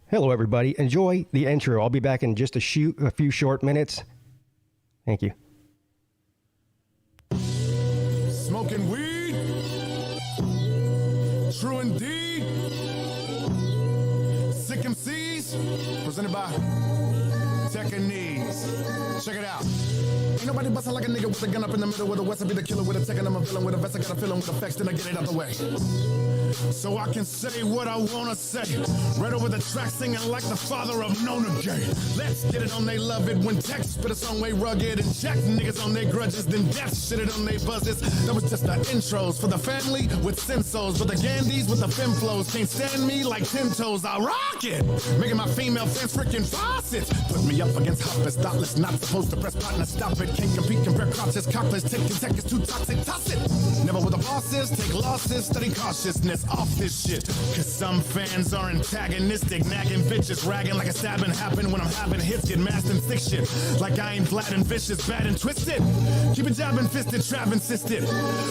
Hello, everybody. Enjoy the intro. I'll be back in just a few short minutes. Thank you. Smoking weed, true indeed. Sick MCs, presented by Tech and Knees. Check it out. Ain't nobody bustin' like a nigga with a gun up in the middle with a West. I be the killer with a tech and I'm a villain with a vest. I got a feeling with effects, then I get it out the way. So I can say what I wanna say. Right over the track singing like the father of Notre. Let's get it on, they love it when Tech spit a song way rugged and jack niggas on their grudges, then death shit it on their buzzes. That was just the intros for the family with sensos, but the Gandhis with the fem flows can't stand me like 10 toes. I rock it, making my female fans freaking faucets. Put me up against hoppers, thoughtless, not supposed to press button to stop it. Can't compete, compare crotches, cockless, take tech is too toxic, toss it. Never with the bosses, take losses, study cautiousness off this shit. Cause some fans are antagonistic, nagging bitches, ragging like a stabbing happened when I'm having hits, get masked and thick shit. Like I ain't flat and vicious, bad and twisted. Keep it jabbing, fisted, trap insisted.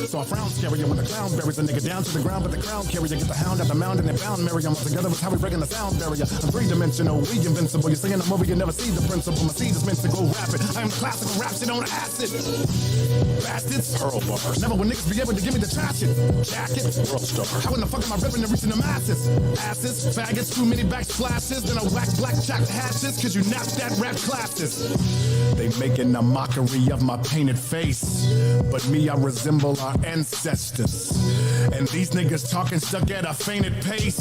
So I frown scarier when the clown buries a nigga down to the ground, but the crown carrier get the hound at the mound and they bound marry them all together was how we breaking the sound barrier. I'm three-dimensional, we invincible. You're singing a movie, you never see the principle. My seed is meant to go rapid. I am classical rap shit on acid. Bastards, pearl bars. Never will niggas be able to give me the traction. Jacket, world star. How in the fuck am I ripping and reaching the masses? Asses, faggots, too many back splashes. Then I whack black jacked hatches, cause you napped that rap classes. They making a mockery of my painted face. But me, I resemble our ancestors. And these niggas talking stuck at a fainted pace.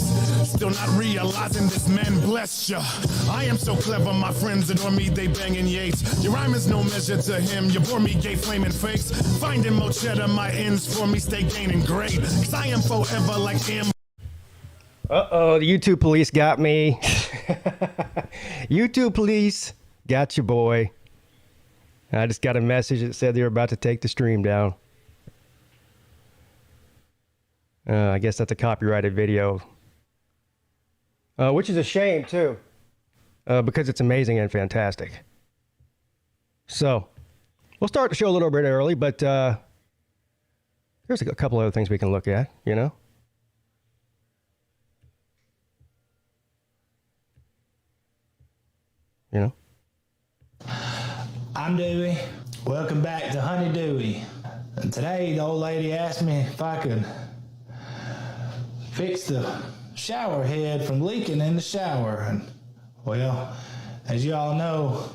Still not realizing this man bless ya. I am so clever, my friends adore me, they banging yates. Your rhyme is no measure to him, you bore me gay flaming fakes. Finding more cheddar, my ends for me stay gaining great. Cause I am forever like M. Uh-oh, the YouTube police got me. YouTube police got your boy. I just got a message that said they were about to take the stream down. I guess that's a copyrighted video. Which is a shame, too. Because it's amazing and fantastic. So, we'll start the show a little bit early, but there's a couple other things we can look at, you know? You know? I'm Dewey. Welcome back to Honey Dewey. And today the old lady asked me if I could fix the shower head from leaking in the shower. And well, as you all know,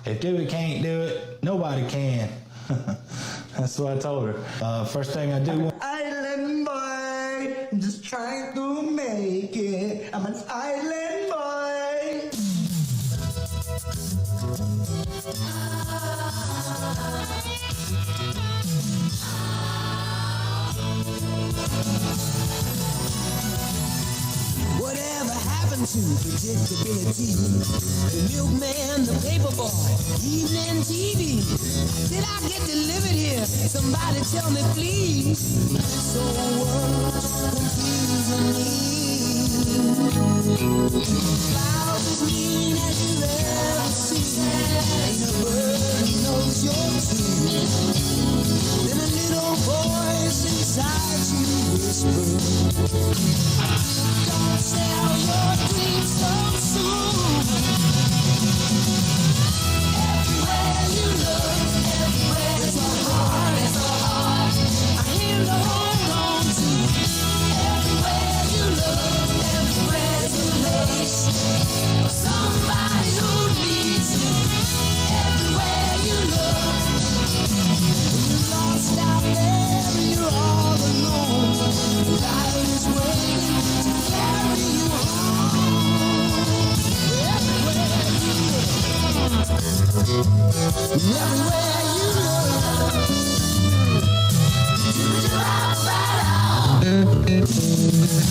if Dewey can't do it, nobody can. That's what I told her. First thing I do. Island boy, just trying to make it. I'm an island boy. Whatever happened to predictability? The milkman, the paperboy, evening TV. Did I get delivered here? Somebody tell me, please. So what's confusing me? Clouds as mean as you've ever seen. Ain't a bird knows your tune. Then a little voice inside you whispers, don't sell your dreams so soon. Everywhere you look, everywhere there's a heart, there's a heart. I hear the hold on to. Everywhere you look, everywhere there's a place. Somebody who needs you. Everywhere you look, when you're lost out there and you're all alone, life is waiting to carry you home. Everywhere you look, everywhere you look,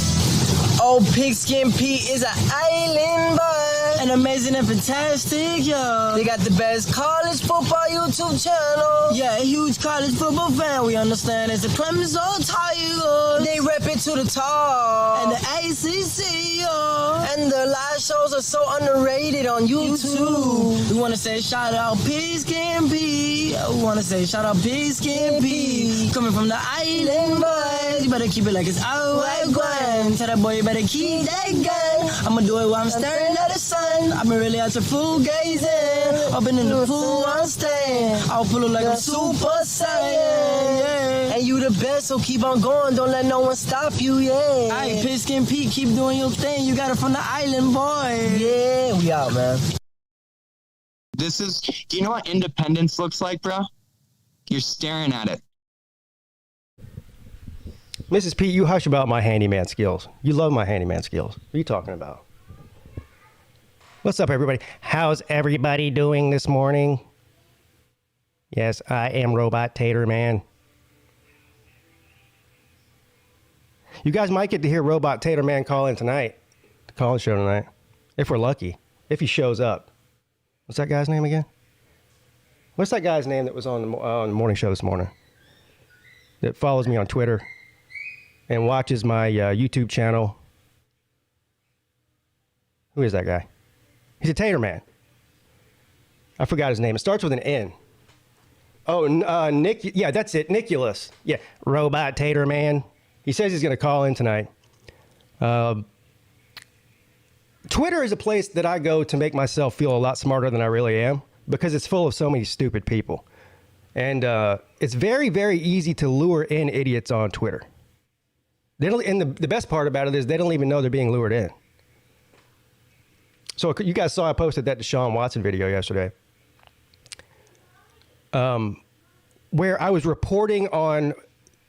Oh, PigskinPeete is an island boy, and amazing and fantastic, yo. They got the best college football YouTube channel. Yeah, a huge college football fan, we understand. It's the Clemson Tigers. They rep it to the top. And the ACC, yo. And the live shows are so underrated on YouTube. We want to say shout out PigskinPeete. We want to say shout out PigskinPeete. Coming from the island boys. You better keep it like it's our way, gun. Tell that boy you better keep that gun. I'ma do it while I'm staring at the sun. I've been really out to fool gazing. I've been in the pool, I'm staying. I'll pull it like I'm super saiyan, yeah. And you the best, so keep on going. Don't let no one stop you, yeah. Aight, PigskinPeete, keep doing your thing. You got it from the island, boy. Yeah, we out, man. Do you know what independence looks like, bro? You're staring at it. Mrs. Peete, you hush about my handyman skills. You love my handyman skills. What are you talking about? What's up, everybody? How's everybody doing this morning? Yes, I am Robot Tater Man. You guys might get to hear Robot Tater Man call in tonight. The call-in show tonight. If we're lucky. If he shows up. What's that guy's name again? What's that guy's name that was on the morning show this morning? That follows me on Twitter and watches my YouTube channel. Who is that guy? He's a Tater Man. I forgot his name. It starts with an N. Oh, Nick. Yeah, that's it. Nicholas. Yeah, Robot Tater Man. He says he's going to call in tonight. Twitter is a place that I go to make myself feel a lot smarter than I really am because it's full of so many stupid people. And it's very, very easy to lure in idiots on Twitter. They don't, and the best part about it is they don't even know they're being lured in. So you guys saw I posted that Deshaun Watson video yesterday, where I was reporting on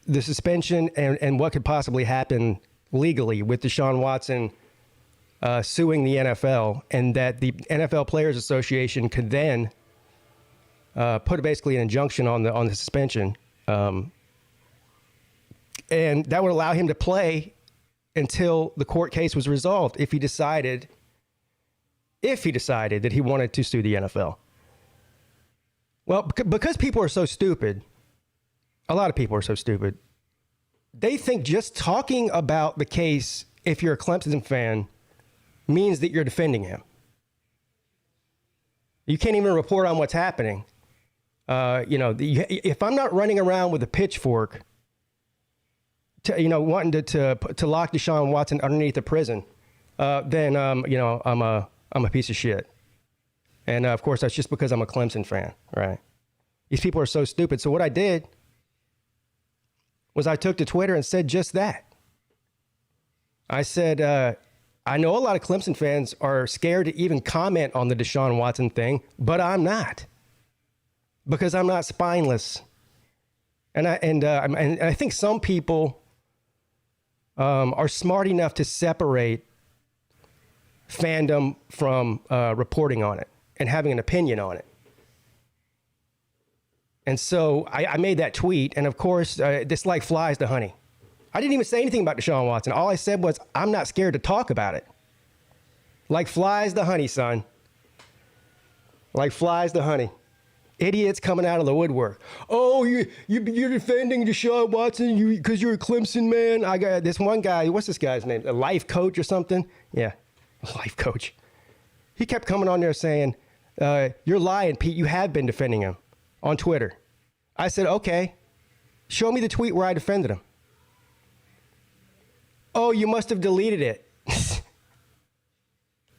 the suspension and what could possibly happen legally with Deshaun Watson suing the NFL, and that the NFL Players Association could then put basically an injunction on the suspension, and that would allow him to play until the court case was resolved if he decided that he wanted to sue the NFL. Well, because people are so stupid, a lot of people are so stupid, they think just talking about the case, if you're a Clemson fan, means that you're defending him. You can't even report on what's happening. If I'm not running around with a pitchfork, wanting to lock Deshaun Watson underneath the prison, then I'm a piece of shit. And of course, that's just because I'm a Clemson fan, right? These people are so stupid. So what I did was I took to Twitter and said just that. I said, I know a lot of Clemson fans are scared to even comment on the Deshaun Watson thing, but I'm not, because I'm not spineless. And I think some people are smart enough to separate fandom from reporting on it and having an opinion on it. And so I made that tweet, and of course, this like flies to honey. I didn't even say anything about Deshaun Watson. All I said was, I'm not scared to talk about it. Like flies to honey, son. Like flies to honey. Idiots coming out of the woodwork. Oh, you're defending Deshaun Watson because you're a Clemson man. I got this one guy. What's this guy's name? A life coach or something? Yeah, a life coach. He kept coming on there saying, you're lying, Pete. You have been defending him on Twitter. I said, okay, show me the tweet where I defended him. Oh, you must have deleted it.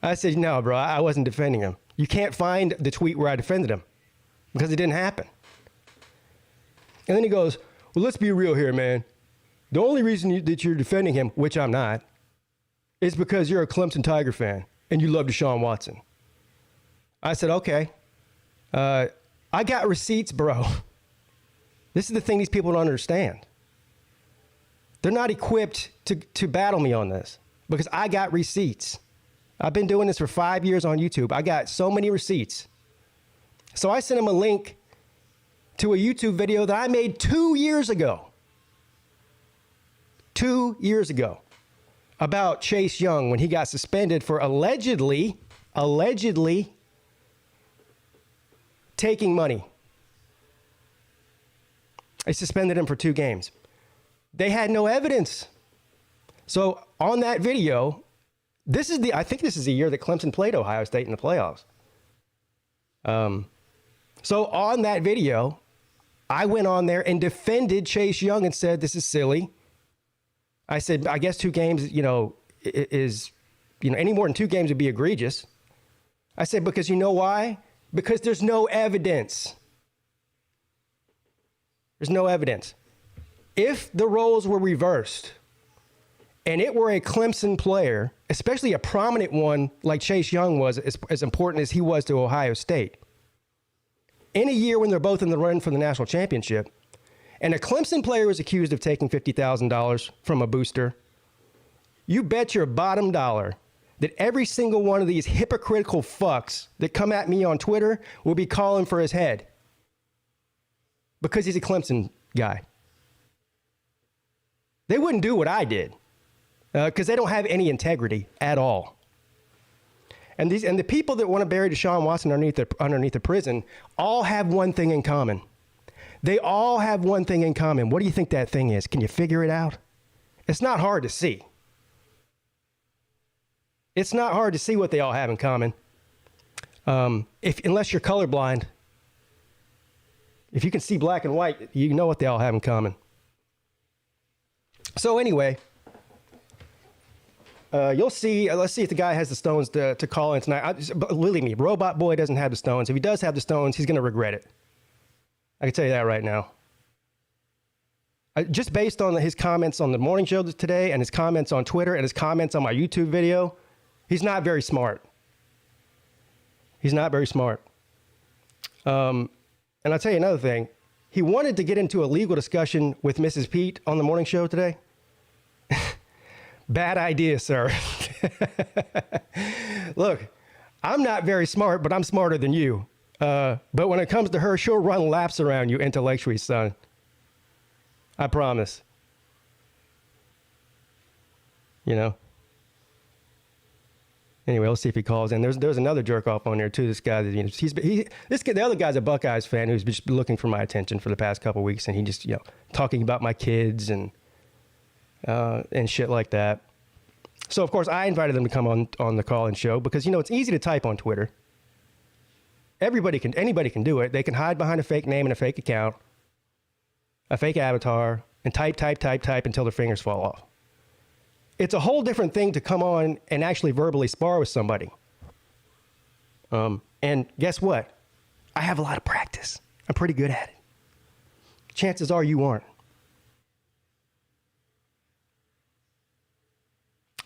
I said, no, bro, I wasn't defending him. You can't find the tweet where I defended him because it didn't happen. And then he goes, well, let's be real here, man. The only reason that you're defending him, which I'm not, is because you're a Clemson Tiger fan and you love Deshaun Watson. I said, okay. I got receipts, bro. This is the thing these people don't understand. They're not equipped to battle me on this because I got receipts. I've been doing this for 5 years on YouTube. I got so many receipts. So I sent him a link to a YouTube video that I made 2 years ago. 2 years ago. About Chase Young when he got suspended for allegedly taking money. I suspended him for 2 games. They had no evidence. So on that video, I think this is the year that Clemson played Ohio State in the playoffs. So on that video, I went on there and defended Chase Young and said, this is silly. I said, I guess 2 games, is, any more than 2 games would be egregious. I said, because you know why? Because there's no evidence. There's no evidence. If the roles were reversed and it were a Clemson player, especially a prominent one like Chase Young was, as important as he was to Ohio State, in a year when they're both in the run for the national championship, and a Clemson player was accused of taking $50,000 from a booster, you bet your bottom dollar that every single one of these hypocritical fucks that come at me on Twitter will be calling for his head because he's a Clemson guy. They wouldn't do what I did because they don't have any integrity at all. And the people that want to bury Deshaun Watson underneath the prison all have one thing in common. They all have one thing in common. What do you think that thing is? Can you figure it out? It's not hard to see. It's not hard to see what they all have in common. Unless you're colorblind, if you can see black and white, you know what they all have in common. So anyway, you'll see. Let's see if the guy has the stones to call in tonight. Believe me, Robot Boy doesn't have the stones. If he does have the stones, he's going to regret it. I can tell you that right now. Just based on his comments on the morning show today and his comments on Twitter and his comments on my YouTube video, he's not very smart. He's not very smart. And I'll tell you another thing. He wanted to get into a legal discussion with Mrs. Peete on the morning show today. Bad idea, sir. Look, I'm not very smart, but I'm smarter than you. But when it comes to her, she'll run laps around you intellectually, son. I promise. Anyway, let's see if he calls in. There's another jerk off on there too. This guy, the other guy's a Buckeyes fan who's just been looking for my attention for the past couple of weeks, and he just talking about my kids and shit like that. So of course I invited them to come on the call-in show because it's easy to type on Twitter. Anybody can do it. They can hide behind a fake name and a fake account, a fake avatar, and type until their fingers fall off. It's a whole different thing to come on and actually verbally spar with somebody. And guess what? I have a lot of practice. I'm pretty good at it. Chances are you aren't.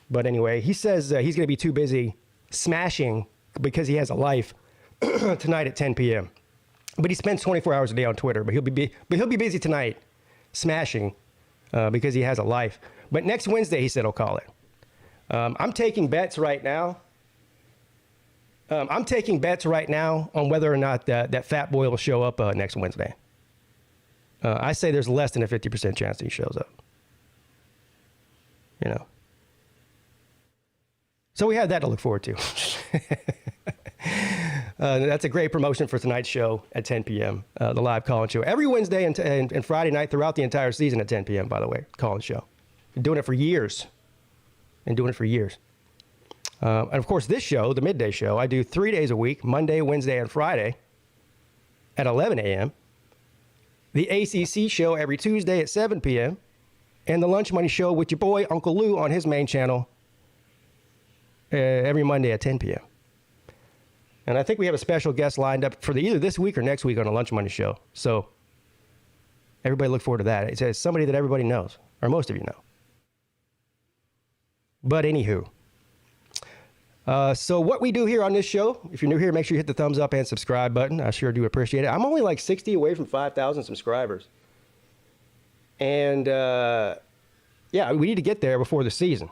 But anyway, he says he's going to be too busy smashing because he has a life tonight at 10 p.m. But he spends 24 hours a day on Twitter. But he'll be busy tonight smashing because he has a life. But next Wednesday, he said he'll call it. I'm taking bets right now. On whether or not that fat boy will show up next Wednesday. I say there's less than a 50% chance that he shows up. So we have that to look forward to. That's a great promotion for tonight's show at 10 p.m., the live call-in show. Every Wednesday and Friday night throughout the entire season at 10 p.m., by the way, call-in show. Been doing it for years. And of course, this show, the Midday Show, I do 3 days a week, Monday, Wednesday, and Friday at 11 a.m. The ACC show every Tuesday at 7 p.m. And the Lunch Money Show with your boy, Uncle Lou, on his main channel every Monday at 10 p.m. And I think we have a special guest lined up for either this week or next week on the Lunch Money Show. So everybody look forward to that. It's somebody that everybody knows, or most of you know. But anywho, so what we do here on this show, if you're new here, make sure you hit the thumbs up and subscribe button. I sure do appreciate it. I'm only like 60 away from 5,000 subscribers. And we need to get there before the season.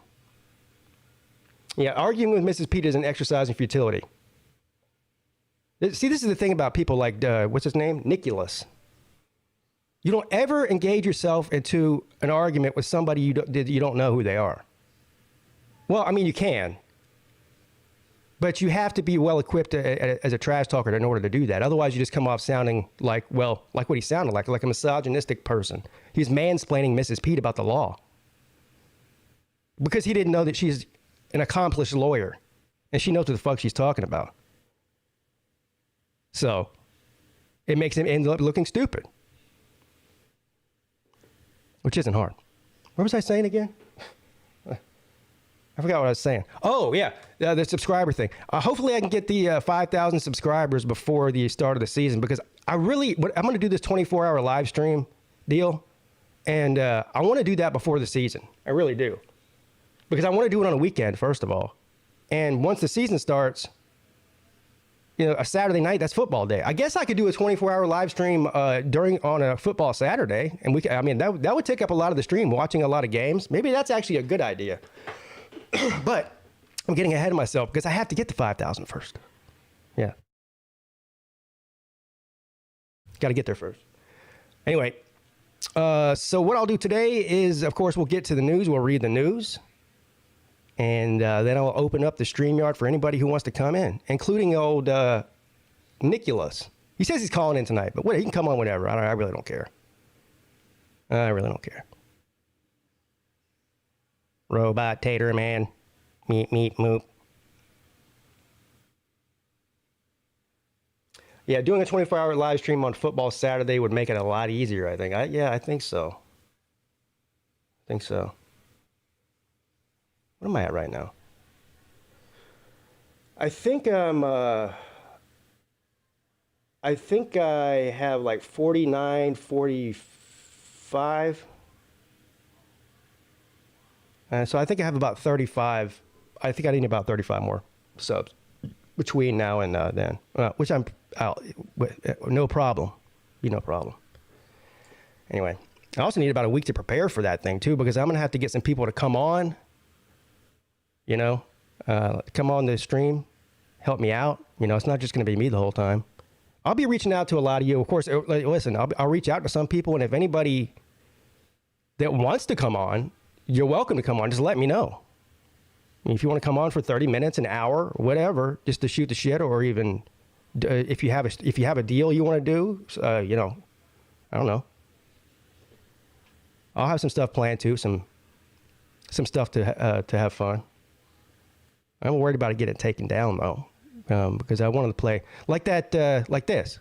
Yeah, arguing with Mrs. Peete is an exercise in futility. See, this is the thing about people like, what's his name? Nicholas. You don't ever engage yourself into an argument with somebody you don't know who they are. Well, I mean, you can. But you have to be well equipped as a trash talker in order to do that. Otherwise, you just come off sounding like what he sounded like a misogynistic person. He's mansplaining Mrs. Peete about the law. Because he didn't know that she's an accomplished lawyer. And she knows what the fuck she's talking about. So, it makes him end up looking stupid. Which isn't hard. What was I saying again? I forgot what I was saying. Oh, yeah, the subscriber thing. Hopefully I can get the 5,000 subscribers before the start of the season, because I'm going to do this 24-hour live stream deal, and I want to do that before the season. I really do. Because I want to do it on a weekend, first of all. And once the season starts, a Saturday night, that's football day. I guess I could do a 24-hour live stream on a football Saturday, and that would take up a lot of the stream, watching a lot of games. Maybe that's actually a good idea. But I'm getting ahead of myself because I have to get to 5,000 first. Yeah. Got to get there first. Anyway, so what I'll do today is, of course, we'll get to the news. We'll read the news. And then I'll open up the StreamYard for anybody who wants to come in, including old Nicholas. He says he's calling in tonight, but he can come on whenever. I really don't care. I really don't care. Robot tater man. Meep, meep, moop. Yeah, doing a 24-hour live stream on football Saturday would make it a lot easier, I think. I think so. I think so. What am I at right now? I think I have like 49, 45. So I think I have about 35. I think I need about 35 more subs between now and then, which no problem. Be no problem. Anyway, I also need about a week to prepare for that thing too, because I'm going to have to get some people to come on, come on the stream, help me out. It's not just going to be me the whole time. I'll be reaching out to a lot of you. Of course, listen, I'll reach out to some people, and if anybody that wants to come on, you're welcome to come on. Just let me know. If you want to come on for 30 minutes, an hour, whatever, just to shoot the shit, or even if you have a deal you want to do, I don't know. I'll have some stuff planned too, some stuff to have fun. I'm worried about getting it taken down though, because I wanted to play like that, like this.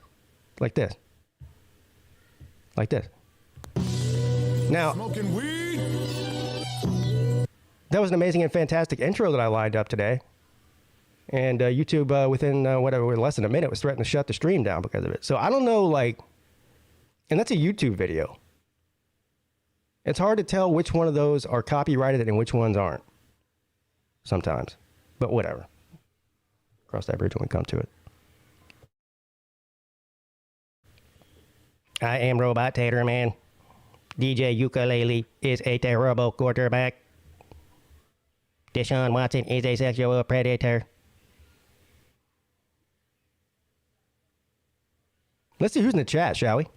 Now, Smoking weed. that was an amazing and fantastic intro that I lined up today. And YouTube, within less than a minute, was threatening to shut the stream down because of it. So I don't know, and that's a YouTube video. It's hard to tell which one of those are copyrighted and which ones aren't. Sometimes. But whatever. Cross that bridge when we come to it. I am Robot Tater Man. DJ Ukulele is a terrible quarterback. Deshaun Watson is a sexual predator. Let's see who's in the chat, shall we?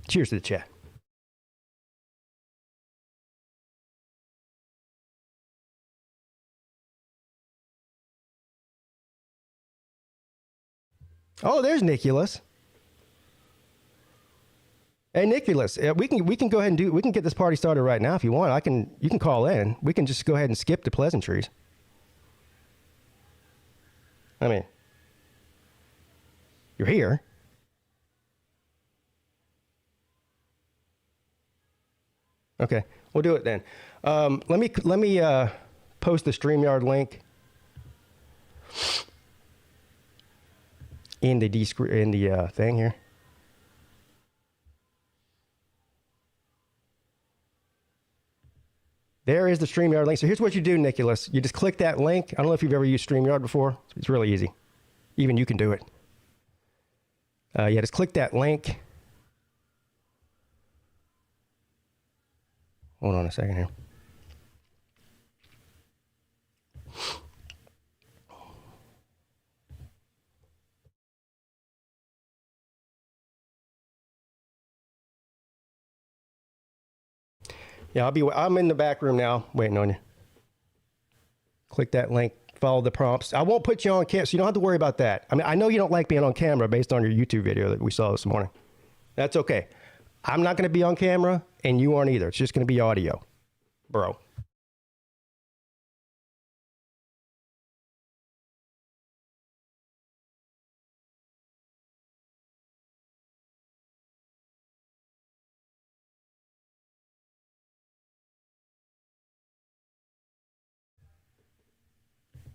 Cheers to the chat. Oh, there's Nicholas. Hey, Nicholas, we can go ahead and we can get this party started right now if you want. You can call in. We can just go ahead and skip the pleasantries. I mean, you're here. Okay, we'll do it then. Let me post the StreamYard link in the thing here. There is the StreamYard link. So here's what you do, Nicholas. You just click that link. I don't know if you've ever used StreamYard before. It's really easy. Even you can do it. Just click that link. Hold on a second here. Yeah, I'm in the back room now, waiting on you. Click that link, follow the prompts. I won't put you on camera, so you don't have to worry about that. I mean, I know you don't like being on camera based on your YouTube video that we saw this morning. That's okay. I'm not going to be on camera, and you aren't either. It's just going to be audio, bro.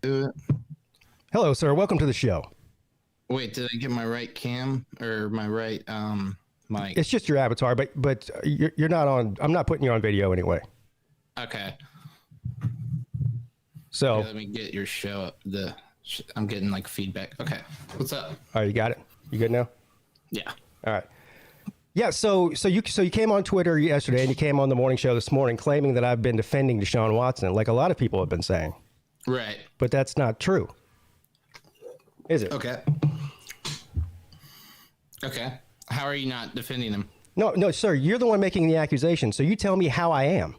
Hello, sir. Welcome to the show. Wait, did I get my right cam or my right mic? It's just your avatar, but you're not on. I'm not putting you on video anyway. Okay. So, Okay, let me get your show up. I'm getting like feedback. Okay. What's up? all right, you got it. You good now? Yeah. All right. Yeah. So you came on Twitter yesterday, and you came on the morning show this morning, claiming that I've been defending Deshaun Watson, like a lot of people have been saying. Right. But that's not true, is it? Okay. Okay. How are you not defending him? No, sir. You're the one making the accusation. So you tell me how I am.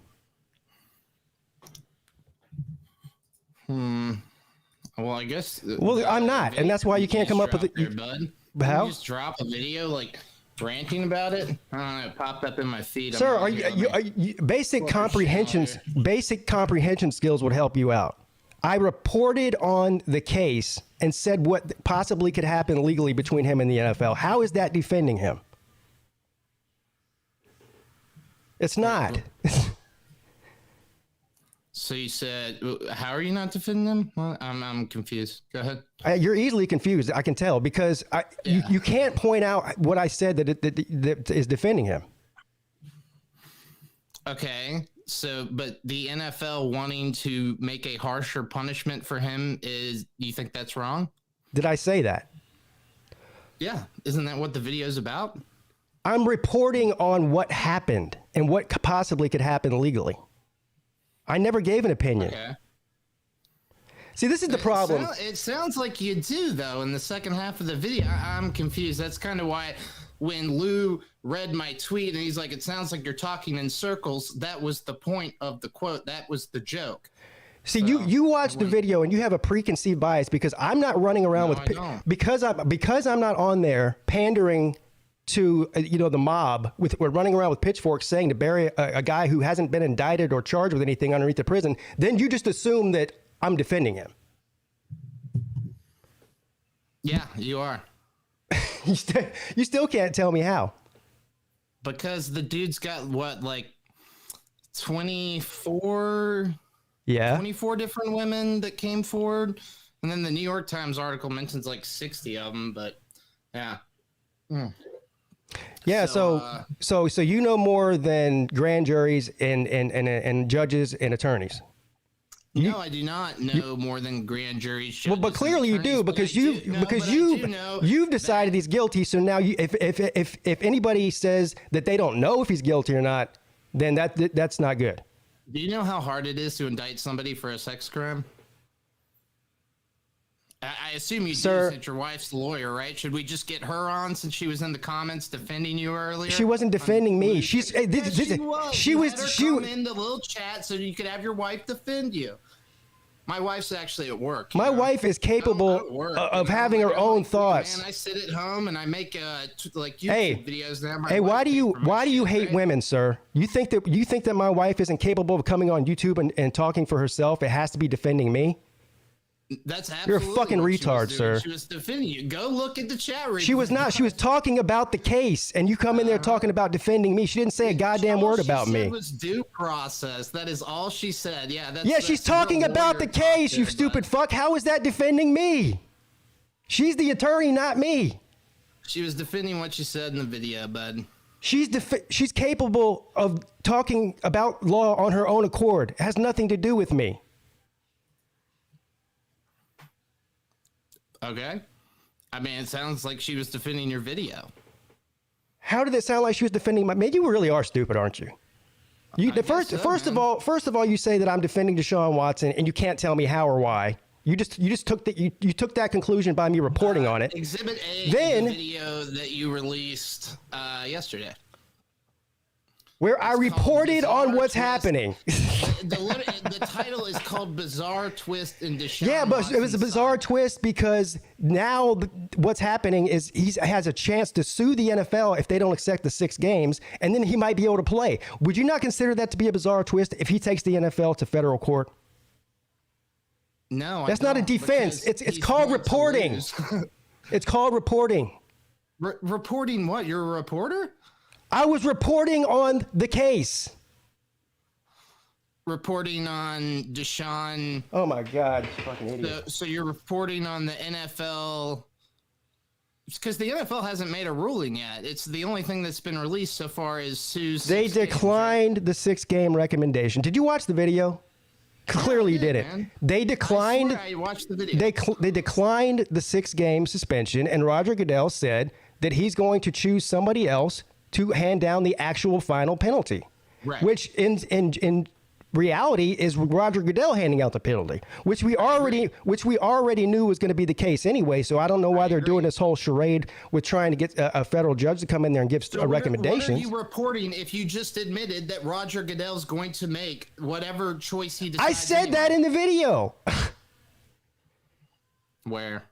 Well, I guess. Well, I'm not, and that's why you can't come up with it. There, bud. How? You just drop a video like ranting about it. I don't know. It popped up in my feed. Sir, are you basic comprehension skills would help you out. I reported on the case and said what possibly could happen legally between him and the NFL. How is that defending him? It's not. So you said, how are you not defending him? Well, I'm confused. Go ahead. You're easily confused. I can tell because you can't point out what I said that is defending him. Okay. So, but the NFL wanting to make a harsher punishment for him you think that's wrong? Did I say that? Yeah. Isn't that what the video is about? I'm reporting on what happened and what possibly could happen legally. I never gave an opinion. Okay. See, this is the problem. It sounds like you do, though, in the second half of the video. I'm confused. That's kind of why when Lou read my tweet and he's like, it sounds like you're talking in circles, that was the point of the quote. That was the joke. See, you watch the video and you have a preconceived bias because I'm not running around because I'm not on there pandering to the mob we're running around with pitchforks saying to bury a guy who hasn't been indicted or charged with anything underneath the prison. Then you just assume that I'm defending him. Yeah, you are. You still can't tell me how. Because the dude's got what, like 24 different women that came forward. And then the New York Times article mentions like 60 of them, but yeah. Yeah, so you know more than grand juries and judges and attorneys. No, I do not know more than grand juries. Well, but clearly you do because you've decided he's guilty. So now if anybody says that they don't know if he's guilty or not, then that's not good. Do you know how hard it is to indict somebody for a sex crime? I assume you do since your wife's the lawyer, right? Should we just get her on since she was in the comments defending you earlier? She wasn't defending me. She was come in the little chat so you could have your wife defend you. My wife's actually at work. My wife is capable of having her own thoughts. Man, I sit at home and I make YouTube videos now. Hey, why do you hate women, sir? You think that my wife isn't capable of coming on YouTube and talking for herself? It has to be defending me. That's absolutely You're a fucking retard, sir. She was defending you. Go look at the chat room. She was not. She was talking about the case, and you come in there talking about defending me. She didn't say a goddamn word about me. It was due process. That is all she said. Yeah. She's talking about the case. You stupid fuck. How is that defending me? She's the attorney, not me. She was defending what she said in the video, bud. She's capable of talking about law on her own accord. It has nothing to do with me. Okay. I mean, it sounds like she was defending your video. How did it sound like she was defending my? Man, you really are stupid, aren't you? First of all, you say that I'm defending Deshaun Watson, and you can't tell me how or why. You just took that conclusion by me reporting on it. Exhibit A, the video that you released yesterday, where I reported on what's happening. The title is called "Bizarre Twist in Deshaun." Yeah, but it was a bizarre twist because now what's happening is he has a chance to sue the NFL if they don't accept the 6 games, and then he might be able to play. Would you not consider that to be a bizarre twist if he takes the NFL to federal court? No, that's not a defense. It's called reporting. It's called reporting. Reporting what? You're a reporter? I was reporting on the case. reporting on Deshaun. Oh my God, you fucking idiot. So you're reporting on the NFL because the NFL hasn't made a ruling yet. It's the only thing that's been released so far is Sue's. They declined the 6-game recommendation. Did you watch the video? Clearly you didn't. Man. They declined. I watched the video. They declined the 6-game suspension, and Roger Goodell said that he's going to choose somebody else to hand down the actual final penalty, Right. which in reality is Roger Goodell handing out the penalty, which we already knew was going to be the case anyway. So I don't know why they're doing this whole charade with trying to get a federal judge to come in there and give recommendations. What are you reporting if you just admitted that Roger Goodell's going to make whatever choice he decides? I said that in the video. Where?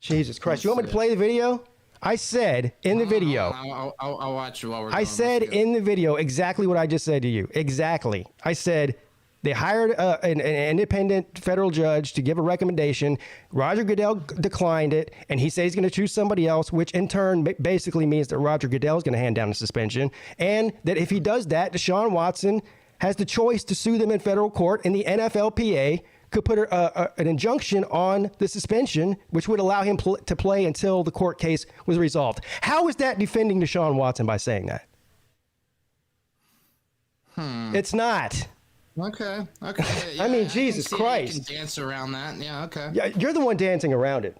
Jesus Christ! You want me to play the video? I said in the video. I'll watch it while we're. I said in the video exactly what I just said to you. Exactly. I said they hired an independent federal judge to give a recommendation. Roger Goodell declined it, and he said he's going to choose somebody else, which in turn basically means that Roger Goodell is going to hand down the suspension, and that if he does that, Deshaun Watson has the choice to sue them in federal court, and the NFLPA could put an injunction on the suspension, which would allow him to play until the court case was resolved. How is that defending Deshaun Watson by saying that? It's not. Okay. I mean, Jesus Christ. You can dance around that. Yeah. Okay. Yeah, you're the one dancing around it.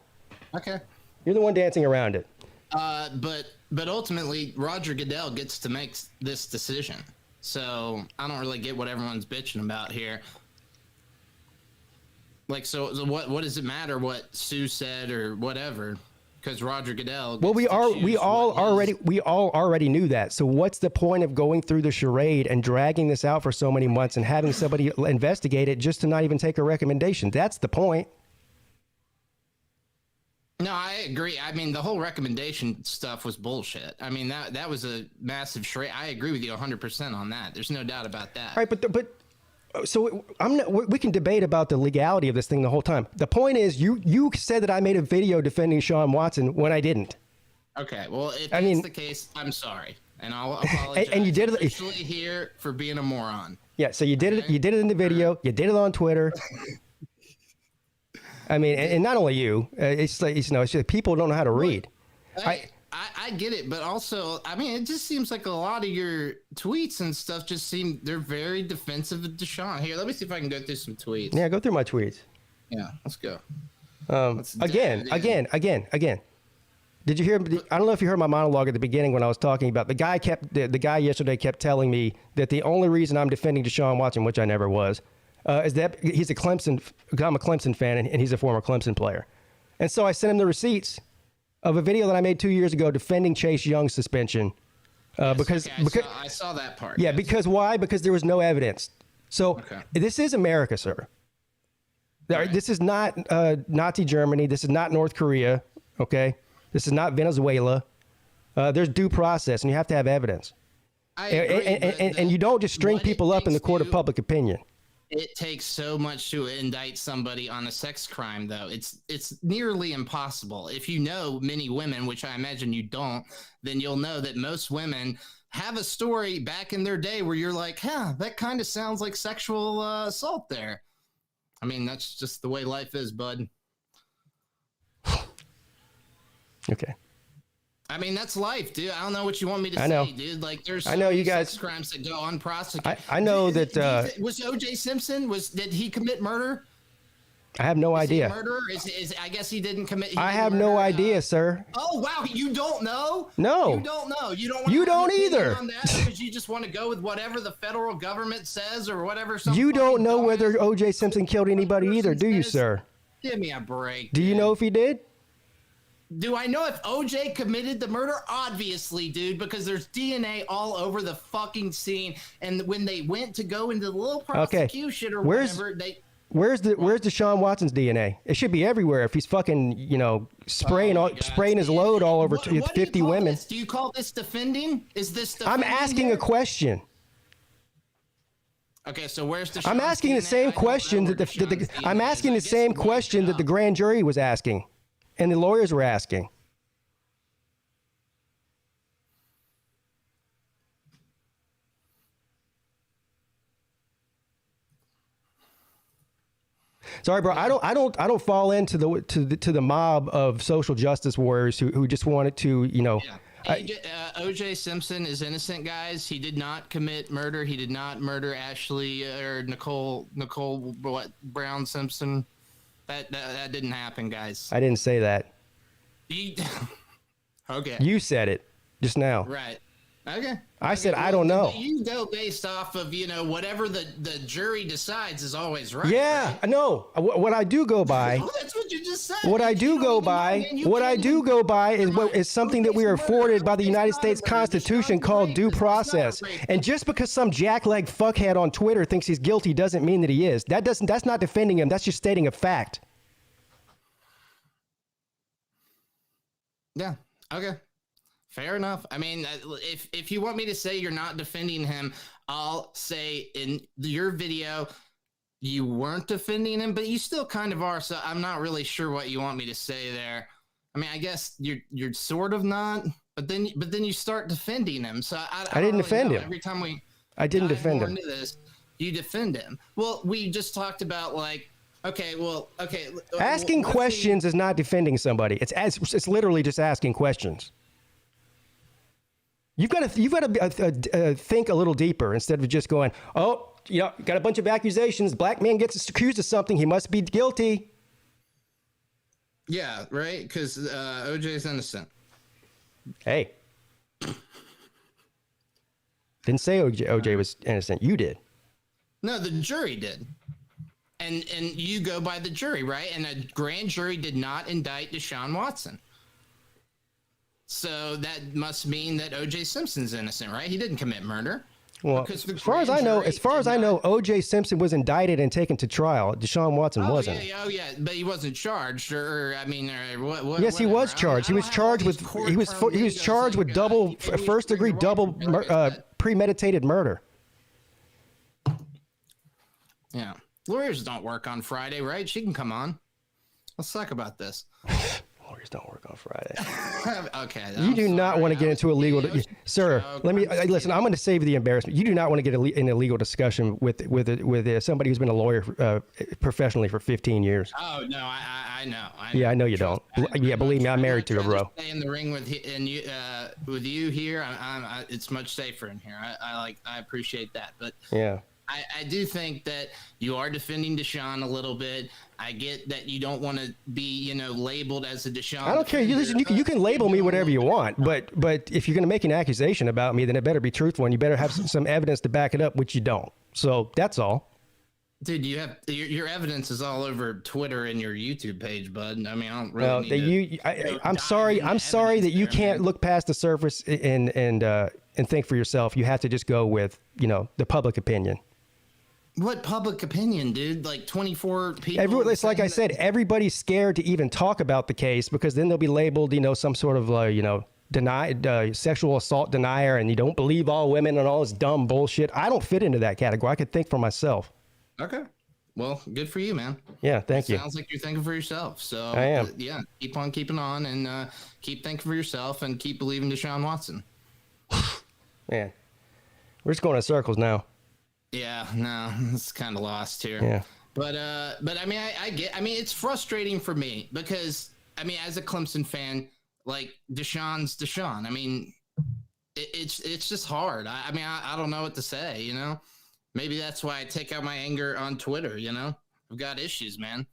Okay. You're the one dancing around it. But ultimately, Roger Goodell gets to make this decision. So I don't really get what everyone's bitching about here. Like, so what does it matter what Sue said or whatever? Because Roger Goodell. Well, we all already knew that. So what's the point of going through the charade and dragging this out for so many months and having somebody investigate it just to not even take a recommendation? That's the point. No, I agree. I mean, the whole recommendation stuff was bullshit. I mean, that was a massive charade. I agree with you 100% on that. There's no doubt about that. All right, but so we can debate about the legality of this thing the whole time. The point is, you said that I made a video defending Deshaun Watson when I didn't. Okay, well, if that's the case, I'm sorry, and I'll apologize. And you did it officially here for being a moron. Yeah, so you did it. You did it in the video. You did it on Twitter. I mean, and not only you. It's like it's just people don't know how to read. I get it, but also, I mean, it just seems like a lot of your tweets and stuff just seem they're very defensive of Deshaun. Here, let me see if I can go through some tweets. Yeah, go through my tweets. Yeah, let's go. Again. Did you hear? I don't know if you heard my monologue at the beginning when I was talking about the guy. The guy yesterday kept telling me that the only reason I'm defending Deshaun Watson, which I never was, is that he's a Clemson. I'm a Clemson fan, and he's a former Clemson player. And so I sent him the receipts of a video that I made 2 years ago defending Chase Young's suspension. Because I saw that part. Yeah, yes. Because why? Because there was no evidence. So This is America, sir. Right. This is not Nazi Germany. This is not North Korea. Okay, this is not Venezuela. There's due process, and you have to have evidence. I agree, and you don't just string people up in the court of public opinion. It takes so much to indict somebody on a sex crime, though. It's nearly impossible. If you know many women, which I imagine you don't, then you'll know that most women have a story back in their day where you're like, that kind of sounds like sexual assault there. I mean, that's just the way life is, bud. Okay. I mean, that's life, dude. I don't know what you want me to say, dude. Like, there's so many sex crimes that go unprosecuted. I know that. Was O.J. Simpson? Did he commit murder? I have no idea. Murder? I guess he didn't commit. I have no idea, sir. Oh wow, you don't know? No, you don't know. You don't either. On that because you just want to go with whatever the federal government says or whatever. You don't know whether O.J. Simpson killed anybody either, do you, sir? Give me a break. Do you know if he did? Do I know if OJ committed the murder? Obviously, dude, because there's DNA all over the fucking scene. And when they went to go into the little prosecution or whatever, where's Deshaun Watson's DNA? It should be everywhere. If he's fucking, spraying his load all over 50 women. Do you call this defending? Is this defending? I'm asking a question. Okay, so where's Deshaun's I'm asking the same question that I'm asking the same question that the grand jury was asking. And the lawyers were asking. Sorry, bro. I don't fall into the mob of social justice warriors who just wanted to, O.J. Simpson is innocent, guys. He did not commit murder. He did not murder Ashley or Nicole Brown Simpson. That didn't happen, guys. I didn't say that. Okay. You said it just now. Right. Okay. I said I don't know. You go based off of whatever the jury decides is always right. Yeah, right? No. What I do go by. Well, that's what you just said. What I do go by is something that we are afforded by the United States Constitution called due process. And just because some jackleg fuckhead on Twitter thinks he's guilty doesn't mean that he is. That's not defending him. That's just stating a fact. Yeah. Okay. Fair enough. I mean, if you want me to say you're not defending him, I'll say in your video you weren't defending him, but you still kind of are. So I'm not really sure what you want me to say there. I mean, I guess you're sort of not, but then you start defending him. So I didn't defend him. Every time I didn't defend him. Into this, you defend him. Well, we just talked about asking questions is not defending somebody. It's literally just asking questions. You've got to think a little deeper instead of just going, got a bunch of accusations. Black man gets accused of something. He must be guilty. Yeah, right. Because OJ is innocent. Hey, didn't say OJ was innocent. You did. No, the jury did. And you go by the jury, right? And a grand jury did not indict Deshaun Watson. So that must mean that O.J. Simpson's innocent, right? He didn't commit murder. Well, as far as I know, O.J. Simpson was indicted and taken to trial. Deshaun Watson wasn't. Yeah, but he wasn't charged, or what? Yes, he was charged. He was charged with double first-degree double premeditated murder. Yeah, lawyers don't work on Friday, right? She can come on. Let's talk about this. Lawyers don't work on Friday. Okay. You do not want to get into a legal, sir. Let me listen. I'm going to save the embarrassment. You do not want to get in a legal discussion with somebody who's been a lawyer professionally for 15 years. Oh no, I know. Yeah, I know you don't. Yeah, believe me, I'm married to her, bro. Stay in the ring with you here. It's much safer in here. I appreciate that, but yeah. I do think that you are defending Deshaun a little bit. I get that you don't want to be, labeled as a Deshaun. I don't care. You can label me whatever you want, but if you're going to make an accusation about me, then it better be truthful, and you better have some evidence to back it up, which you don't. So that's all. Dude, you have your evidence is all over Twitter and your YouTube page, bud. I mean, I don't really. Well, need I'm sorry that you can't look past the surface and think for yourself. You have to just go with the public opinion. What public opinion, dude? Like 24 people. It's like I said, everybody's scared to even talk about the case because then they'll be labeled, some sort of, sexual assault denier, and you don't believe all women and all this dumb bullshit. I don't fit into that category. I could think for myself. Okay. Well, good for you, man. Yeah, thank you. Sounds like you're thinking for yourself. So I am. Yeah, keep on keeping on and keep thinking for yourself and keep believing Deshaun Watson. Man, we're just going in circles now. Yeah, no, it's kind of lost here. Yeah. But I mean, it's frustrating for me because, as a Clemson fan, like Deshaun's Deshaun. I mean, it's just hard. I don't know what to say, Maybe that's why I take out my anger on Twitter, I've got issues, man.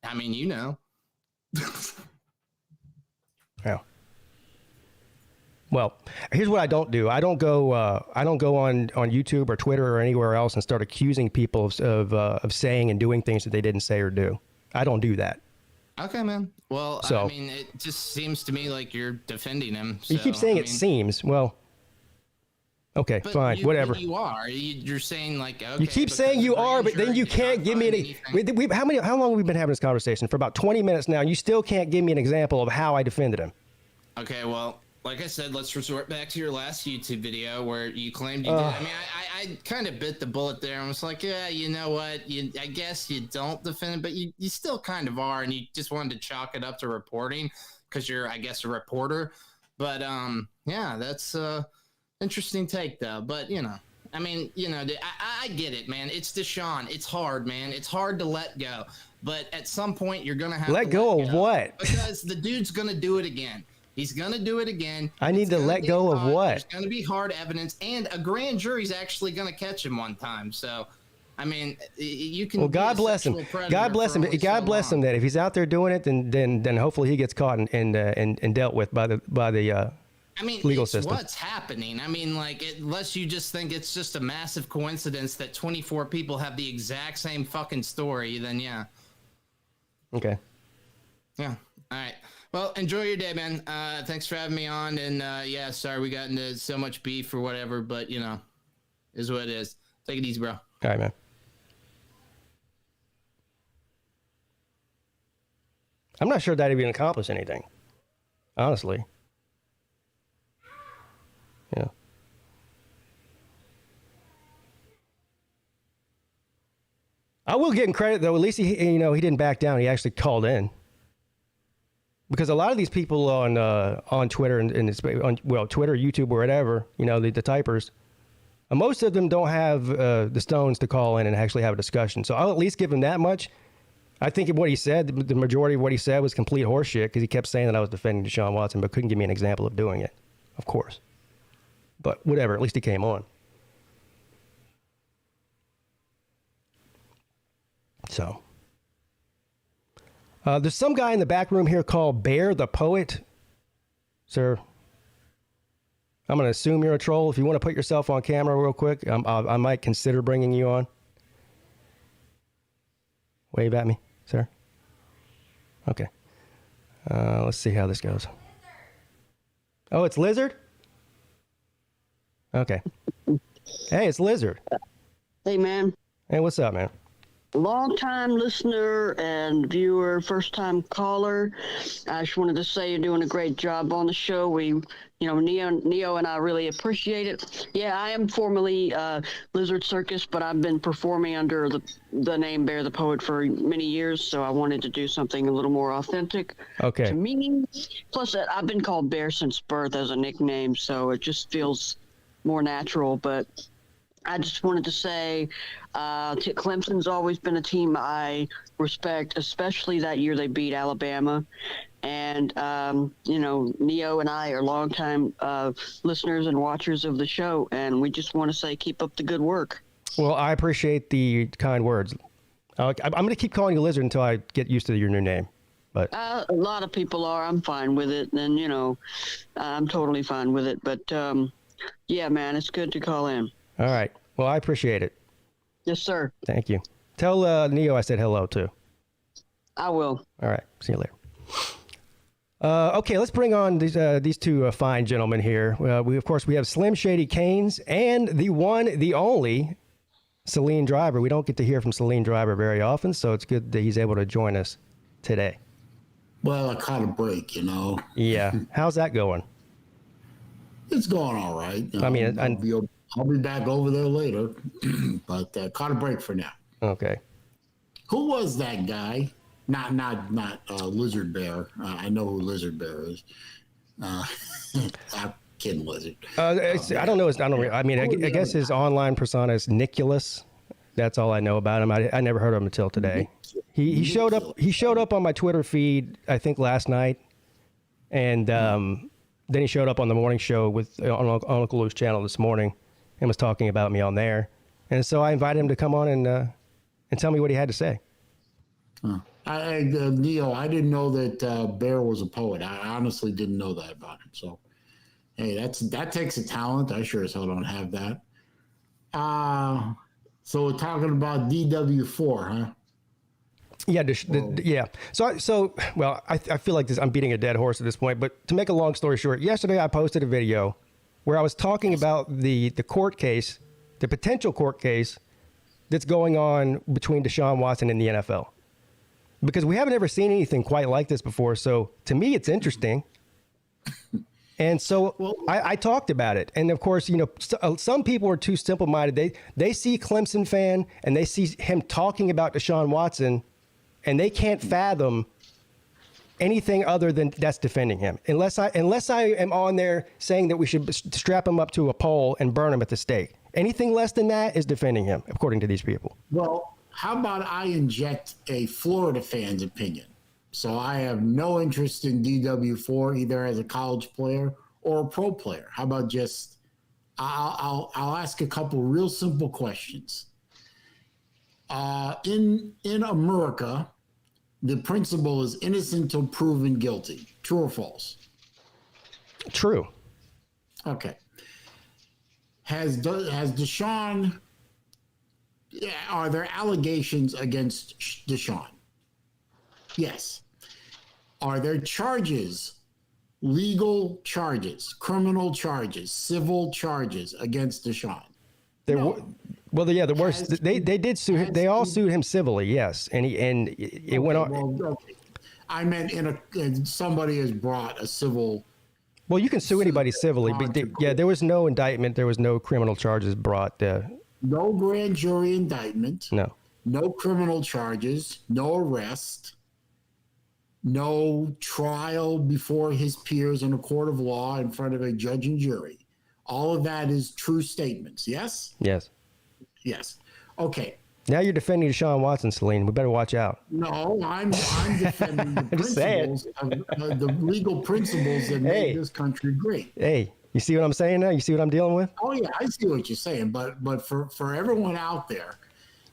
I mean, Yeah. Well, here's what I don't do. I don't go on YouTube or Twitter or anywhere else and start accusing people of saying and doing things that they didn't say or do. I don't do that. Okay, man. Well, it just seems to me like you're defending him. So, you keep saying it seems. Well, okay, fine, whatever. You are. You're saying like. Okay, you keep saying you are, but then you can't give me any. How long have we been having this conversation? For about 20 minutes now, and you still can't give me an example of how I defended him. Okay, well. Like I said, let's resort back to your last YouTube video where you claimed you did. I kind of bit the bullet there and was like, yeah, you know what? I guess you don't defend it, but you still kind of are, and you just wanted to chalk it up to reporting because you're, I guess, a reporter. But yeah, that's interesting take though. But I mean, I get it, man. It's Deshaun. It's hard, man. It's hard to let go. But at some point, you're going to have to let go of what? Because the dude's going to do it again. He's going to do it again. I need to let go of what? There's going to be hard evidence, and a grand jury's actually going to catch him one time. So, I mean, you can. Well, God bless him. God bless him. God bless him. That if he's out there doing it, then hopefully he gets caught and dealt with by the legal system. What's happening? I mean, like, unless you just think it's just a massive coincidence that 24 people have the exact same fucking story, then yeah. Okay. Yeah. All right. Well, enjoy your day, man. Thanks for having me on. And yeah, sorry we got into so much beef or whatever, but is what it is. Take it easy, bro. All right, man. I'm not sure that even accomplished anything, honestly. Yeah. I will give him credit though. At least he didn't back down. He actually called in. Because a lot of these people on Twitter and Twitter, YouTube, or whatever, the typers, most of them don't have the stones to call in and actually have a discussion. So I'll at least give him that much. I think what he said, the majority of what he said was complete horseshit because he kept saying that I was defending Deshaun Watson, but couldn't give me an example of doing it, of course. But whatever, at least he came on. So, there's some guy in the back room here called Bear the Poet. Sir, I'm going to assume you're a troll. If you want to put yourself on camera real quick, I might consider bringing you on. Wave at me, sir. Okay. Let's see how this goes. Oh, it's Lizard? Okay. Hey, it's Lizard. Hey, man. Hey, what's up, man? Long-time listener and viewer, first-time caller. I just wanted to say you're doing a great job on the show. Neo and I really appreciate it. Yeah, I am formerly Lizard Circus, but I've been performing under the name Bear the Poet for many years, so I wanted to do something a little more authentic to me. Plus, I've been called Bear since birth as a nickname, so it just feels more natural, but I just wanted to say Clemson's always been a team I respect, especially that year they beat Alabama. And, Neo and I are longtime listeners and watchers of the show, and we just want to say keep up the good work. Well, I appreciate the kind words. I'm going to keep calling you Lizard until I get used to your new name. But a lot of people are. I'm fine with it, and, I'm totally fine with it. But, yeah, man, it's good to call in. All right. Well, I appreciate it. Yes, sir. Thank you. Tell Neo I said hello, too. I will. All right. See you later. Okay, let's bring on these two fine gentlemen here. We have Slim Shady Canes and the one, the only Celine Driver. We don't get to hear from Celine Driver very often, so it's good that he's able to join us today. Well, I caught a break, Yeah. How's that going? It's going all right. I'll be back over there later, but caught a break for now. Okay. Who was that guy? Not Lizard Bear. I know who Lizard Bear is. I'm kidding, Lizard. I don't know. I guess his online persona is Nicholas. That's all I know about him. I never heard of him until today. He showed up. He showed up on my Twitter feed, I think, last night, and then he showed up on the morning show on Uncle Lou's channel this morning, and was talking about me on there. And so I invited him to come on and tell me what he had to say. Neo, I didn't know that Bear was a poet. I honestly didn't know that about him. So, hey, that takes a talent. I sure as hell don't have that. So we're talking about DW4, huh? Yeah, yeah. So I feel like I'm beating a dead horse at this point. But to make a long story short, yesterday I posted a video where I was talking about the court case, the potential court case that's going on between Deshaun Watson and the NFL. Because we haven't ever seen anything quite like this before. So to me, it's interesting. And so I talked about it. And of course, some people are too simple-minded. They see Clemson fan and they see him talking about Deshaun Watson and they can't fathom anything other than that's defending him. Unless I am on there saying that we should strap him up to a pole and burn him at the stake. Anything less than that is defending him, according to these people. Well, how about I inject a Florida fan's opinion? So I have no interest in DW4 either as a college player or a pro player. How about just I'll ask a couple real simple questions. In America, the principle is innocent until proven guilty. True or false? True. Okay. Has Deshaun? Are there allegations against Deshaun? Yes. Are there charges, legal charges, criminal charges, civil charges against Deshaun? The worst. They did sue him. They all sued him civilly. Yes, and it went on. Well, okay. I meant somebody has brought a civil. Well, you can sue anybody civilly, but there was no indictment. There was no criminal charges brought. No grand jury indictment. No. No criminal charges. No arrest. No trial before his peers in a court of law in front of a judge and jury. All of that is true statements. Yes? Yes. Yes. Okay. Now you're defending Deshaun Watson, Celine. We better watch out. No, I'm defending the principles, the legal principles that made this country great. Hey, you see what I'm saying now? You see what I'm dealing with? Oh yeah, I see what you're saying. But for everyone out there,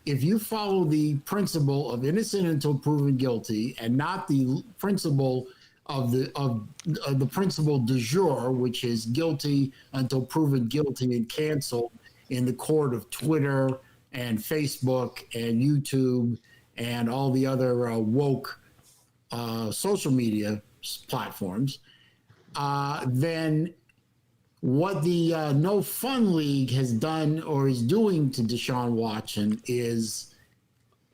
if you follow the principle of innocent until proven guilty, and not the principle of the principle du jour, which is guilty until proven guilty and canceled in the court of Twitter and Facebook and YouTube and all the other woke social media platforms, then what the No Fun League has done or is doing to Deshaun Watson is,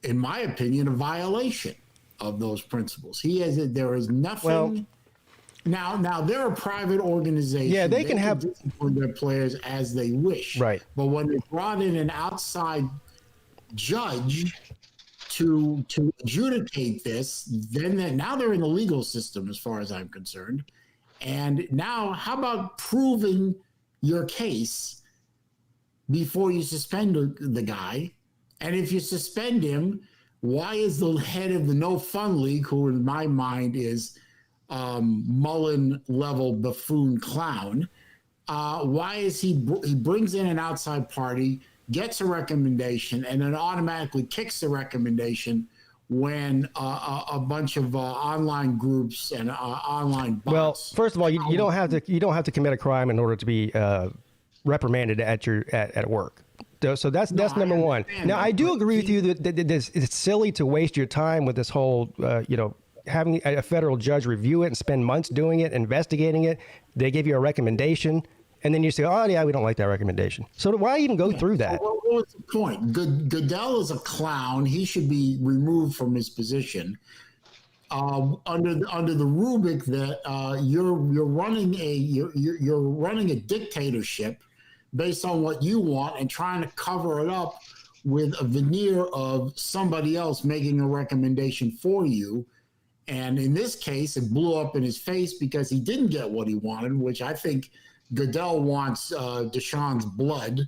in my opinion, a violation of those principles. There is nothing. Well, now they're a private organization. Yeah, they can have discipline their players as they wish. Right. But when they brought in an outside judge to adjudicate this, then now they're in the legal system, as far as I'm concerned. And now, how about proving your case before you suspend the guy? And if you suspend him, why is the head of the No Fun League, who in my mind is Mullen level buffoon clown, why is he brings in an outside party, gets a recommendation, and then automatically kicks the recommendation when a bunch of online groups and online bots. Well, first of all, you don't have to commit a crime in order to be reprimanded at work. So that's number one. Now, I do agree with you that it's silly to waste your time with this whole, having a federal judge review it and spend months doing it, investigating it. They give you a recommendation, and then you say, oh, yeah, we don't like that recommendation. So why even go through that? So what was the point? Goodell is a clown. He should be removed from his position. Under the rubric that you're running a dictatorship based on what you want and trying to cover it up with a veneer of somebody else making a recommendation for you. And in this case, it blew up in his face because he didn't get what he wanted, which I think Goodell wants Deshaun's blood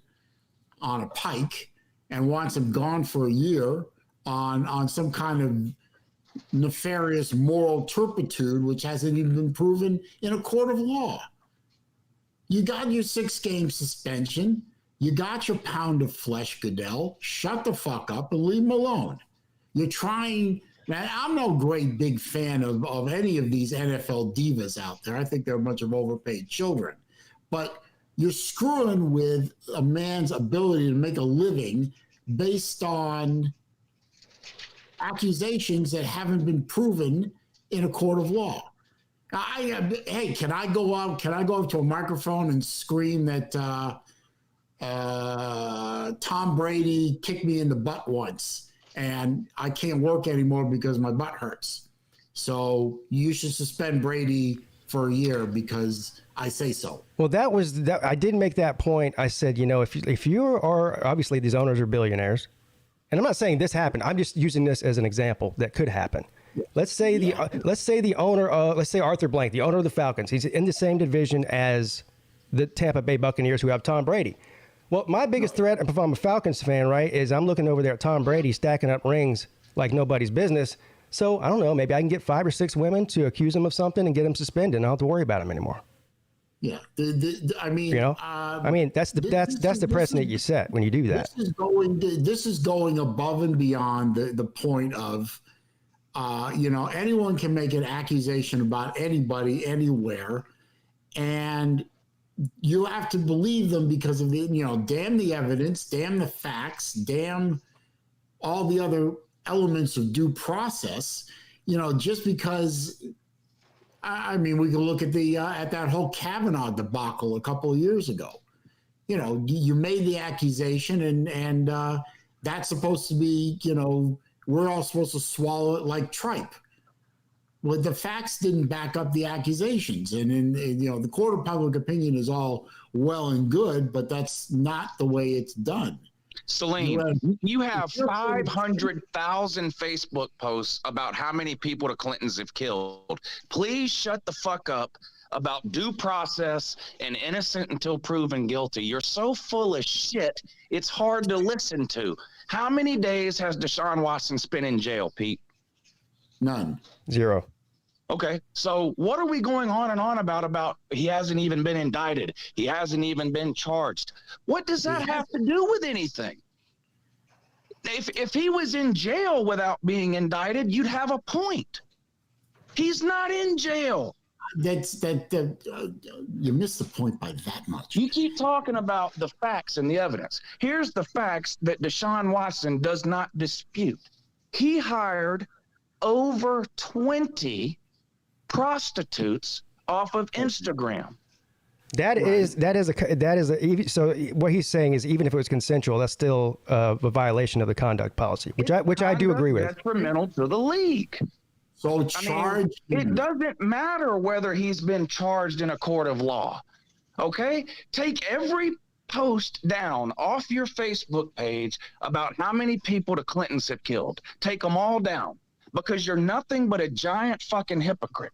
on a pike and wants him gone for a year on some kind of nefarious moral turpitude, which hasn't even been proven in a court of law. You got your 6-game suspension. You got your pound of flesh, Goodell. Shut the fuck up and leave him alone. You're trying. Man, I'm no great big fan of any of these NFL divas out there. I think they're a bunch of overpaid children. But you're screwing with a man's ability to make a living based on accusations that haven't been proven in a court of law. Hey, can I go up to a microphone and scream that Tom Brady kicked me in the butt once and I can't work anymore because my butt hurts? So you should suspend Brady for a year because I say so. Well, I did make that point. I said, if you are, obviously these owners are billionaires, and I'm not saying this happened. I'm just using this as an example that could happen. Let's say the owner of, let's say Arthur Blank, the owner of the Falcons, he's in the same division as the Tampa Bay Buccaneers, who have Tom Brady. Well, my biggest threat, if I'm a Falcons fan, right, is I'm looking over there at Tom Brady stacking up rings like nobody's business. So I don't know, maybe I can get 5 or 6 women to accuse him of something and get him suspended, and I don't have to worry about him anymore. Yeah, I mean, You know, that's the precedent you set when you do that. This is going above and beyond the point of, you know, anyone can make an accusation about anybody anywhere, and you have to believe them because of the, you know, damn the evidence, damn the facts, damn all the other elements of due process. You know, just because. I mean, we can look at the at that whole Kavanaugh debacle a couple of years ago. You know, you made the accusation, and that's supposed to be, you know, we're all supposed to swallow it like tripe. Well, the facts didn't back up the accusations, and you know, the court of public opinion is all well and good, but that's not the way it's done. Celine, you have 500,000 Facebook posts about how many people the Clintons have killed. Please shut the fuck up about due process and innocent until proven guilty. You're so full of shit, it's hard to listen to. How many days has Deshaun Watson spent in jail, Pete? None. 0. Okay, so what are we going on and on about he hasn't even been indicted? He hasn't even been charged. What does that have to do with anything? If he was in jail without being indicted, you'd have a point. He's not in jail. You missed the point by that much. You keep talking about the facts and the evidence. Here's the facts that Deshaun Watson does not dispute. He hired over 20 prostitutes off of Instagram. So what he's saying is, even if it was consensual, that's still a violation of the conduct policy, which I do agree with. Detrimental to the league. So it doesn't matter whether he's been charged in a court of law. Okay, take every post down off your Facebook page about how many people the Clintons have killed. Take them all down, because you're nothing but a giant fucking hypocrite.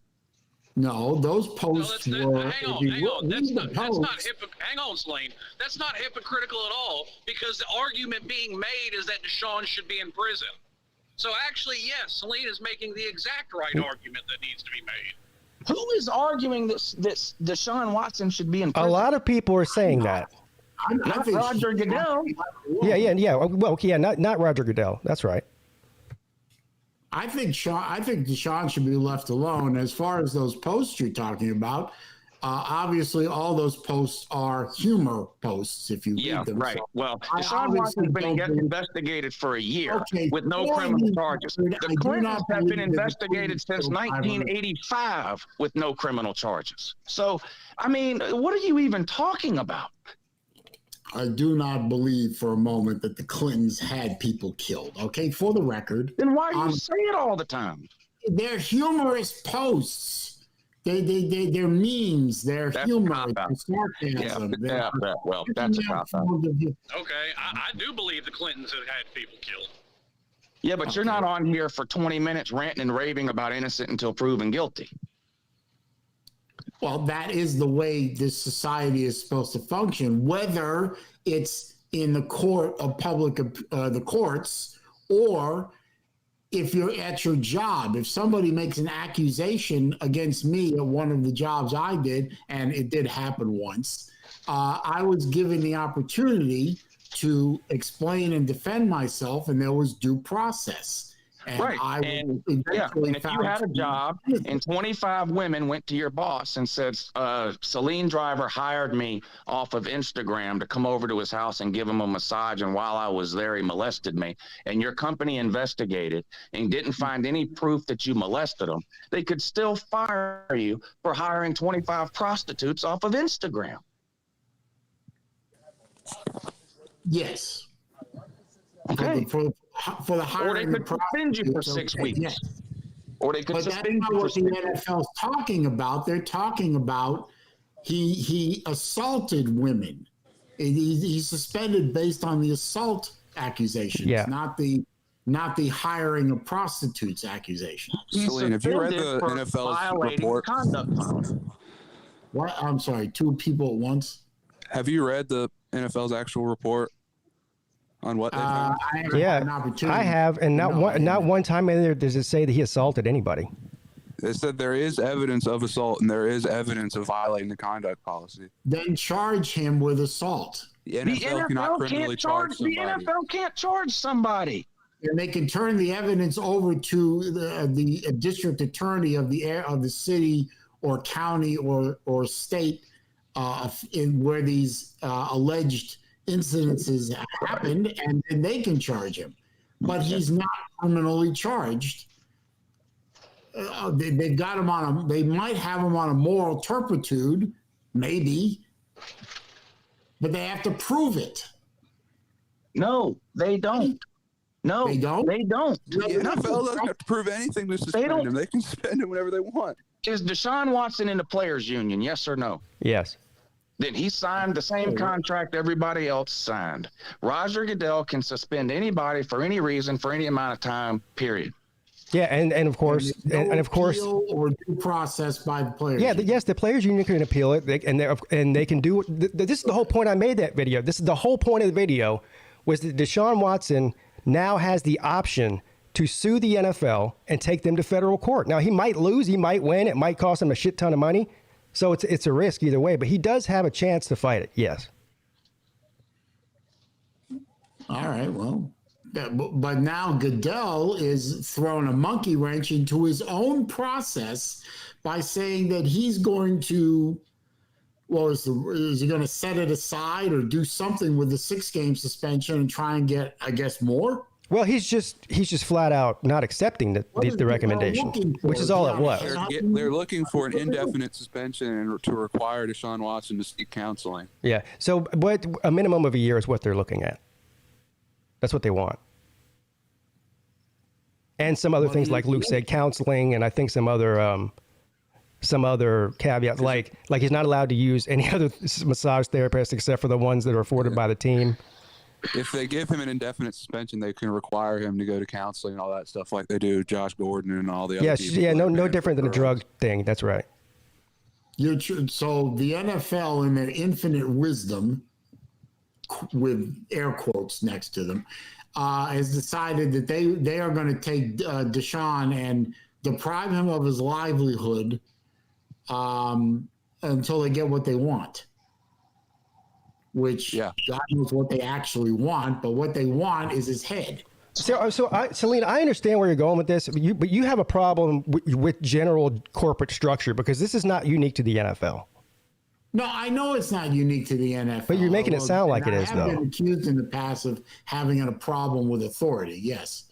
No, those posts were. Hang on. Hang on, Slane. That's not hypocritical at all, because the argument being made is that Deshaun should be in prison. So actually, yes, Celine is making the exact right argument that needs to be made. Who is arguing that Deshaun Watson should be in prison? A lot of people are saying that. Not Roger Goodell. Yeah. Well, yeah, not Roger Goodell. That's right. I think Deshaun should be left alone. As far as those posts you're talking about, obviously all those posts are humor posts. If you read them, right. So well, Deshaun Watson's been investigated for a year with no criminal charges. The Clintons have been investigated since 1985 with no criminal charges. So, I mean, what are you even talking about? I do not believe for a moment that the Clintons had people killed. Okay, for the record. Then why do you say it all the time? They're humorous posts. They're memes. They're humor. Sarcasm. Well, that's a cop out. Okay, I do believe the Clintons have had people killed. Yeah, but you're not on here for 20 minutes ranting and raving about innocent until proven guilty. Well, that is the way this society is supposed to function, whether it's in the court of the courts, or if you're at your job. If somebody makes an accusation against me at one of the jobs I did, and it did happen once, I was given the opportunity to explain and defend myself, and there was due process. And and if you had a job and 25 women went to your boss and said, Celine Driver hired me off of Instagram to come over to his house and give him a massage, and while I was there, he molested me, and your company investigated and didn't find any proof that you molested him, they could still fire you for hiring 25 prostitutes off of Instagram. Yes. Okay. For the hiring, or they could suspend you for 6 weeks. Yes. Or they could suspend you for 6 weeks. What weeks. the NFL's talking about, they're talking about he assaulted women. He's suspended based on the assault accusations, not the hiring of prostitutes accusation. Celine, have you read the NFL's report? What? I'm sorry, 2 people at once. Have you read the NFL's actual report on what they found? I have, and not one time in there does it say that he assaulted anybody. They said there is evidence of assault and there is evidence of violating the conduct policy. Then charge him with assault. The NFL cannot criminally charge somebody. The NFL can't charge somebody. And they can turn the evidence over to the district attorney of the city or county or state in where these alleged incidences happened, and then they can charge him. But he's not criminally charged. They've got him they might have him on a moral turpitude, maybe, but they have to prove it. No, they don't. No, they don't. They don't. The NFL doesn't have to prove anything to suspend him. They can suspend him whenever they want. Is Deshaun Watson in the players' union? Yes or no? Yes. Then he signed the same contract everybody else signed. Roger Goodell can suspend anybody for any reason for any amount of time. Period. Yeah, and of course, and of course, or due process by the players. Yeah, yes, the players' union can appeal it, and they can do. This is the whole point I made that video. This is the whole point of the video, was that Deshaun Watson now has the option to sue the NFL and take them to federal court. Now he might lose, he might win, it might cost him a shit ton of money, so it's a risk either way. But he does have a chance to fight it. Yes. All right. Well. But now Goodell is throwing a monkey wrench into his own process by saying that he's going to, is he going to set it aside or do something with the 6-game suspension and try and get, I guess, more? Well, he's just flat out not accepting the recommendation, which is all it was. They're looking for an indefinite suspension and to require Deshaun Watson to seek counseling. Yeah. So, but a minimum of a year is what they're looking at. That's what they want. And some other things, like Luke said, counseling, and I think some other caveats, like he's not allowed to use any other massage therapists except for the ones that are afforded by the team. If they give him an indefinite suspension, they can require him to go to counseling and all that stuff, like they do Josh Gordon and all the other people. Yeah, no different than a drug thing. That's right. So the NFL, in their infinite wisdom, with air quotes next to them, has decided that they are going to take Deshaun and deprive him of his livelihood until they get what they want. Which God knows what they actually want, but what they want is his head. Celine, I understand where you're going with this, but you have a problem with general corporate structure, because this is not unique to the NFL. No, I know it's not unique to the NFL. But you're making it sound like it is, though. I have been accused in the past of having a problem with authority, yes.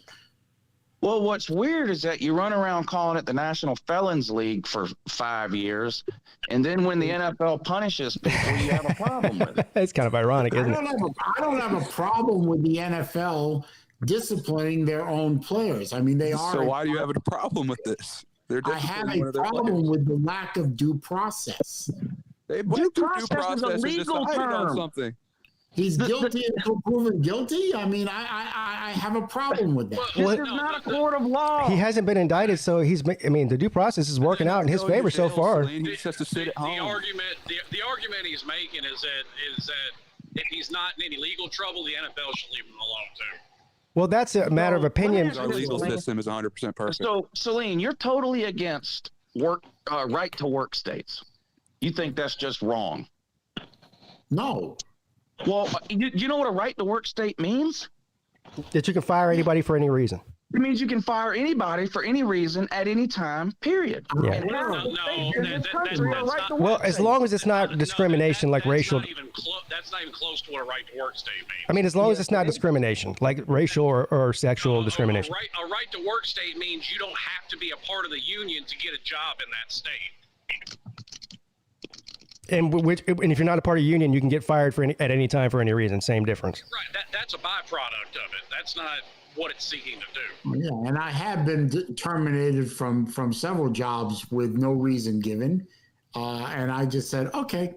Well, what's weird is that you run around calling it the National Felons League for 5 years, and then when the NFL punishes people, you have a problem with it. It's kind of ironic, isn't it? I don't have a problem with the NFL disciplining their own players. I mean, they are. So why do you have a problem with this? I have a problem with the lack of due process. Due process is a legal term. Something. He's guilty until proven guilty. I mean, I have a problem with that. This is not a court of law. He hasn't been indicted, so the due process is working out in his favor so far. He just has to sit at home. The argument he's making is that if he's not in any legal trouble, the NFL should leave him alone too. Well, that's a matter of opinion. Our legal system is 100% perfect. So, Celine, you're totally against right to work states. You think that's just wrong? No. Well, you know what a right to work state means? That you can fire anybody for any reason. It means you can fire anybody for any reason at any time, period. Yeah. Well, as long as it's not discrimination, like racial. That's not even close to what a right to work state means. I mean, as long as it's not discrimination, like racial or sexual discrimination. A right to work state means you don't have to be a part of the union to get a job in that state. And if you're not a part of a union, you can get fired at any time for any reason. Same difference. Right. That's a byproduct of it. That's not what it's seeking to do. Yeah, and I have been terminated from several jobs with no reason given, and I just said okay,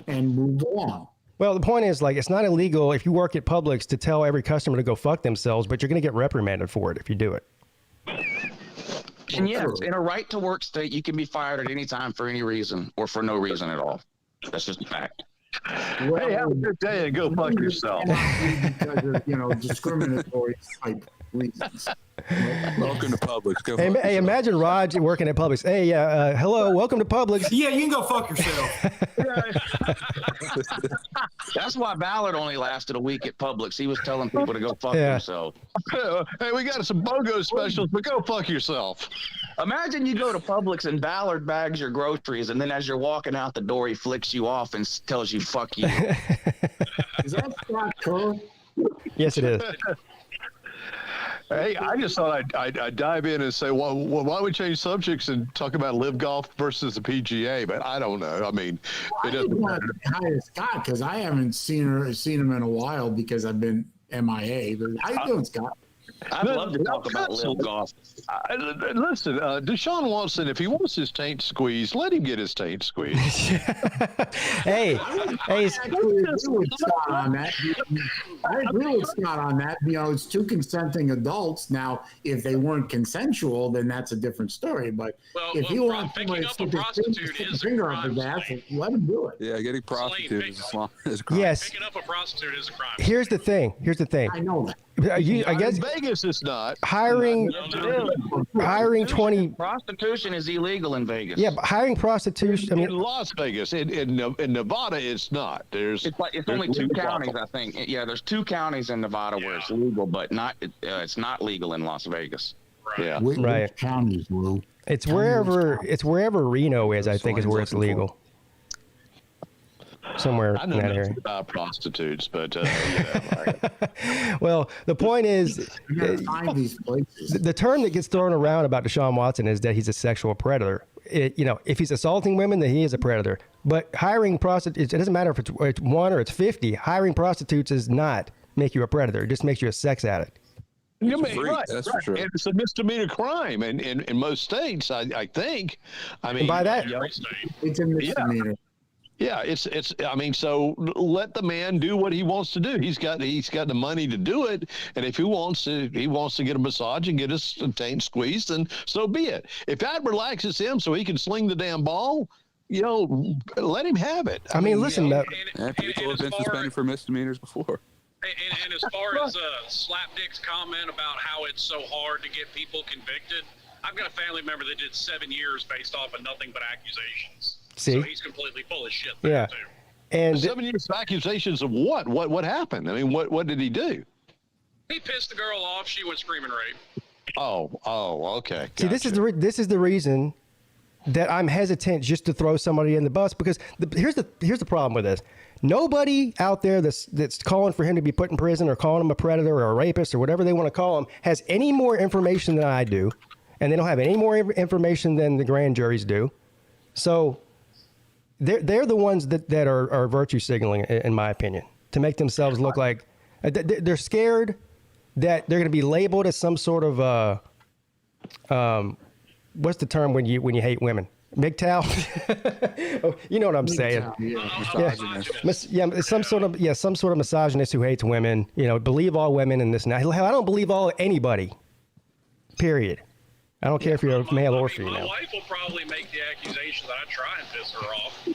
and moved along. Well, the point is, like, it's not illegal if you work at Publix to tell every customer to go fuck themselves, but you're going to get reprimanded for it if you do it. And yes, in a right to work state, you can be fired at any time for any reason or for no reason at all. That's just a fact. Well, Hey, have a good day and go fuck yourself. Because of, discriminatory type reasons. Welcome to Publix. Go Hey, fuck hey, yourself. imagine Raj working at Publix. Hey, hello, welcome to Publix. Yeah, you can go fuck yourself. That's why Ballard only lasted a week at Publix. He was telling people to go fuck Yeah. themselves. Hey, we got some BOGO specials, but go fuck yourself. Imagine you go to Publix and Ballard bags your groceries, and then as you're walking out the door, he flicks you off and tells you "fuck you." Is that Scott Kerr? Yes, it is. Hey, I just thought I'd dive in and say, well, why don't we change subjects and talk about Live Golf versus the PGA? But I don't know. I mean, it doesn't matter. Hire Scott because I haven't seen him in a while because I've been MIA. But how you doing, Scott? I'd love to talk about Live Golf. Listen, Deshaun Watson, if he wants his taint squeezed, let him get his taint squeezed. Hey, I agree with Scott on that. I agree with Scott on that. It's two consenting adults. Now, if they weren't consensual, then that's a different story. But if he wants somebody to stick his finger up his ass, let him do it. Yeah, getting prostitutes is a crime. yes. Picking up a prostitute is a crime. Here's the thing. I know that. I guess in Vegas it's not. hiring 20. Prostitution is illegal in Vegas. Yeah, but hiring prostitution. I mean, In Las Vegas, in Nevada, it's not. There's It's only two counties, I think. Yeah, there's two counties in Nevada where it's legal, but it's not legal in Las Vegas. Yeah. Which Right. counties, Lou? it's wherever Reno is. I think is where it's legal. Somewhere I in know that nothing area. about prostitutes, but Well, the point is, You gotta find these places. the term that gets thrown around about Deshaun Watson is that he's a sexual predator. If he's assaulting women, then he is a predator. But hiring prostitutes, it doesn't matter if it's one or it's 50. Hiring prostitutes does not make you a predator. It just makes you a sex addict. you mean, freak, right, that's for right. sure. And it's a misdemeanor crime, and in most states, I think. I mean, And by that, It's a misdemeanor. yeah, it's. I mean, so let the man do what he wants to do. He's got the money to do it, and if he wants to get a massage and get his taint squeezed, then so be it. If that relaxes him, so he can sling the damn ball, let him have it. I mean, listen, People have been suspended for misdemeanors before. And as far as Slapdick's comment about how it's so hard to get people convicted, I've got a family member that did 7 years based off of nothing but accusations. See? So he's completely full of shit there, Yeah. too. And 7 years of accusations of what? What happened? I mean, what did he do? He pissed the girl off. She went screaming rape. Oh, okay. see, this is the reason that I'm hesitant just to throw somebody in the bus, because here's the problem with this. Nobody out there that's calling for him to be put in prison or calling him a predator or a rapist or whatever they want to call him has any more information than I do, and they don't have any more information than the grand juries do. So they're the ones that are virtue signaling, in my opinion, to make themselves look like they're scared that they're going to be labeled as some sort of what's the term when you hate women? MGTOW? Oh, you know what I'm saying? Some sort of misogynist who hates women. Believe all women and this and that. Hell, I don't believe all-anybody. Period. I don't care if you're a male or female. My wife will probably make the accusation that I try and piss her off.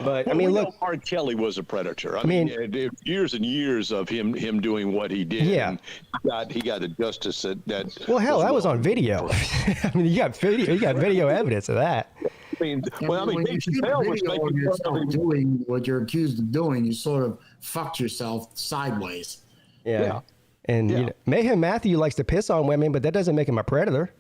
But we know R. Kelly was a predator. I mean, years and years of him doing what he did. Yeah. And he got the justice that. Well, hell, that was on video. I mean, you got video evidence of that. I mean, when you see the video of yourself doing what you're accused of doing, you sort of fucked yourself sideways. Yeah. And Mayhem Matthew likes to piss on women, but that doesn't make him a predator.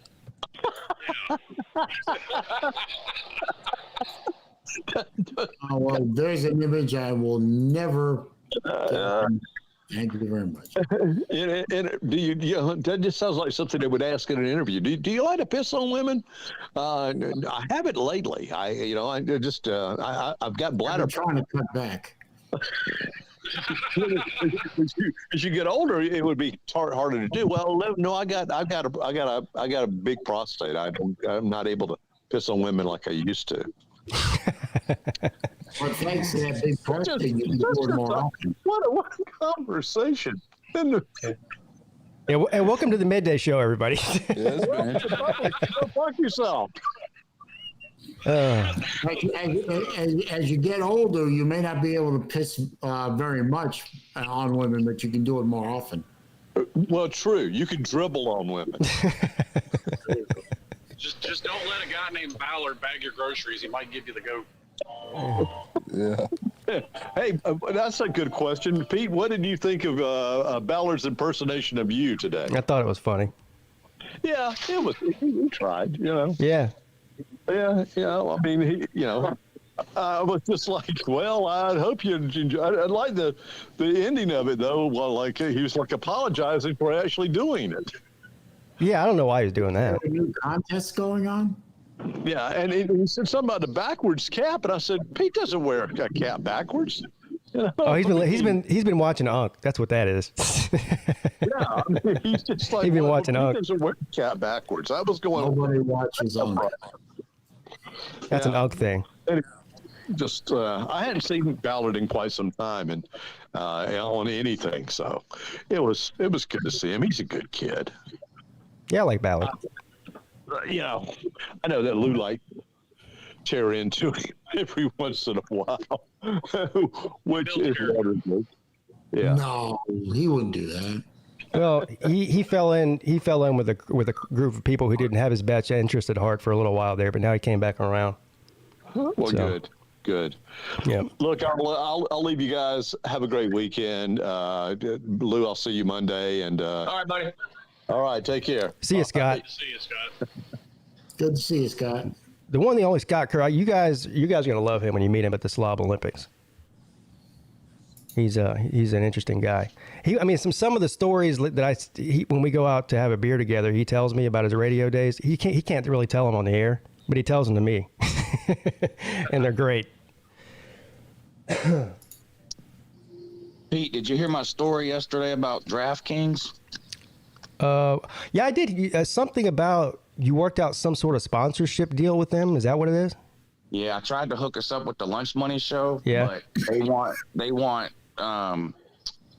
Oh, well, there's an image I will never. Thank you very much. That just sounds like something they would ask in an interview. Do you like to piss on women? I haven't lately. I've got bladder. I'm trying to cut back. As you get older, it would be harder to do. Well, no, I got a big prostate. I'm not able to piss on women like I used to. Well, thanks to that big prostate, you can do it more often. What a conversation! Yeah, and welcome to the Midday Show, everybody. Fuck yourself. As you get older, you may not be able to piss very much on women, but you can do it more often. Well, true. You can dribble on women. Just don't let a guy named Ballard bag your groceries. He might give you the goat. Yeah. Hey, that's a good question. Pete, what did you think of Ballard's impersonation of you today? I thought it was funny. Yeah, it was. He tried, Yeah. Yeah, I mean, I was just like, well, I hope you enjoy. I like the ending of it, though. Well, like he was like apologizing for actually doing it. Yeah, I don't know why he's doing that. A new contest going on? Yeah, and he said something about the backwards cap, and I said, Pete doesn't wear a cap backwards. Oh, he's been watching Unk. That's what that is. Yeah, I mean, he's just like He's been watching Pete Unk. doesn't wear a cap backwards. I was going. Nobody watches Unk. That's an Unk thing. Just I hadn't seen Ballard in quite some time, and on anything, so it was good to see him. He's a good kid. Yeah, I like Ballard. I know that Lou like tear into him every once in a while, which is wonderful. Yeah. No, he wouldn't do that. Well, he fell in with a group of people who didn't have his best interest at heart for a little while there, but now he came back around. Well, good. Yeah. Look, I'll leave you guys. Have a great weekend. Lou, I'll see you Monday. And All right, buddy. All right, take care. See you, Scott. See you, Scott. Good to see you, Scott. The one, the only Scott Kerr. You guys are gonna love him when you meet him at the Slob Olympics. He's an interesting guy. Some of the stories that when we go out to have a beer together, he tells me about his radio days. He can't really tell them on the air, but he tells them to me, and they're great. Pete, did you hear my story yesterday about DraftKings? Yeah, I did. Something about you worked out some sort of sponsorship deal with them. Is that what it is? Yeah, I tried to hook us up with the Lunch Money Show. Yeah. But they want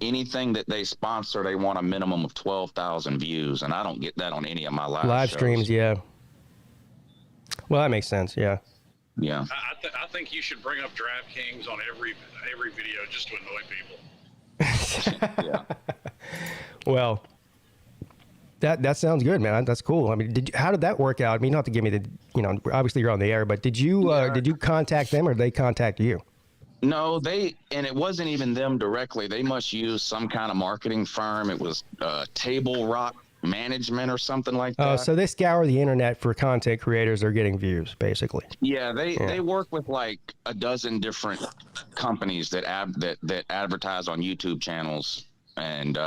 anything that they sponsor. They want a minimum of 12,000 views, and I don't get that on any of my live shows. Streams. Yeah. Well, that makes sense. Yeah. Yeah. I think you should bring up DraftKings on every video just to annoy people. Yeah. Well, that sounds good, man. That's cool. I mean, how did that work out? I mean, you don't have to give me the, obviously you're on the air, but did you contact them or did they contact you? No, and it wasn't even them directly. They must use some kind of marketing firm. It was Table Rock Management or something like that. Oh, so they scour the internet for content creators that are getting views, basically. Yeah, they work with like a dozen different companies that advertise on YouTube channels, and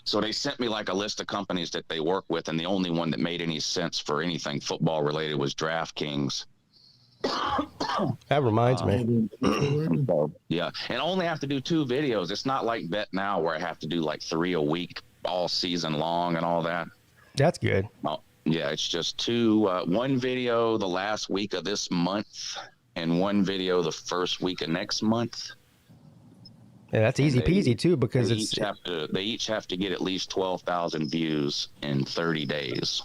so they sent me like a list of companies that they work with, and the only one that made any sense for anything football related was DraftKings. That reminds me. Yeah, and I only have to do 2 videos. It's not like Bet Now where I have to do like 3 a week all season long and all that. That's good. Oh, yeah, it's just 2, 1 video the last week of this month and 1 video the first week of next month. Yeah, that's easy peasy too, because they each have to get at least 12,000 views in 30 days.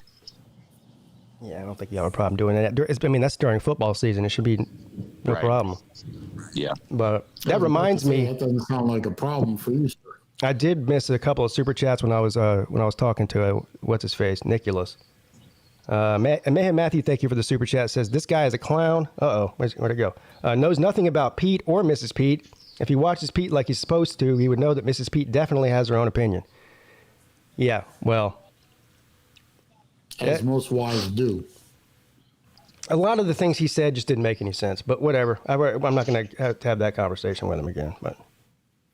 Yeah, I don't think you have a problem doing that. That's during football season. It should be no problem. Yeah. But that reminds me. That doesn't sound like a problem for you, sir. I did miss a couple of super chats when I was talking to what's his face, Nicholas. Mayhem Matthew, thank you for the super chat. Says this guy is a clown. Where'd it go? Knows nothing about Pete or Mrs. Pete. If he watches Pete like he's supposed to, he would know that Mrs. Pete definitely has her own opinion. Yeah, well. As most wives do. A lot of the things he said just didn't make any sense, but whatever. I'm not going to have that conversation with him again. But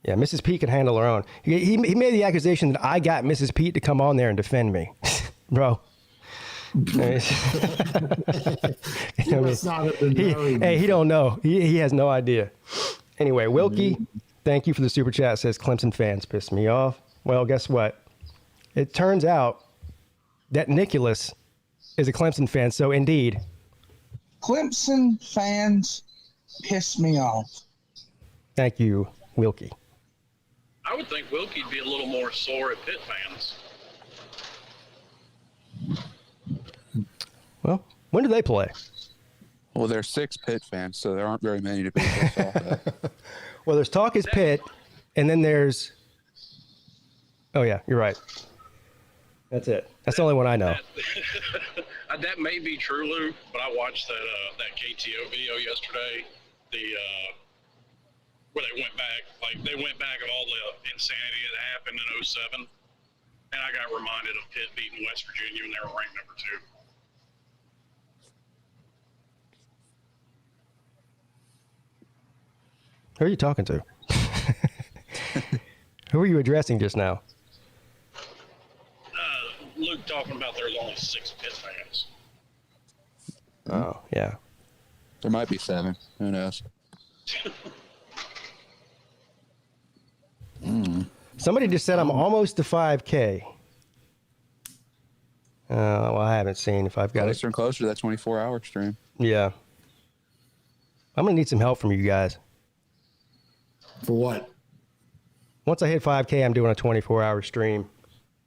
yeah, Mrs. Pete can handle her own. He made the accusation that I got Mrs. Pete to come on there and defend me. Bro. He don't know. He has no idea. Anyway, Wilkie, thank you for the super chat. Says Clemson fans pissed me off. Well, guess what? It turns out that Nicholas is a Clemson fan. So indeed, Clemson fans piss me off. Thank you, Wilkie. I would think Wilkie'd be a little more sore at Pitt fans. Well, when do they play? Well, there's 6 Pitt fans, so there aren't very many to be pissed off at. Well, there's Talk is Pitt, and then there's. Oh yeah, you're right. That's it. That's the only one I know. That may be true, Lou, but I watched that KTO video yesterday. Where they went back of all the insanity that happened in 07, and I got reminded of Pitt beating West Virginia when they were ranked number 2. Who are you talking to? Who are you addressing just now? Luke talking about there's only 6 Pitt fans. Oh, yeah. There might be 7. Who knows? Somebody just said I'm almost to 5K. Well, I haven't seen if I've got Closer and closer to that 24-hour stream. Yeah. I'm going to need some help from you guys. For what? Once I hit 5K, I'm doing a 24-hour stream.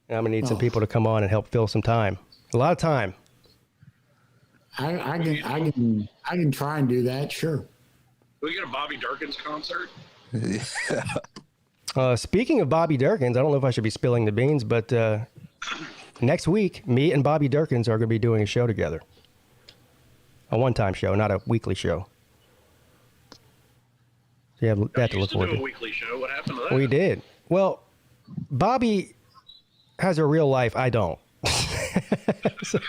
And I'm going to need some people to come on and help fill some time. A lot of time. I can try and do that, sure. We get a Bobby Durkins concert. Speaking of Bobby Durkins, I don't know if I should be spilling the beans, but next week, me and Bobby Durkins are going to be doing a show together. A one-time show, not a weekly show. So you have that to look forward to. A weekly show. What happened to that? We did. Well, Bobby has a real life. I don't. So,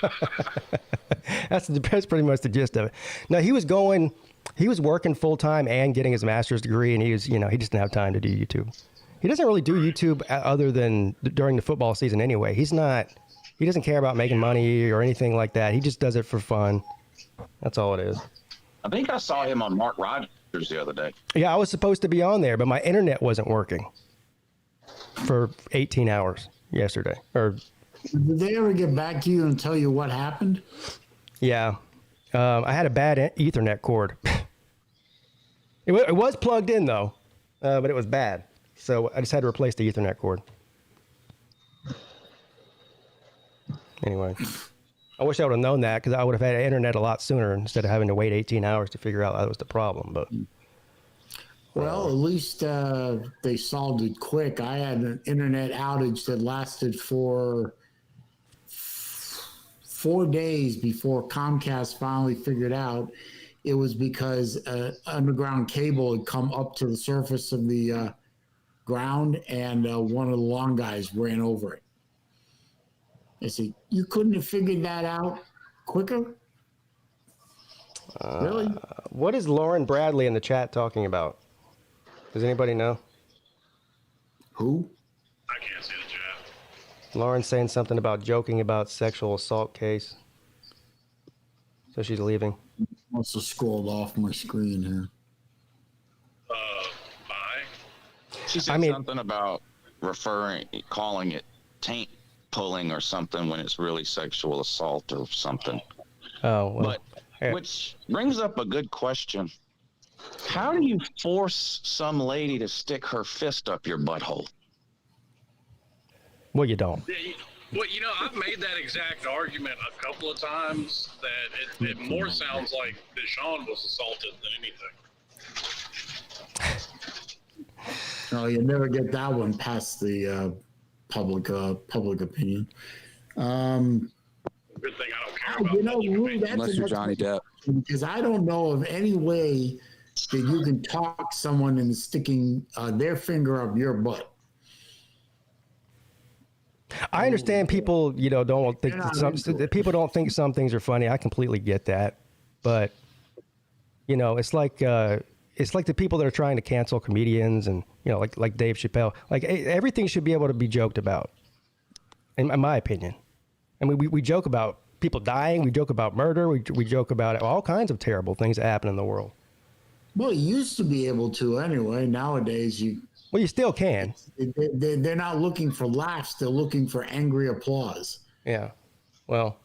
that's pretty much the gist of it. No, he was working full time and getting his master's degree, and he just didn't have time to do YouTube. He doesn't really do YouTube other than during the football season anyway. He doesn't care about making money or anything like that. He just does it for fun. That's all it is. I think I saw him on Mark Rogers the other day. Yeah, I was supposed to be on there, but my internet wasn't working for 18 hours yesterday. Did they ever get back to you and tell you what happened? Yeah. I had a bad Ethernet cord. It was plugged in, though, but it was bad. So I just had to replace the Ethernet cord. Anyway, I wish I would have known that because I would have had internet a lot sooner instead of having to wait 18 hours to figure out that was the problem. But well, at least they solved it quick. I had an internet outage that lasted for 4 days before Comcast finally figured out it was because underground cable had come up to the surface of the ground, and one of the long guys ran over it. I said, "You couldn't have figured that out quicker?" Really? What is Lauren Bradley in the chat talking about? Does anybody know? Who? I can't see the chat. Lauren's saying something about joking about sexual assault case. So she's leaving. Must have scrolled off my screen here. Bye. She said something about calling it taint pulling or something when it's really sexual assault or something. Oh, well. But, which brings up a good question. How do you force some lady to stick her fist up your butthole? Well, you don't. Well, I've made that exact argument a couple of times that it more sounds like Deshaun was assaulted than anything. No, you never get that one past the public opinion. Good thing I don't care about unless you're Johnny Depp. Because I don't know of any way that you can talk someone into sticking their finger up your butt. I understand people, don't think people don't think some things are funny. I completely get that, but it's like the people that are trying to cancel comedians and like Dave Chappelle. Like everything should be able to be joked about, in my opinion. I mean, we joke about people dying, we joke about murder, we joke about all kinds of terrible things that happen in the world. Well, you used to be able to anyway. Nowadays, you still can. They're not looking for laughs. They're looking for angry applause. Yeah. Well.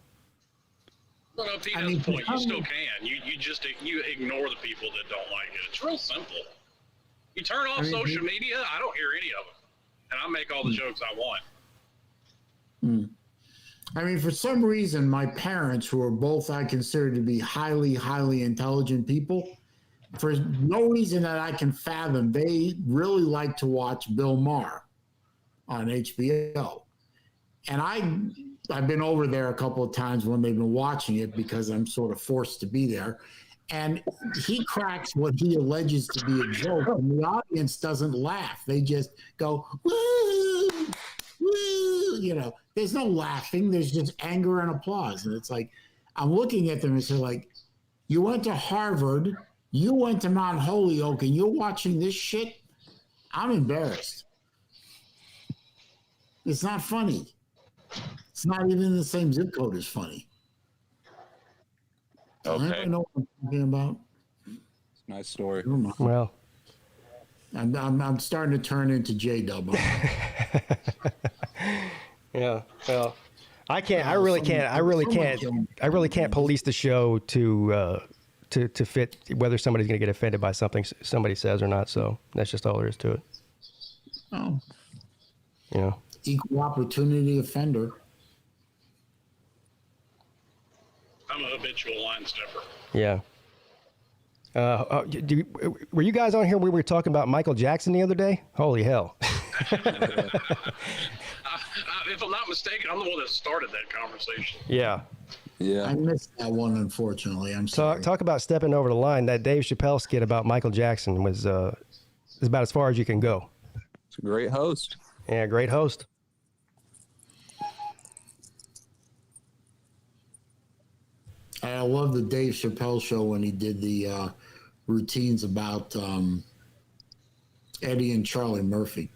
Well, up to that point, you still can. You ignore the people that don't like it. It's real simple. You turn off social media. I don't hear any of them, and I make all the jokes I want. I mean, for some reason, my parents, who are both I consider to be highly, highly intelligent people, for no reason that I can fathom, they really like to watch Bill Maher on HBO. And I've been over there a couple of times when they've been watching it because I'm sort of forced to be there. And he cracks what he alleges to be a joke, and the audience doesn't laugh. They just go, woo, woo. You know, there's no laughing. There's just anger and applause. And it's like, I'm looking at them and say, like, you went to Harvard, you went to Mount Holyoke, and you're watching this shit? I'm embarrassed. It's not funny. It's not even in the same zip code as funny. Okay. I know what I'm talking about. Nice story. Well, I'm starting to turn into J-Dub. yeah. Well, I can't. I really can't police the show to fit whether somebody's going to get offended by something somebody says or not. So that's just all there is to it. Oh. Yeah. Equal opportunity offender. I'm a habitual line stepper. Yeah. Were you guys on here? We were talking about Michael Jackson the other day. Holy hell! If I'm not mistaken, I'm the one that started that conversation. Yeah. Yeah. I missed that one, unfortunately. I'm sorry. Talk about stepping over the line. That Dave Chappelle skit about Michael Jackson was is about as far as you can go. It's a great host. Yeah, great host. I love the Dave Chappelle show when he did the routines about Eddie and Charlie Murphy,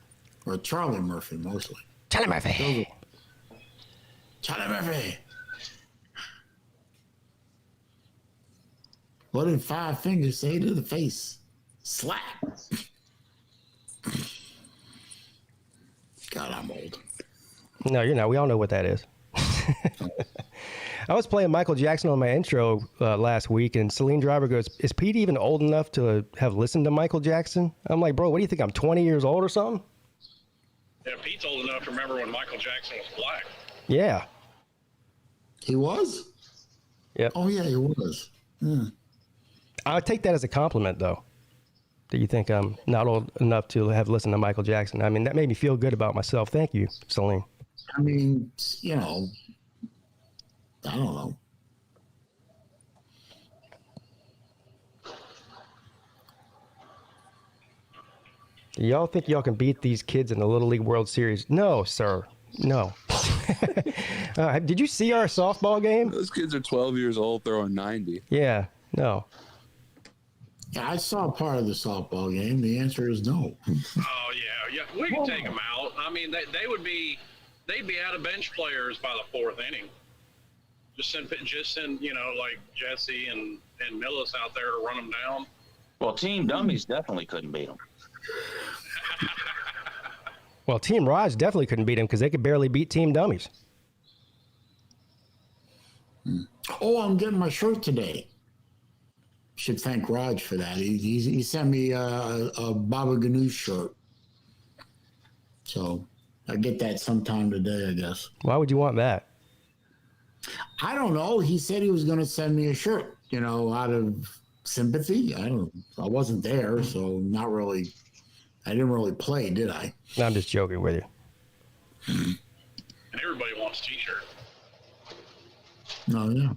or Charlie Murphy mostly. Charlie Murphy. Charlie Murphy. What did Five Fingers say to the face? Slap. God, I'm old. No, you're not. We all know what that is. I was playing Michael Jackson on my intro last week, and Celine Driver goes, "Is Peete even old enough to have listened to Michael Jackson?" I'm like, "Bro, what do you think? I'm 20 years old or something?" Yeah, Pete's old enough to remember when Michael Jackson was black. Yeah. He was? Yep. Oh, yeah, he was. I would take that as a compliment, though. Do you think I'm not old enough to have listened to Michael Jackson? I mean, that made me feel good about myself. Thank you, Celine. I mean, you know, I don't know. Do y'all think y'all can beat these kids in the Little League World Series? No, sir. No. Did you see our softball game? Those kids are 12 years old throwing 90. Yeah. No. Yeah, I saw part of the softball game. The answer is no. Oh yeah, we can take them out. I mean, they'd be out of bench players by the fourth inning. Just send you know, like Jesse and Millis out there to run them down. Well, Team Dummies definitely couldn't beat them. Well, Team Raj definitely couldn't beat him because they could barely beat Team Dummies. Oh, I'm getting my shirt today. Should thank Raj for that. He sent me a Baba Ganoush shirt. So I get that sometime today, I guess. Why would you want that? I don't know. He said he was going to send me a shirt, you know, out of sympathy. I wasn't there, so not really. I didn't really play, did I? No, I'm just joking with you. And everybody wants a t-shirt. No, yeah.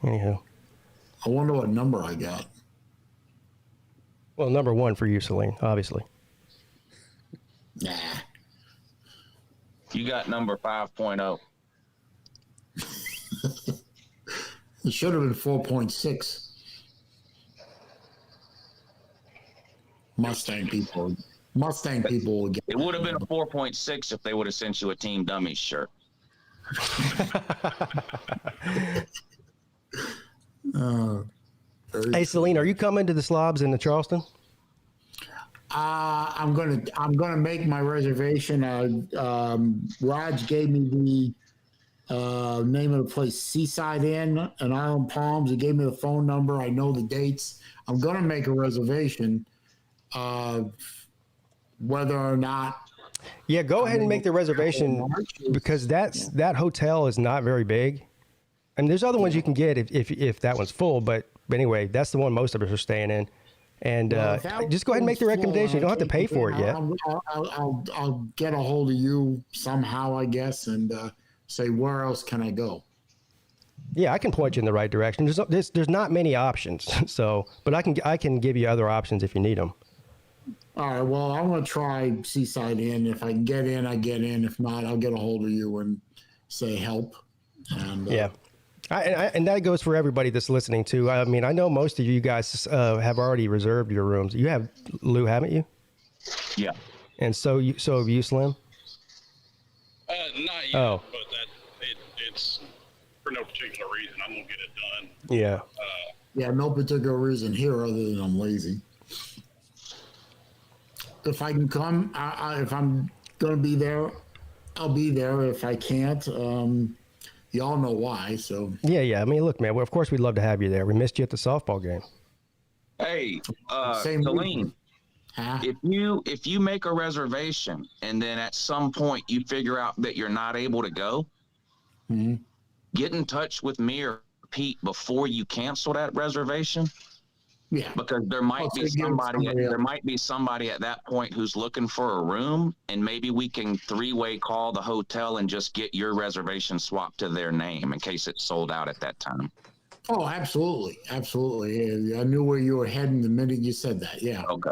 Anyhow. I wonder what number I got. Well, number one for you, Celine, obviously. Nah. You got number 5.0. It should have been 4.6. Mustang people will get it. Would have been a 4.6 if they would have sent you a Team Dummies shirt. Hey, Celine, are you coming to the Slobs in the Charleston? I'm gonna make my reservation. Raj gave me the name of the place, Seaside Inn in Island Palms. He gave me the phone number. I know the dates. I'm gonna make a reservation. whether or not. Yeah, go ahead and make the reservation because that hotel is not very big. I mean, there's other ones you can get if that one's full, but anyway, that's the one most of us are staying in. And just go ahead and make the recommendation. You don't have to pay for it yet. I'll get a hold of you somehow, I guess, and say, where else can I go? Yeah, I can point you in the right direction. There's not many options, but I can give you other options if you need them. All right. Well, I'm gonna try Seaside Inn. If I can get in, I get in. If not, I'll get a hold of you and say help. And yeah. And that goes for everybody that's listening too. I mean, I know most of you guys have already reserved your rooms. You have, Lou, haven't you? Yeah. And so have you, Slim? Not yet, oh. But it's for no particular reason. I'm gonna get it done. Yeah. Yeah, no particular reason here other than I'm lazy. If I can come, if I'm gonna be there, I'll be there. If I can't, y'all know why. So yeah. I mean, look, man. Well, of course we'd love to have you there. We missed you at the softball game. Hey, Celine, if you make a reservation and then at some point you figure out that you're not able to go, get in touch with me or Pete before you cancel that reservation. Yeah, because there might be somebody at that point who's looking for a room, and maybe we can three-way call the hotel and just get your reservation swapped to their name in case it's sold out at that time. Oh, absolutely. Yeah, I knew where you were heading the minute you said that. Yeah. Okay.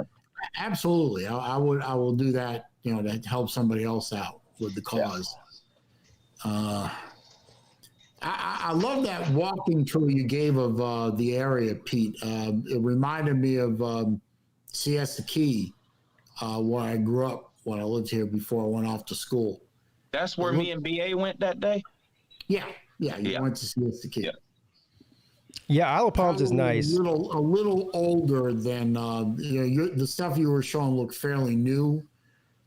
Absolutely. I will do that, to help somebody else out with the cause. Yeah. I love that walking tour you gave of the area, Pete. It reminded me of Siesta Key, where I grew up when I lived here before I went off to school. That's where me and BA went that day? Yeah. You went to Siesta Key. Yeah, Isle of Palms is nice. A little older than the stuff you were showing looked fairly new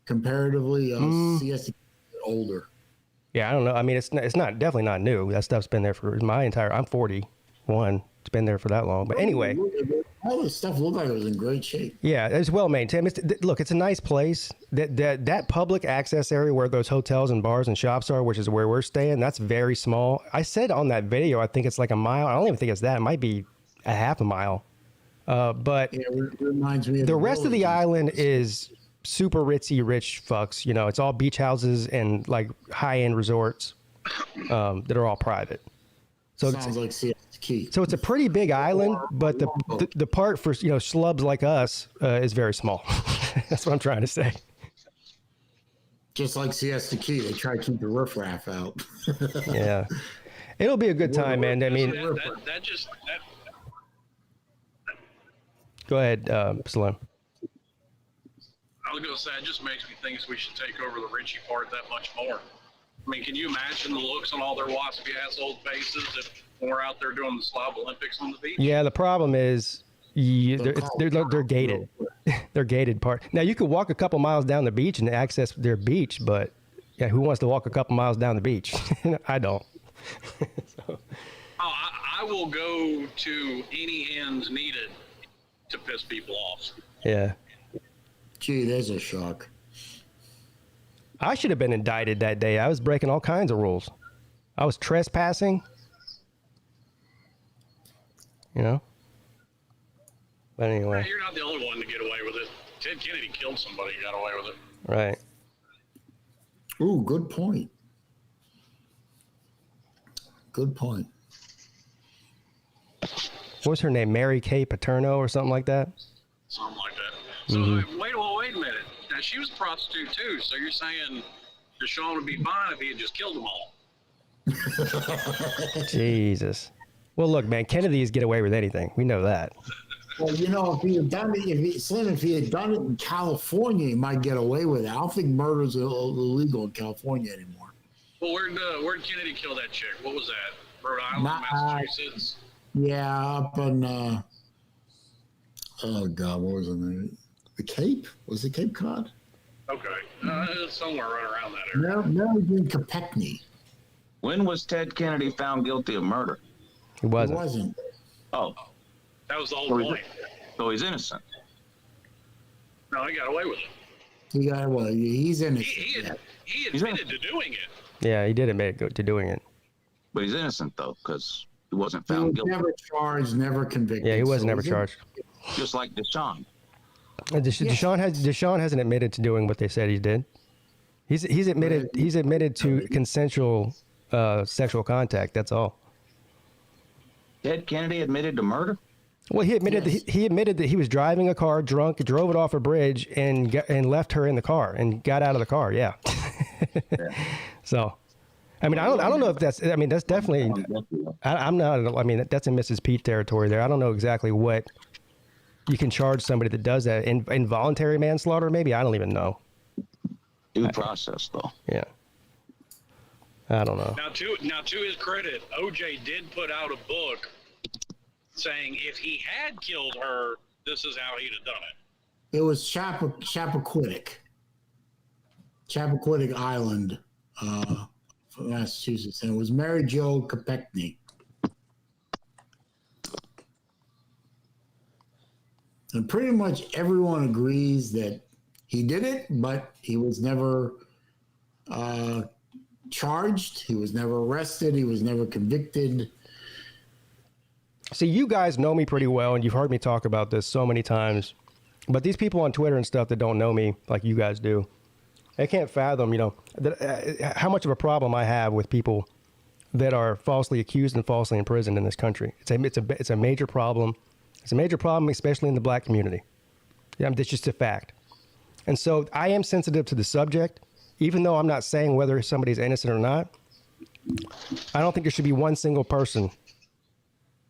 comparatively. Siesta Key is older. Yeah, I don't know. I mean, it's not definitely not new. That stuff's been there for I'm 41. It's been there for that long. But anyway, all this stuff looked like it was in great shape. Yeah, it's well maintained. Look, it's a nice place. That public access area where those hotels and bars and shops are, which is where we're staying, that's very small. I said on that video, I think it's like a mile. I don't even think it's that. It might be a half a mile. But it reminds me of the rest of the island is super rich fucks. It's all beach houses and like high-end resorts that are all private. So sounds like Siesta Key. So it's a pretty big island, but the part for schlubs like us is very small. That's what I'm trying to say. Just like Siesta Key, they try to keep the riffraff out. Yeah, it'll be a good time, man. I mean, go ahead, Slim. I was going to say, it just makes me think we should take over the Richie part that much more. I mean, can you imagine the looks on all their waspy asshole faces when we're out there doing the Slob Olympics on the beach? Yeah, the problem is they're gated. They're gated part. Now, you could walk a couple miles down the beach and access their beach, but yeah, who wants to walk a couple miles down the beach? I don't. I will go to any ends needed to piss people off. Yeah. Gee, there's a shock. I should have been indicted that day. I was breaking all kinds of rules. I was trespassing. But anyway. You're not the only one to get away with it. Ted Kennedy killed somebody who got away with it. Right. Ooh, good point. Good point. What was her name? Mary Kay Paterno or something like that? Something like that. So wait a minute. Now she was a prostitute too. So you're saying Deshaun would be fine if he had just killed them all? Jesus. Well, look, man, Kennedys get away with anything. We know that. Well, if he had done it, if he had done it in California, he might get away with it. I don't think murder's illegal in California anymore. Well, where'd Kennedy kill that chick? What was that? Rhode Island, Massachusetts? Yeah, up in oh God, what was the name? The Cape? Was it Cape Cod? Okay. Somewhere right around that area. No, in Capecny. When was Ted Kennedy found guilty of murder? He wasn't. He wasn't. Oh. That was the whole point. So he's innocent. No, he got away with it. He got well. He's innocent. He admitted to doing it. Yeah, he did admit to doing it. But he's innocent though, because he wasn't He found was guilty. never charged, never convicted. Yeah, he was so never he's charged. Just like Deshaun. Deshaun hasn't admitted to doing what they said he did. He's admitted to consensual sexual contact. That's all. Ted Kennedy admitted to murder. Well, he admitted that he was driving a car drunk, drove it off a bridge, and left her in the car and got out of the car. Yeah. So, I mean, I don't know if that's. I mean, that's definitely. I'm not. I mean, that's in Mrs. Peete territory there. I don't know exactly what you can charge somebody that does that. Involuntary manslaughter, maybe. I don't even know. Due process, though. Yeah. I don't know. Now, to his credit, OJ did put out a book saying if he had killed her, this is how he'd have done it. It was Chappaquiddick Island, Massachusetts, and it was Mary Jo Kopechne. And pretty much everyone agrees that he did it, but he was never charged. He was never arrested. He was never convicted. See, you guys know me pretty well, and you've heard me talk about this so many times. But these people on Twitter and stuff that don't know me like you guys do, they can't fathom, how much of a problem I have with people that are falsely accused and falsely imprisoned in this country. It's a major problem. It's a major problem, especially in the black community. Yeah, it's just a fact. And so I am sensitive to the subject, even though I'm not saying whether somebody's innocent or not. I don't think there should be one single person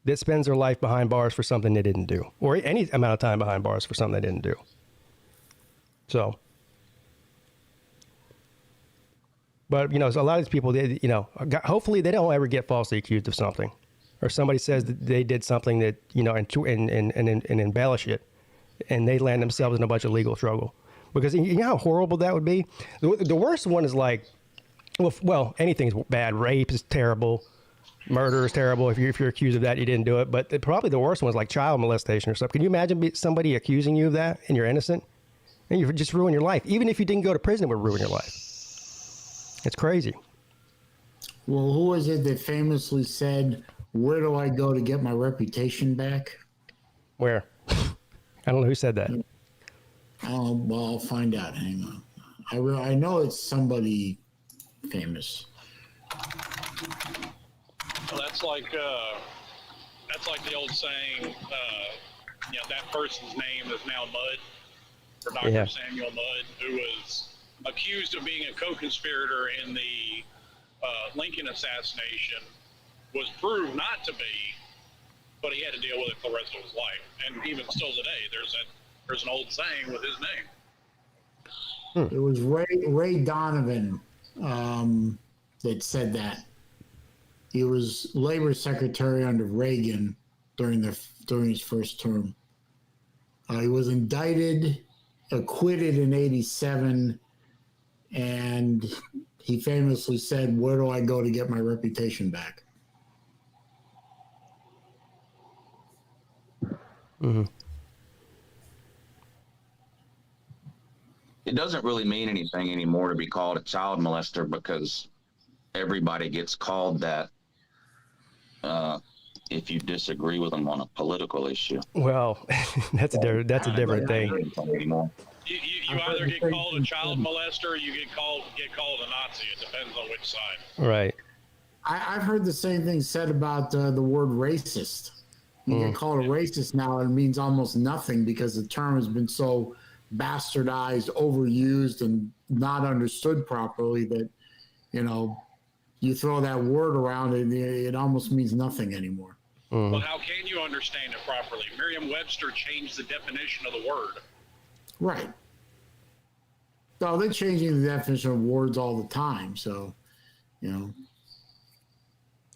that spends their life behind bars for something they didn't do, or any amount of time behind bars for something they didn't do. So, but so a lot of these people, hopefully they don't ever get falsely accused of something, or somebody says that they did something that and embellish it, and they land themselves in a bunch of legal trouble. Because you know how horrible that would be. The worst one is like, well, anything's bad. Rape is terrible. Murder is terrible. If you're accused of that, you didn't do it. But probably the worst one is like child molestation or stuff. Can you imagine somebody accusing you of that and you're innocent? And you just ruin your life. Even if you didn't go to prison, it would ruin your life. It's crazy. Well, who was it that famously said, "Where do I go to get my reputation back?" Where? I don't know who said that. Well, I'll find out. Hang on. I know it's somebody famous. Well, that's like the old saying, that person's name is now Mudd, for Dr. Samuel Mudd, who was accused of being a co-conspirator in the Lincoln assassination, was proved not to be, but he had to deal with it for the rest of his life. And even still today, there's an old saying with his name. It was Ray Donovan that said that. He was labor secretary under Reagan during his first term. He was indicted, acquitted in '87, and he famously said, "Where do I go to get my reputation back?" Mm-hmm. It doesn't really mean anything anymore to be called a child molester, because everybody gets called that if you disagree with them on a political issue. Well, that's a different thing. You either get called a child molester or you get called a Nazi. It depends on which side. Right. I've heard the same thing said about the word racist. You get called a racist now, and it means almost nothing because the term has been so bastardized, overused, and not understood properly that, you throw that word around and it almost means nothing anymore. Well, how can you understand it properly? Merriam-Webster changed the definition of the word. Right. So they're changing the definition of words all the time. So,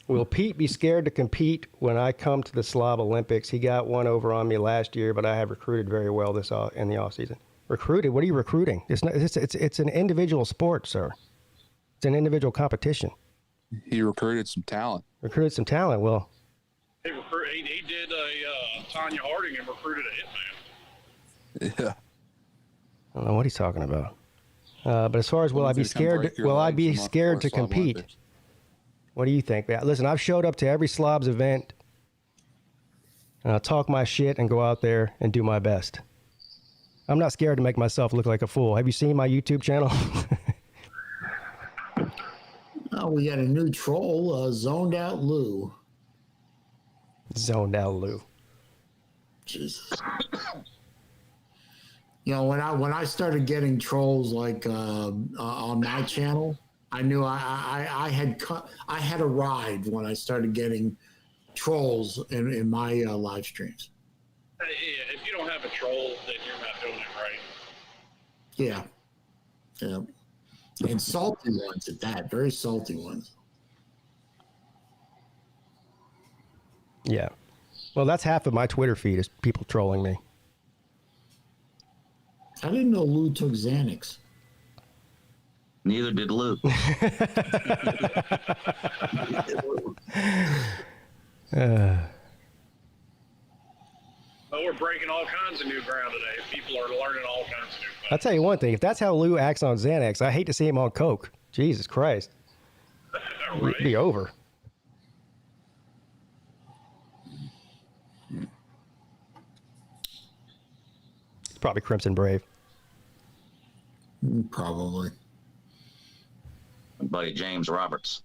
Will Peete be scared to compete when I come to the Slav Olympics? He got one over on me last year, but I have recruited very well in the offseason. Recruited? What are you recruiting? It's an individual sport, sir. It's an individual competition. He recruited some talent. Well, he did a Tanya Harding and recruited a hitman. Yeah. I don't know what he's talking about. But as far as will I be scared? Will I be scared to compete? What do you think? Listen, I've showed up to every Slobs event. And I'll talk my shit and go out there and do my best. I'm not scared to make myself look like a fool. Have you seen my YouTube channel? Oh, we got a new troll, Zoned Out Lou. Zoned Out Lou. Jesus. You know, when I started getting trolls like on my channel, I knew I had arrived when I started getting trolls in my live streams. Yeah, if you don't have a troll, then you're not doing it right. Yeah. Yeah. And salty ones at that, very salty ones. Yeah. Well, that's half of my Twitter feed is people trolling me. I didn't know Lou took Xanax. Neither did Lou. Well, we're breaking all kinds of new ground today. People are learning all kinds of new things. I'll tell you one thing. If that's how Lou acts on Xanax, I hate to see him on Coke. Jesus Christ. Right. It'd be over. It's probably Crimson Brave. Probably. My buddy James Roberts.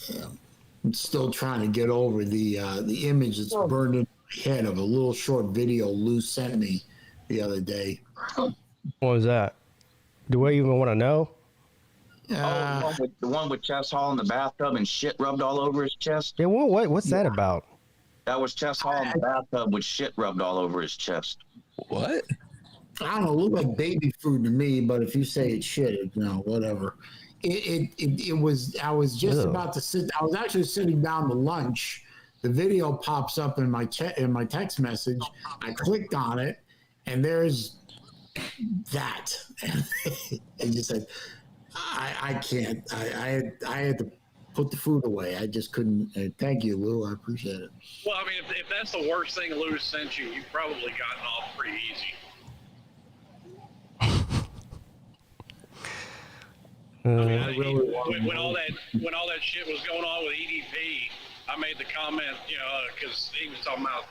Yeah. I'm still trying to get over the image that's burned in my head of a little short video Lou sent me the other day. What was that? Do I even want to know? The one with Chess Hall in the bathtub and shit rubbed all over his chest. Yeah, what's that about? That was Chess Hall in the bathtub with shit rubbed all over his chest. What? I don't know. It looked like baby food to me, but if you say it's shit, whatever. It was. I was just about to sit. I was actually sitting down to lunch. The video pops up in my text message. I clicked on it, and there's that. And just said, I can't. I had to put the food away. I just couldn't. Thank you, Lou. I appreciate it. Well, I mean, if that's the worst thing Lou sent you, you've probably gotten off pretty easy. When all that shit was going on with EDP, I made the comment, because he was talking about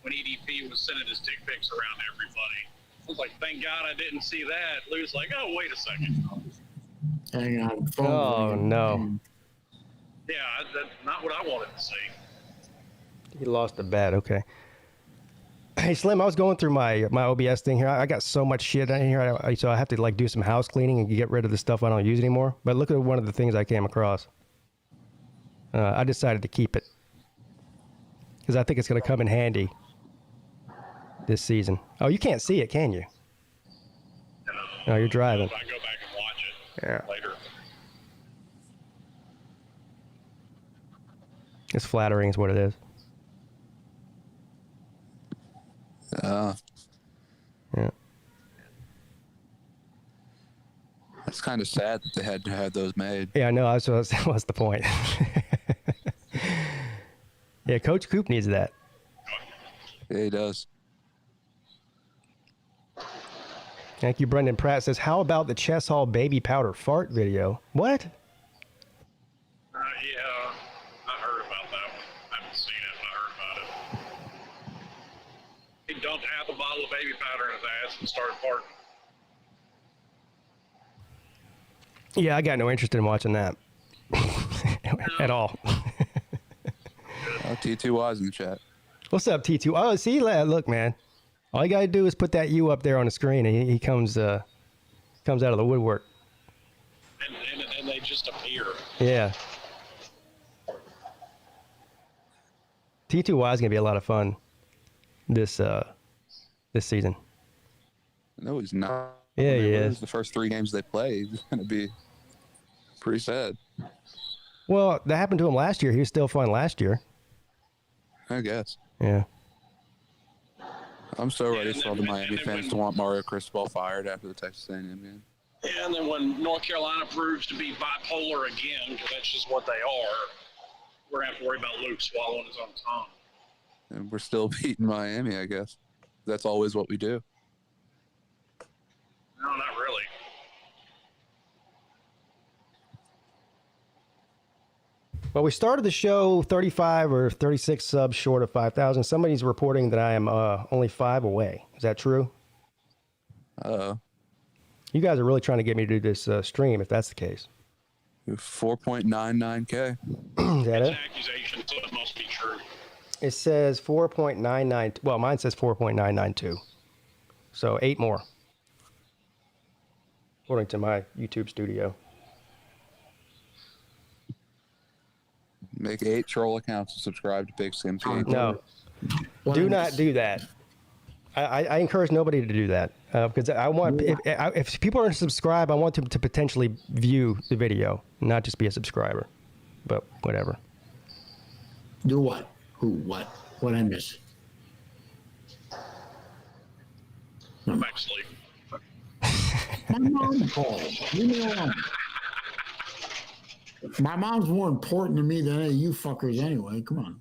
when EDP was sending his dick pics around to everybody. I was like, thank God I didn't see that. Lou's like, oh, wait a second. Hang on. Oh, no. Yeah, that's not what I wanted to see. He lost a bet. Okay. Hey, Slim, I was going through my OBS thing here. I got so much shit in here, so I have to do some house cleaning and get rid of the stuff I don't use anymore. But look at one of the things I came across. I decided to keep it because I think it's going to come in handy this season. Oh, you can't see it, can you? No, you're driving. I go back and watch it later. It's flattering is what it is. Yeah. That's kind of sad that they had to have those made. Yeah, I know. That was the point. Yeah, Coach Coop needs that. Yeah, he does. Thank you, Brendan Pratt says, how about the Chess Hall baby powder fart video? What? Yeah, I heard about that one. I haven't seen it, but I heard about it. He dumped half a bottle of baby powder in his ass and started farting. Yeah, I got no interest in watching that at all. T2Y's in the chat. What's up, T2? Oh, see, look, man. All you got to do is put that U up there on the screen, and he comes out of the woodwork. And they just appear. Yeah. T2Y is going to be a lot of fun this season. No, he's not. Yeah, he is. The first 3 games they play, it's going to be pretty sad. Well, that happened to him last year. He was still fun last year. I guess. Yeah. I'm so ready for all the Miami fans to want Mario Cristobal fired after the Texas A&M game. Yeah, and then when North Carolina proves to be bipolar again, because that's just what they are, we're gonna have to worry about Luke swallowing his own tongue. And we're still beating Miami, I guess. That's always what we do. No, not really. Well, we started the show 35 or 36 subs short of 5,000. Somebody's reporting that I am only 5 away. Is that true? You guys are really trying to get me to do this stream, if that's the case. 4.99K. Is that it? Accusation, so it must be true. It says 4.99. Well, mine says 4.992. So 8 more, according to my YouTube studio. Make 8 troll accounts and subscribe to PigskinPeete. No, do not do that. I encourage nobody to do that because I want if people are to subscribe, I want them to potentially view the video, not just be a subscriber. But whatever. Do what? Who? What? What I miss? I'm actually. My mom called. Leave me alone. My mom's more important to me than any of you fuckers anyway. Come on.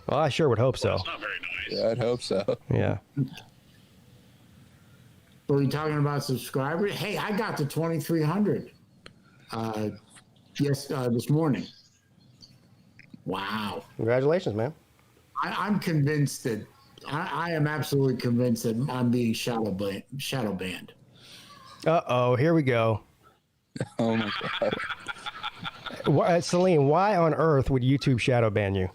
Well, I sure would hope so. That's not very nice. Yeah, I'd hope so. Yeah. Were you talking about subscribers? Hey, I got to 2,300 this morning. Wow. Congratulations, man. I'm convinced that I am absolutely convinced that I'm being shadow banned. Uh-oh, here we go. Oh, my God. Celine, why on earth would YouTube shadow ban you?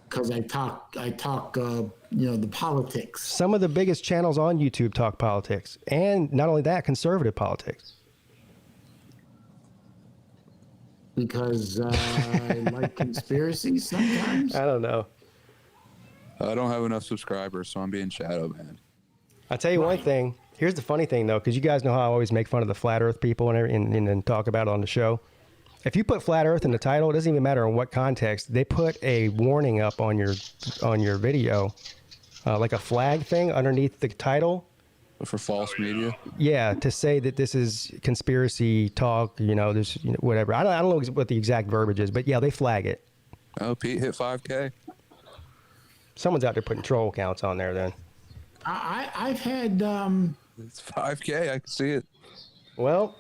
Because I talk, the politics. Some of the biggest channels on YouTube talk politics, and not only that, conservative politics. Because I like conspiracies sometimes. I don't know. I don't have enough subscribers, so I'm being shadow banned. I'll tell you one thing. Here's the funny thing, though, because you guys know how I always make fun of the flat Earth people and talk about it on the show. If you put flat Earth in the title, it doesn't even matter in what context. They put a warning up on your video, like a flag thing underneath the title. For false media? Yeah, to say that this is conspiracy talk, there's whatever. I don't know what the exact verbiage is, but yeah, they flag it. Oh, Pete hit 5K. Someone's out there putting troll accounts on there then. I've had... It's 5K, I can see it. Well,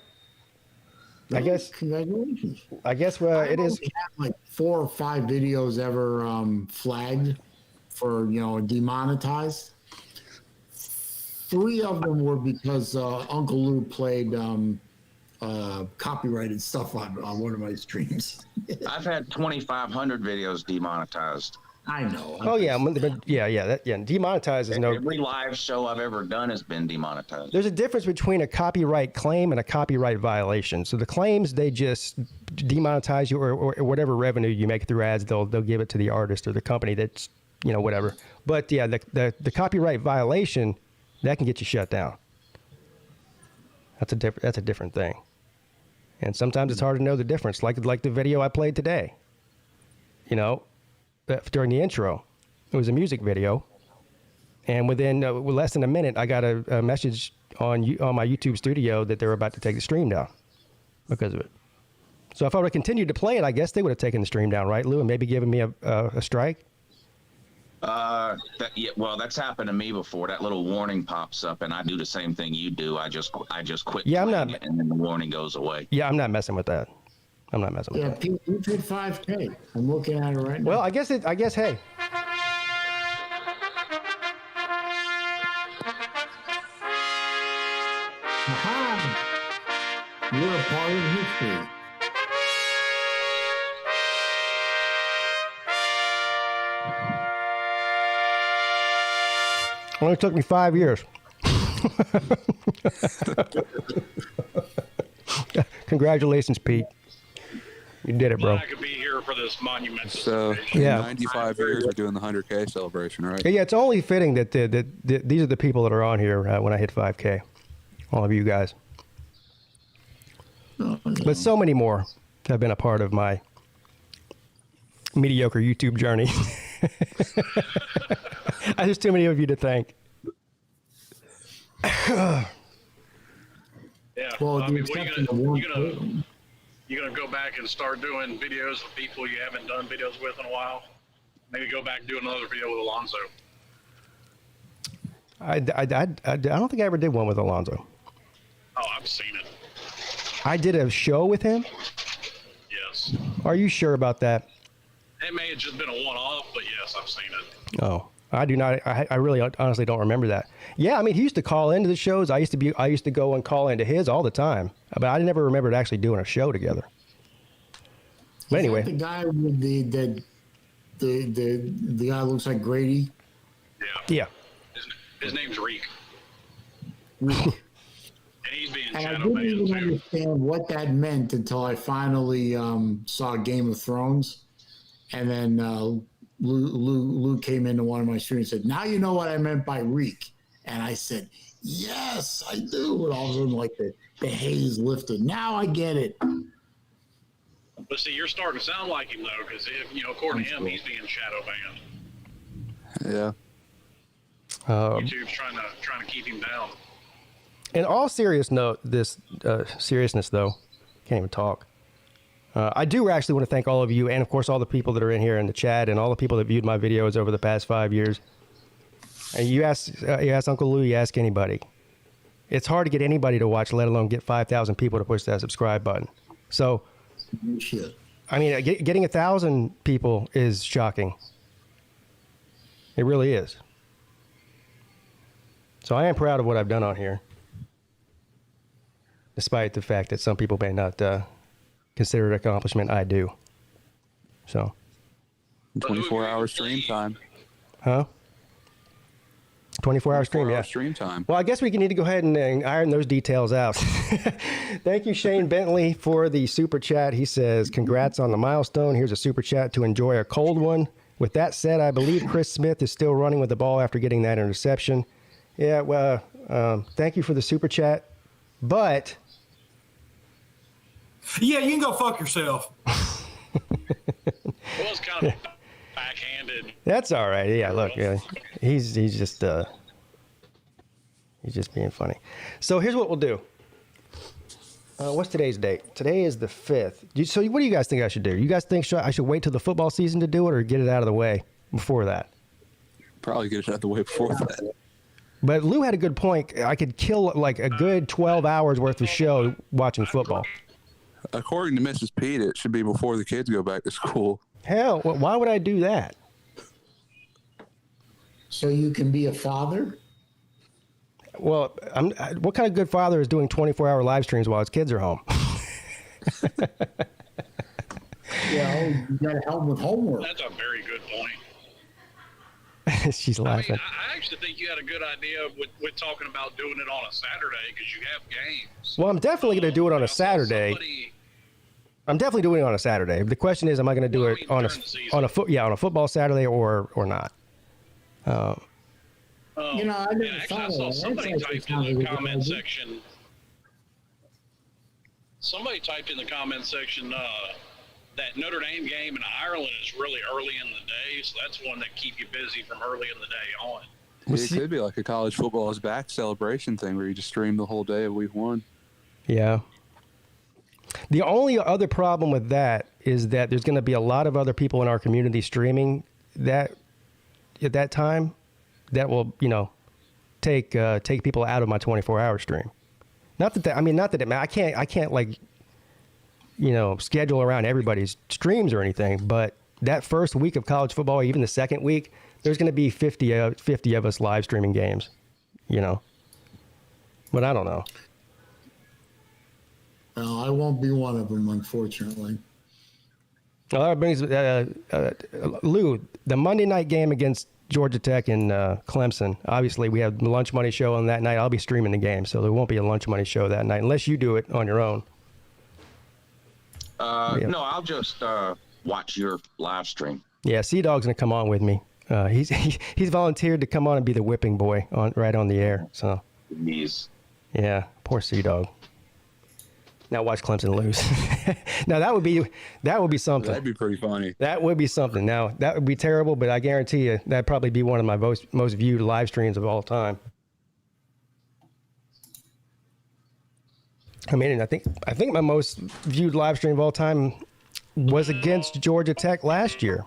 I guess... Congratulations. I guess it is... I had like 4 or 5 videos ever flagged for, demonetized. 3 of them were because Uncle Lou played copyrighted stuff on one of my streams. I've had 2,500 videos demonetized. I know. Oh yeah, demonetized is no. Every live show I've ever done has been demonetized. There's a difference between a copyright claim and a copyright violation. So the claims, they just demonetize you, or whatever revenue you make through ads, they'll give it to the artist or the company that's whatever. But yeah, the copyright violation, that can get you shut down. That's a different thing. And sometimes it's hard to know the difference. Like the video I played today. During the intro, it was a music video, and within less than a minute, I got a message on my YouTube studio that they were about to take the stream down because of it. So if I would have continued to play it, I guess they would have taken the stream down, right, Lou, and maybe given me a strike. Well, that's happened to me before. That little warning pops up, and I do the same thing you do. I just quit. Yeah, I'm not. It, and then the warning goes away. Yeah, I'm not messing with that. I'm not messing with that. Yeah, you did 5K. I'm looking at it right now. Well, I guess, hey. Aha! You're a part of history. Only took me 5 years. Congratulations, Pete. You did it, bro. I could be here for this monumental. So, yeah, 95 years, we're doing the 100K celebration, right? Yeah, it's only fitting that these are the people that are on here when I hit 5K. All of you guys. But so many more have been a part of my mediocre YouTube journey. There's too many of you to thank. Yeah. Well, I mean, what are you gonna You gonna go back and start doing videos with people you haven't done videos with in a while? Maybe go back and do another video with Alonzo. I don't think I ever did one with Alonzo. Oh, I've seen it. I did a show with him? Yes. Are you sure about that? It may have just been a one-off, but yes, I've seen it. Oh, I do not. I really honestly don't remember that. Yeah, I mean, he used to call into the shows. I used to go and call into his all the time, but I never remembered actually doing a show together. But anyway, the guy with the guy looks like Grady. Yeah. His name's Reek. Reek. And he's being And I shadow didn't banned even too. understand what that meant until I finally saw Game of Thrones, and then Lou came into one of my streams and said, "Now you know what I meant by Reek," and I said, "Yes, I do." And all of a sudden, like the haze lifted. Now I get it. But see, you're starting to sound like him though, because according to him, he's being shadow banned. Yeah. YouTube's trying to keep him down. In all seriousness though, can't even talk. I do actually want to thank all of you, and of course all the people that are in here in the chat, and all the people that viewed my videos over the past 5 years. And you ask Uncle Lou, you ask anybody. It's hard to get anybody to watch, let alone get 5,000 people to push that subscribe button. So, I mean, getting 1,000 people is shocking. It really is. So I am proud of what I've done on here, despite the fact that some people may not consider it an accomplishment. I do. So. 24-hour stream time. Huh? 24-hour stream, yeah. Stream time. Well, I guess we need to go ahead and iron those details out. Thank you, Shane Bentley, for the super chat. He says, congrats on the milestone. Here's a super chat to enjoy a cold one. With that said, I believe Chris Smith is still running with the ball after getting that interception. Yeah, well, thank you for the super chat. But... yeah, you can go fuck yourself. It was kind of backhanded. That's all right. Yeah, look, yeah, he's just being funny. So here's what we'll do. What's today's date? Today is the 5th. So what do you guys think I should do? You guys think I should wait till the football season to do it, or get it out of the way before that? Probably get it out of the way before that. But Lou had a good point. I could kill like a good 12 hours worth of show watching football. According to Mrs. Peete, it should be before the kids go back to school. Hell, why would I do that? So you can be a father? Well, what kind of good father is doing 24-hour live streams while his kids are home? Well, you got to help with homework. That's a very good point. She's laughing. I actually think you had a good idea with talking about doing it on a Saturday because you have games. Well, I'm definitely going to do it on a Saturday. I'm definitely doing it on a Saturday. The question is, am I going to do it on a football Saturday or not? I never I saw somebody typed in the comment section. Somebody typed in the comment section that Notre Dame game in Ireland is really early in the day, so that's one that keep you busy from early in the day on. It could be like a college football is back celebration thing where you just stream the whole day of week 1. Yeah. The only other problem with that is that there's going to be a lot of other people in our community streaming that at that time that will, take people out of my 24-hour stream. Not that I can't like, schedule around everybody's streams or anything, but that first week of college football, even the second week, there's going to be 50 of us live streaming games, but I don't know. No, I won't be one of them, unfortunately. Well, that brings Lou, the Monday night game against Georgia Tech and Clemson. Obviously, we have the Lunch Money show on that night. I'll be streaming the game, so there won't be a Lunch Money show that night unless you do it on your own. No, I'll just watch your live stream. Yeah, Sea-Dog's going to come on with me. He's volunteered to come on and be the whipping boy right on the air. So, yeah, poor Sea-Dog. Now watch Clemson lose. Now that would be something. That'd be pretty funny. That would be something. Now that would be terrible, but I guarantee you that'd probably be one of my most viewed live streams of all time. I mean, I think my most viewed live stream of all time was against Georgia Tech last year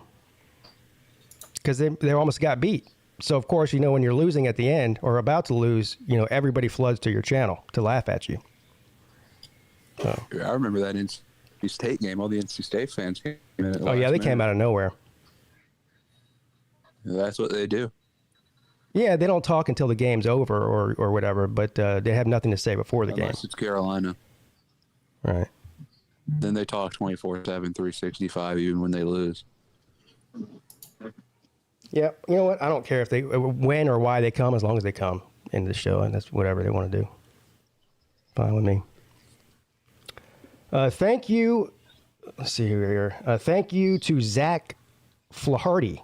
because they almost got beat. So, of course, when you're losing at the end or about to lose, everybody floods to your channel to laugh at you. So. I remember that NC State game. All the NC State fans came in at the last they minute. came out of nowhere. That's what they do. Yeah, they don't talk until the game's over or whatever, but they have nothing to say before the game. Unless it's Carolina. Right. Then they talk 24/7, 365, even when they lose. Yeah, you know what? I don't care if they when or why they come, as long as they come into the show, and that's whatever they want to do. Fine with me. Thank you. Let's see here. Thank you to Zach Flaherty.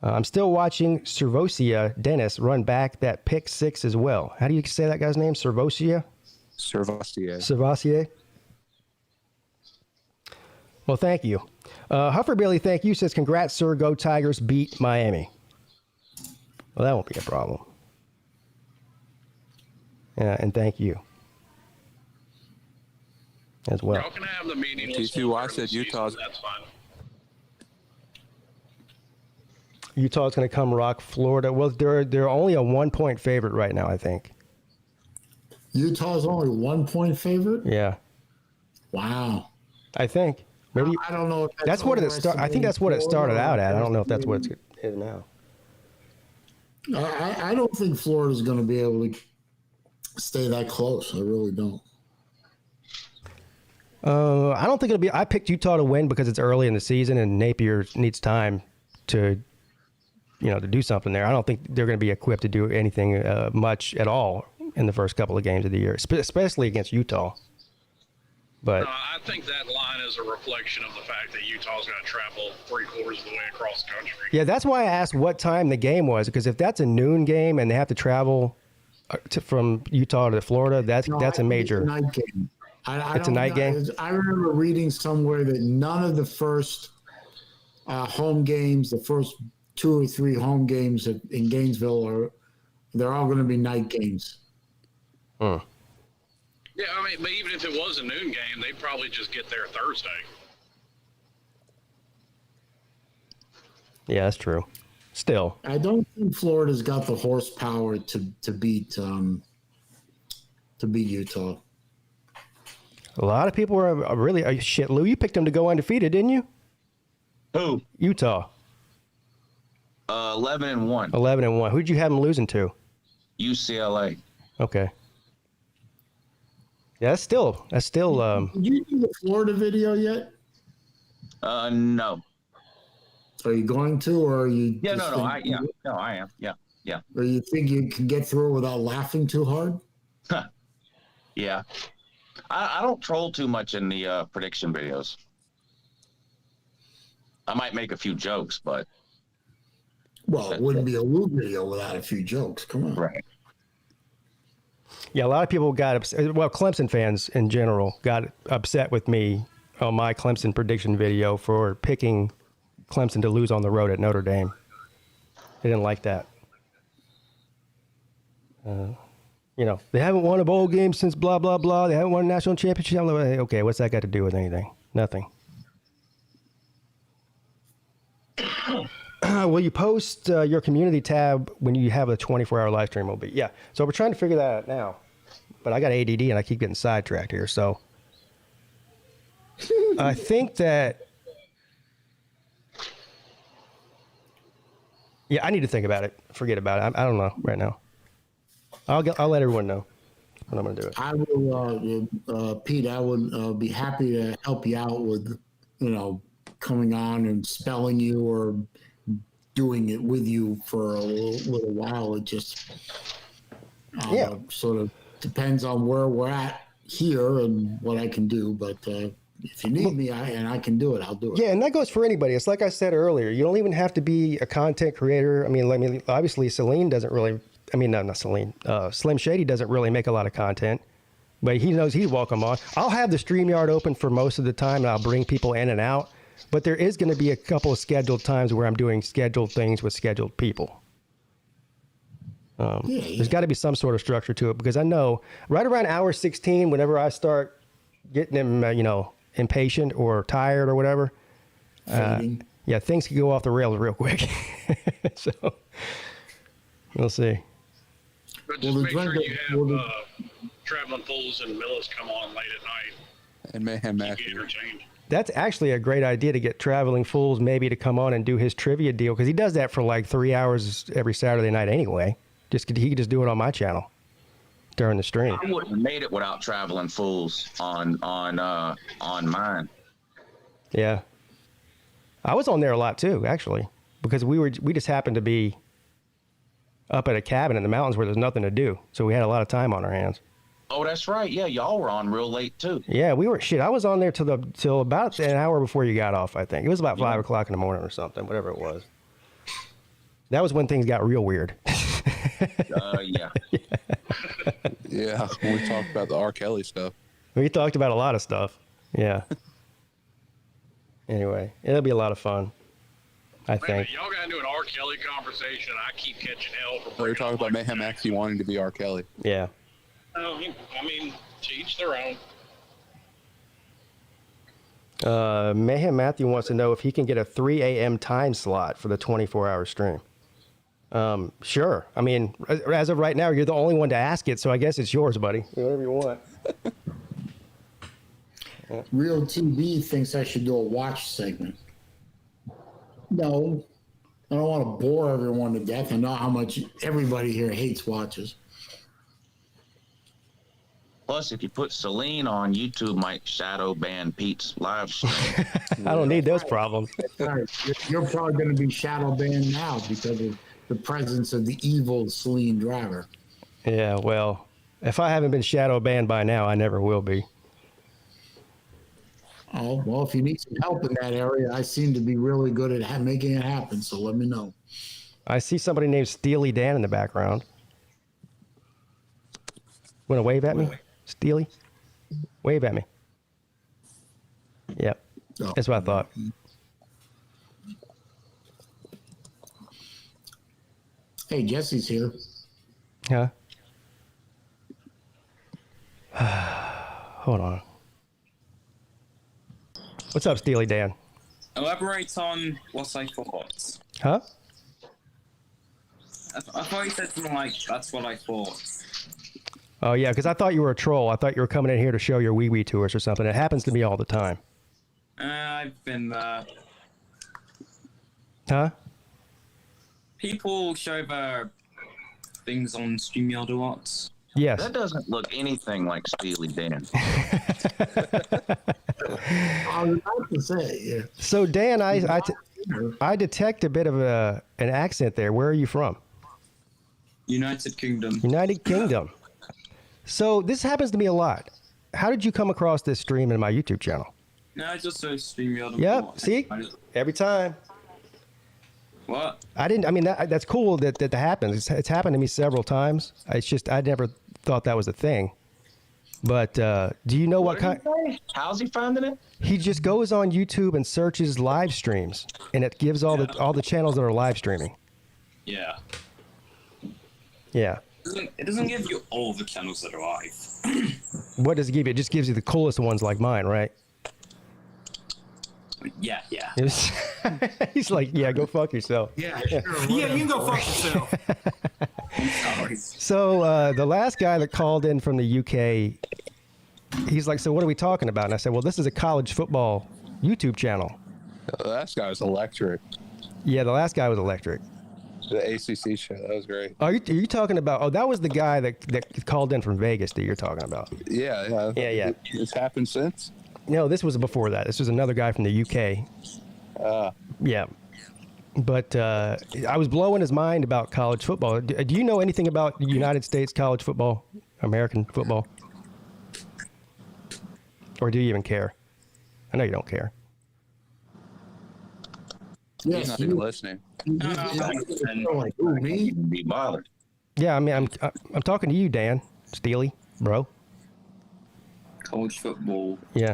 I'm still watching Servosia Dennis run back that pick six as well. How do you say that guy's name? Servosia? Servosia. Well, thank you. Huffer Bailey, thank you. Says, congrats, sir. Go Tigers. Beat Miami. Well, that won't be a problem. Yeah, and thank you as well. Y'all can have the meeting. T2Y said Utah's. That's fine. Utah's going to come rock Florida. Well, they're only a 1-point favorite right now, I think. Utah's only 1-point favorite? Yeah. Wow. I think. Maybe I don't know if that's what it I think that's what it started out at. I don't know if that's what it's hit now. I don't think Florida's going to be able to stay that close. I really don't. I don't think it'll be. I picked Utah to win because it's early in the season and Napier needs time to do something there. I don't think they're going to be equipped to do anything much at all in the first couple of games of the year, especially against Utah. But I think that line is a reflection of the fact that Utah's going to travel 3/4 of the way across the country. yeah, that's why I asked what time the game was, because if that's a noon game and they have to travel from Utah to Florida, that's a major. It's a night game. It's a night game. I remember reading somewhere that none of the first home games, the first 2 or 3 home games in Gainesville they're all going to be night games. Hmm. Yeah, I mean, but even if it was a noon game, they'd probably just get there Thursday. Yeah, that's true. Still, I don't think Florida's got the horsepower to beat Utah. a lot of people are really shit. Lou, you picked them to go undefeated, didn't you? Who? Utah. 11-1. 11-1. Who'd you have them losing to? UCLA. Okay. Yeah, that's still. Did you do the Florida video yet? No. Are you going to, or are you? Yeah, I am. Yeah. Or you think you can get through it without laughing too hard? Yeah. I don't troll too much in the prediction videos. I might make a few jokes, but. Well, it wouldn't be a Lou video without a few jokes. Come on. Right. Yeah, a lot of people got upset. Well, Clemson fans in general got upset with me on my Clemson prediction video for picking Clemson to lose on the road at Notre Dame. They didn't like that. They haven't won a bowl game since blah, blah, blah. They haven't won a national championship. Okay, what's that got to do with anything? Nothing. Will you post your community tab when you have a 24-hour live stream? Will be yeah. So we're trying to figure that out now, but I got ADD and I keep getting sidetracked here. So I think that I need to think about it. Forget about it. I don't know right now. I'll let everyone know when I'm going to do it. I will, Pete. I would be happy to help you out with, coming on and spelling you or doing it with you for a little while. It just sort of depends on where we're at here and what I can do. But if you need me and I can do it, I'll do it. Yeah, and that goes for anybody. It's like I said earlier. You don't even have to be a content creator. I mean, obviously Celine doesn't really. I mean, no, not Celine. Slim Shady doesn't really make a lot of content, but he knows he's welcome on. I'll have the StreamYard open for most of the time, and I'll bring people in and out. But there is going to be a couple of scheduled times where I'm doing scheduled things with scheduled people. There's got to be some sort of structure to it because I know right around hour 16, whenever I start getting him, impatient or tired or whatever, things can go off the rails real quick. So we'll see. But just make sure you have Traveling Fools and Millis come on late at night. And Mayhem Keep Matthew. you entertained. That's actually a great idea to get Traveling Fools maybe to come on and do his trivia deal because he does that for like 3 hours every Saturday night anyway. He could just do it on my channel during the stream. I wouldn't have made it without Traveling Fools on mine. Yeah, I was on there a lot too, actually, because we just happened to be up at a cabin in the mountains where there's nothing to do, so we had a lot of time on our hands. Oh, that's right. Yeah, y'all were on real late too. Yeah, we were. Shit, I was on there till about an hour before you got off. I think it was about 5 o'clock in the morning or something, whatever it was. That was when things got real weird. Yeah. Yeah, when we talked about the R. Kelly stuff. We talked about a lot of stuff. Yeah. Anyway, it'll be a lot of fun, I think. Y'all got into an R. Kelly conversation. I keep catching hell for. We were talking about Mayhem Matthew wanting to be R. Kelly. Yeah. Oh, I mean, to each their own. Mayhem Matthew wants to know if he can get a 3 a.m. time slot for the 24-hour stream. Sure. I mean, as of right now, you're the only one to ask it, so I guess it's yours, buddy. Whatever you want. Real TV thinks I should do a watch segment. No, I don't want to bore everyone to death. I know how much everybody here hates watches. Plus, if you put Celine on, YouTube might shadow ban Pete's live stream. I don't need those problems. Right. You're probably going to be shadow banned now because of the presence of the evil Celine driver. Yeah, well, if I haven't been shadow banned by now, I never will be. Oh, well, if you need some help in that area, I seem to be really good at making it happen, so let me know. I see somebody named Steely Dan in the background. Want to wave at me? Steely? Wave at me. Yep. Oh. That's what I thought. Hey, Jesse's here. Huh? Hold on. What's up, Steely Dan? Elaborate on what I thought. Huh? I thought you said something like, that's what I thought. Oh, yeah, because I thought you were a troll. I thought you were coming in here to show your wee-wee to us or something. It happens to me all the time. I've been there. Huh? People show their things on StreamYard a lot. Yes. That doesn't look anything like Steely Dan. I was about to say, yeah. So, Dan, I detect a bit of an accent there. Where are you from? United Kingdom. United Kingdom. So, this happens to me a lot. How did you come across this stream in my YouTube channel? No, I just saw StreamYard. Yep, see? Every time. What? I mean, that's cool that happens. It's happened to me several times. It's just, I never thought that was a thing. But do you know what kind? How's he finding it? He just goes on YouTube and searches live streams, and it gives all the channels that are live streaming. Yeah. Yeah. It doesn't give you all the channels that are live. What does it give you? It just gives you the coolest ones like mine, right? Yeah. He's like, yeah, go fuck yourself. Yeah, sure. Yeah, you can go fuck yourself. So the last guy that called in from the UK, he's like, so what are we talking about? And I said, well, this is a college football YouTube channel. The last guy was electric. Yeah, the last guy was electric. The ACC show, that was great. Are you talking about? Oh, that was the guy that called in from Vegas that you're talking about. Yeah. It's happened since? No, this was before that. This was another guy from the UK. Yeah. But I was blowing his mind about college football. Do you know anything about United States college football, American football? Or do you even care? I know you don't care. Yes, he's not even listening. Like, ooh, me? Be bothered. Yeah, I mean, I'm talking to you, Dan Steely, bro. College football. Yeah.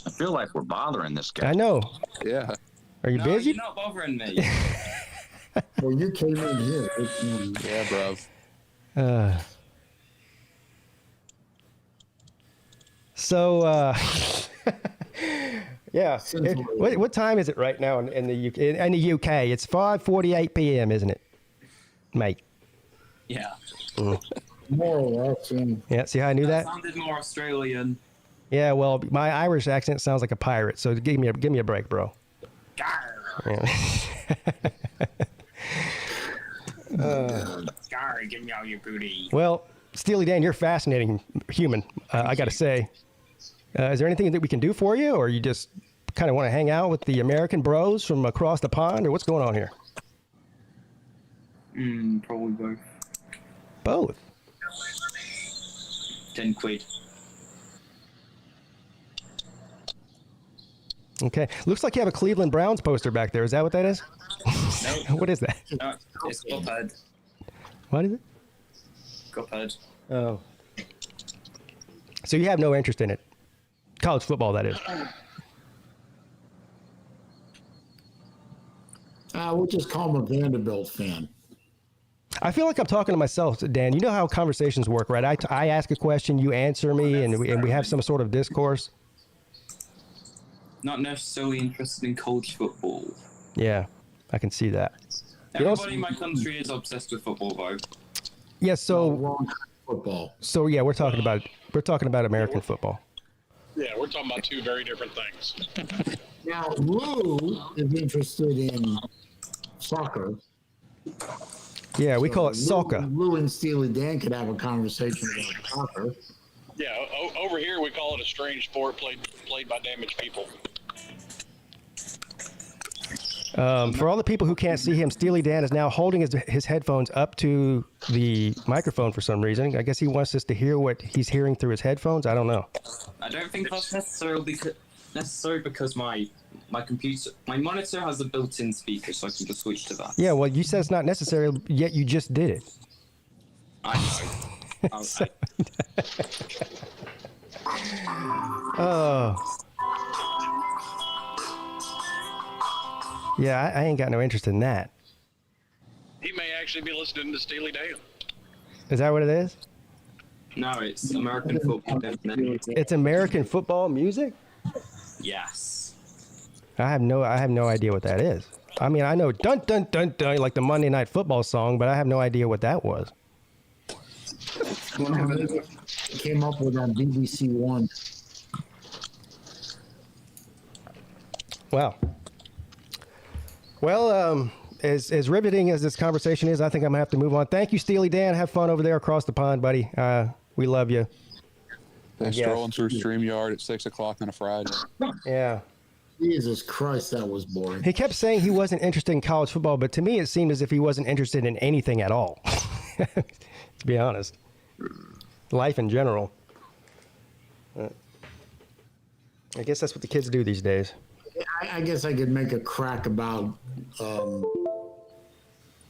I feel like we're bothering this guy. I know. Yeah. Are you busy? You're not bothering me. Well, you came in here. Yeah, bro. Yeah. What time is it right now in the UK? In the UK, it's 5:48 p.m., isn't it, mate? Yeah. More or less. Yeah. See how I knew that? Sounded more Australian. Yeah. Well, my Irish accent sounds like a pirate, so give me a break, bro. Yeah. Scar, give me all your booty. Well, Steely Dan, you're a fascinating human. I got to say. Is there anything that we can do for you, or you just kind of want to hang out with the American bros from across the pond, or what's going on here? Probably both. Both? 10 quid. Okay. Looks like you have a Cleveland Browns poster back there. Is that what that is? No. What is that? No, it's Cuphead. What is it? Cuphead. Oh. So you have no interest in it? College football, that is. We'll just call him a Vanderbilt fan. I feel like I'm talking to myself, Dan. You know how conversations work, right? I ask a question, you answer me, and we have some sort of discourse. Not necessarily interested in college football. Yeah, I can see that. Everybody in my country is obsessed with football, though. Yeah, so wrong football. So yeah, we're talking about American football. Yeah, we're talking about two very different things. Now, Lou is interested in soccer. Yeah, we call it soccer. Lou and Steely Dan could have a conversation about soccer. Yeah, over here we call it a strange sport played by damaged people. For all the people who can't see him, Steely Dan is now holding his headphones up to the microphone for some reason. I guess he wants us to hear what he's hearing through his headphones. I don't know. I don't think that's necessary because my monitor has a built-in speaker, so I can just switch to that. Yeah, well, you said it's not necessary, yet you just did it. I know. Oh. Yeah, I ain't got no interest in that. He may actually be listening to Steely Dan. Is that what it is? No, it's American football. Definitely. It's American football music? Yes. I have no idea what that is. I mean, I know dun dun dun dun like the Monday Night Football song, but I have no idea what that was. Came up with on BBC One. Wow. Well, as riveting as this conversation is, I think I'm going to have to move on. Thank you, Steely Dan. Have fun over there across the pond, buddy. We love you. They're strolling through StreamYard at 6 o'clock on a Friday. Yeah. Jesus Christ, that was boring. He kept saying he wasn't interested in college football, but to me it seemed as if he wasn't interested in anything at all, to be honest. Life in general. I guess that's what the kids do these days. I guess I could make a crack about.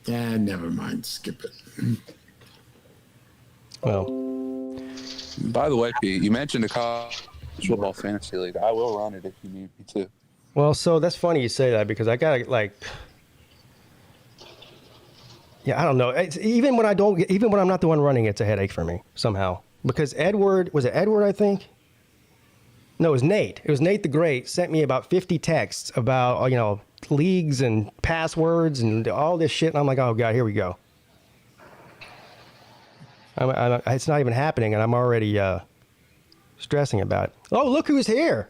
Never mind. Skip it. Well, by the way, Pete, you mentioned the college football fantasy league. I will run it if you need me to. Well, so that's funny you say that because I got like. Yeah, I don't know. Even when I'm not the one running, it's a headache for me somehow. Because was it Edward, I think? No, it was Nate. It was Nate the Great sent me about 50 texts about, leagues and passwords and all this shit. And I'm like, oh, God, here we go. It's not even happening, and I'm already stressing about it. Oh, look who's here.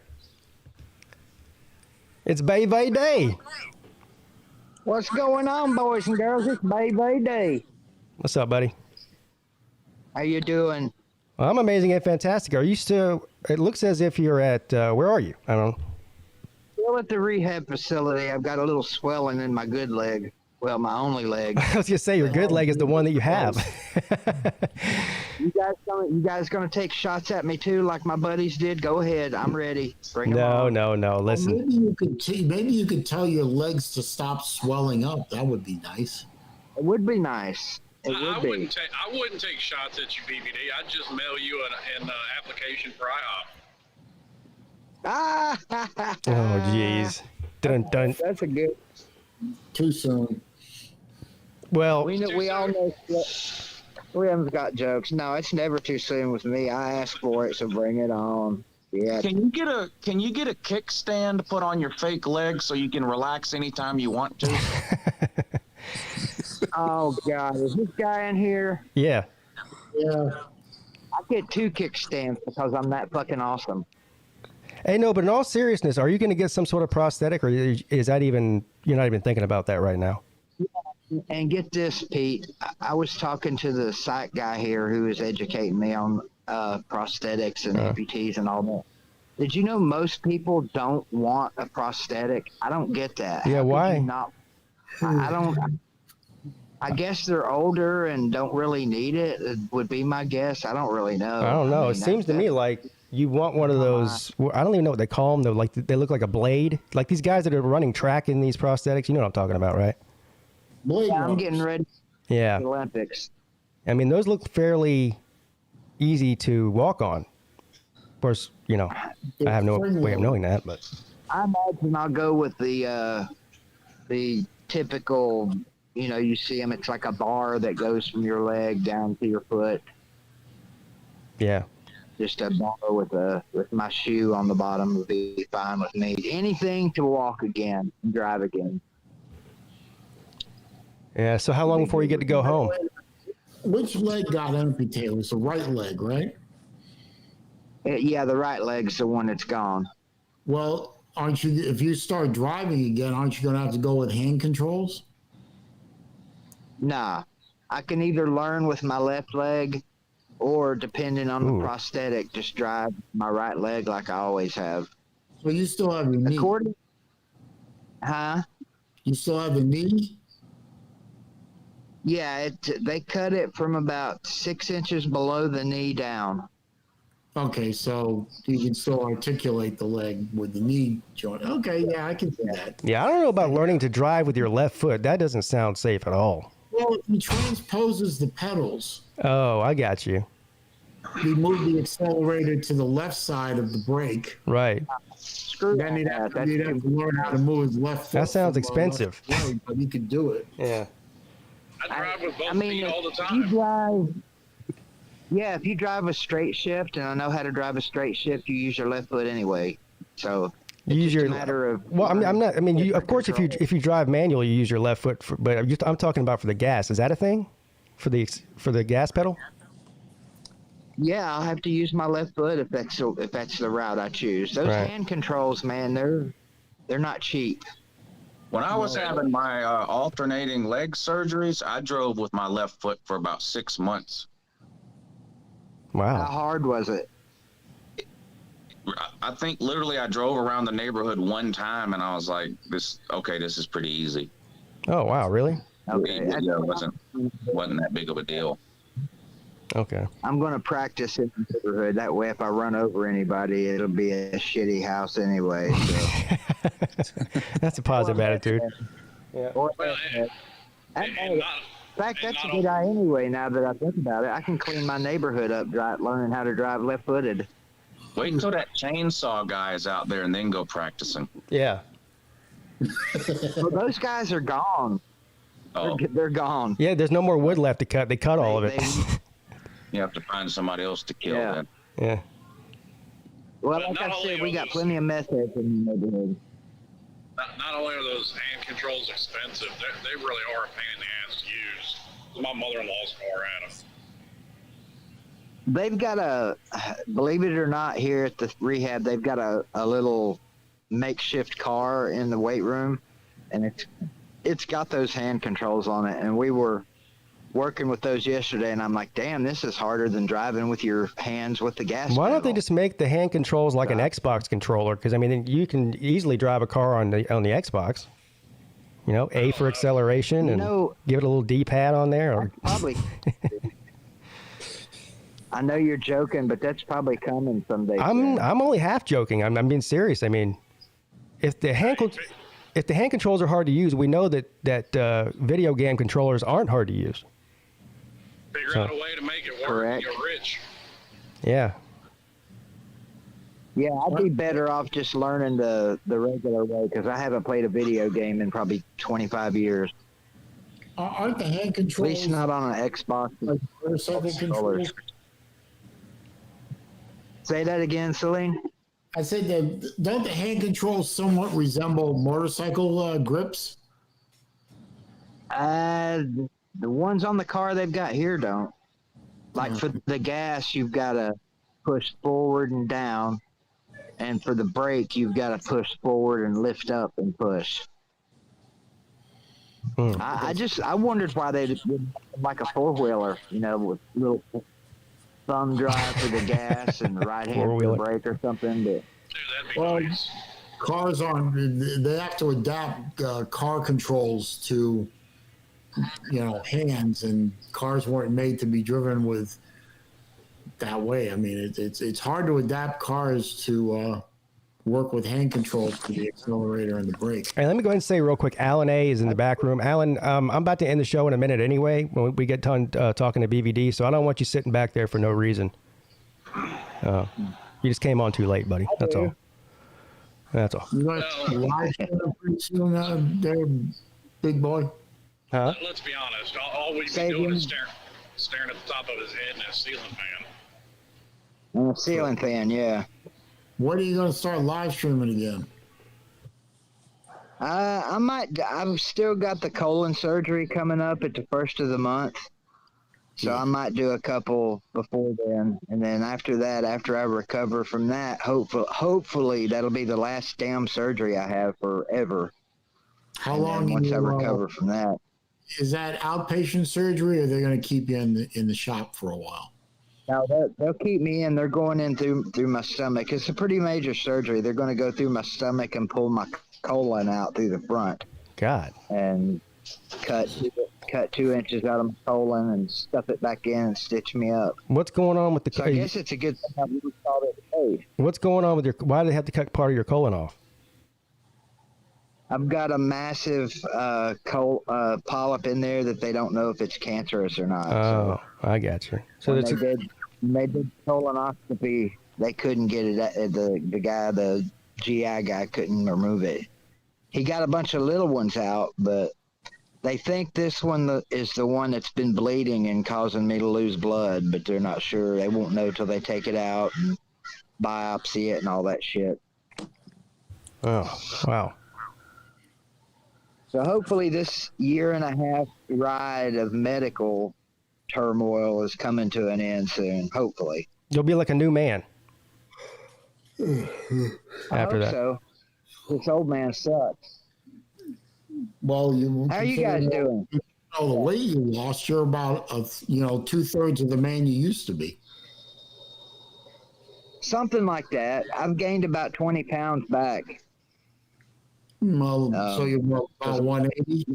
It's Bay Day. What's going on, boys and girls? It's Bay Day. What's up, buddy? How you doing? Well, I'm amazing and fantastic. Are you still? It looks as if you're at. Where are you? I don't know. Still at the rehab facility. I've got a little swelling in my good leg. Well, my only leg. I was gonna say your good leg is the one that you have. You guys gonna take shots at me too, like my buddies did? Go ahead. I'm ready. Bring them on. No. Listen. Maybe you could tell your legs to stop swelling up. That would be nice. It would be nice. I wouldn't take shots at you, BBD. I'd just mail you an application for IHOP. Oh, jeez. Dun dun. That's a good. Too soon. Well, we all know we haven't got jokes. No, it's never too soon with me. I ask for it, so bring it on. Yeah. Can you get a kickstand to put on your fake leg so you can relax anytime you want to? Oh God, is this guy in here? Yeah. Yeah. I get 2 kickstands because I'm that fucking awesome. Hey, no, but in all seriousness, are you going to get some sort of prosthetic, or is that even, you're not even thinking about that right now? And get this, Pete. I was talking to the psych guy here who is educating me on prosthetics and amputees and all that. Did you know most people don't want a prosthetic? I don't get that. Yeah, How could why? you not? I don't. I guess they're older and don't really need it. It would be my guess. I don't really know. I don't know. I mean, It seems to me like you want one of those. I don't even know what they call them. Though, like they look like a blade. Like these guys that are running track in these prosthetics. You know what I'm talking about, right? Yeah, I'm getting ready Yeah. for the Olympics. I mean, those look fairly easy to walk on. Of course, you know, I have no way of knowing that, but I imagine I'll go with the typical. You know, you see them. It's like a bar that goes from your leg down to your foot. yeah. Just a bar with my shoe on the bottom would be fine with me. Anything to walk again, drive again. Yeah. So how long before you get to go home? Which leg got amputated? It was the right leg, right? Yeah, the right leg's the one that's gone. Well, aren't you? If you start driving again, aren't you going to have to go with hand controls? Nah, I can either learn with my left leg, or depending on the prosthetic, just drive my right leg like I always have. Well, you still have your knee. Huh? You still have the knee? Yeah, they cut it from about 6 inches below the knee down. Okay, so you can still articulate the leg with the knee joint. Okay, yeah, I can see that. Yeah, I don't know about learning to drive with your left foot. That doesn't sound safe at all. Well, he transposes the pedals. Oh, I got you. He moved the accelerator to the left side of the brake. Right. Then he'd have to learn how to move his left foot. That sounds from, expensive. left to right, but he could do it. Yeah. I drive with both I mean, feet all the if time. you drive, yeah, if you drive a straight shift, and I know how to drive a straight shift, you use your left foot anyway. So You use your matter of. well. I'm not. I mean, you, of course, if you drive manual, you use your left foot. But I'm talking about for the gas. Is that a thing? For the gas pedal? Yeah, I'll have to use my left foot if that's the route I choose. Those Right. hand controls, man, they're not cheap. When I was having my alternating leg surgeries, I drove with my left foot for about 6 months. Wow. How hard was it? I think literally I drove around the neighborhood one time and I was like, this is pretty easy. Oh wow, really? Okay. Yeah, it wasn't that big of a deal. Okay. I'm going to practice in the neighborhood. That way, if I run over anybody, it'll be a shitty house anyway. So. That's a positive attitude. Yeah. In fact, that's a good idea anyway, now that I think about it. I can clean my neighborhood up learning how to drive left-footed. Wait until that chainsaw guy is out there and then go practicing. Yeah. Well, those guys are gone. Oh. They're gone. Yeah, there's no more wood left to cut. They cut all of it. You have to find somebody else to kill Yeah. that. Yeah. Well, like I said, we got plenty of meth heads in the neighborhood. Not only are those hand controls expensive, they really are a pain in the ass to use. My mother-in-law's car had them. They've got believe it or not, here at the rehab, they've got a little makeshift car in the weight room, and it's got those hand controls on it. And we were working with those yesterday, and I'm like, damn, this is harder than driving with your hands with the gas Why don't pedal. they just make the hand controls like an Xbox controller? Because I mean, you can easily drive a car on the Xbox. You know, A for acceleration, and give it a little D-pad on there. Or Probably. I know you're joking, but that's probably coming someday. I'm only half joking. I'm being serious. I mean, if the hand controls are hard to use, we know that video game controllers aren't hard to use. Figure out a way to make it work. Correct. You're rich. Yeah. Yeah, I'd be better off just learning the regular way, because I haven't played a video game in probably 25 years. Aren't the hand At controls? least not on an Xbox. Like motorcycle controls? Say that again, Celine. I said that don't the hand controls somewhat resemble motorcycle grips? The ones on the car they've got here don't. Like for the gas, you've got to push forward and down, and for the brake, you've got to push forward and lift up and push. I wondered why they did like a 4-wheeler, with little thumb drive for the gas and the right hand for the brake or something. But well, cars aren't. They have to adapt car controls to, hands, and cars weren't made to be driven with that way. I mean, it's hard to adapt cars to work with hand controls for the accelerator and the brake. Hey, let me go ahead and say real quick, Alan A. is in the back room. Alan, I'm about to end the show in a minute anyway when we get done talking to BVD, so I don't want you sitting back there for no reason. You just came on too late, buddy. That's all. That's all. You guys live pretty soon there, big boy? Huh? Let's be honest. All we've been doing is staring at the top of his head and a ceiling fan. And a ceiling fan, yeah. When are you going to start live streaming again? I might. I've still got the colon surgery coming up at the first of the month, so I might do a couple before then, and then after that, after I recover from that, hopefully that'll be the last damn surgery I have forever. How long? Once I recover from that, is that outpatient surgery, or they're going to keep you in the shop for a while? now they'll keep me in. They're going in through my stomach. It's a pretty major surgery. They're going to go through my stomach and pull my colon out through the front. God. And cut 2 inches out of my colon and stuff it back in and stitch me up. What's going on with the? So I guess it's a good thing I really saw that today. What's going on with your? Why do they have to cut part of your colon off? I've got a massive polyp in there that they don't know if it's cancerous or not. Oh, so I got you. So when they did colonoscopy, they couldn't get it. The GI guy couldn't remove it. He got a bunch of little ones out, but they think this one is the one that's been bleeding and causing me to lose blood, but they're not sure. They won't know till they take it out, and biopsy it, and all that shit. Oh, wow. So hopefully this 1.5 year ride of medical turmoil is coming to an end soon. Hopefully. You'll be like a new man. After that. So this old man sucks. Well, how are you guys doing? The weight you lost, you're about 2/3 of the man you used to be. Something like that. I've gained about 20 pounds back. Well, so you're about 180?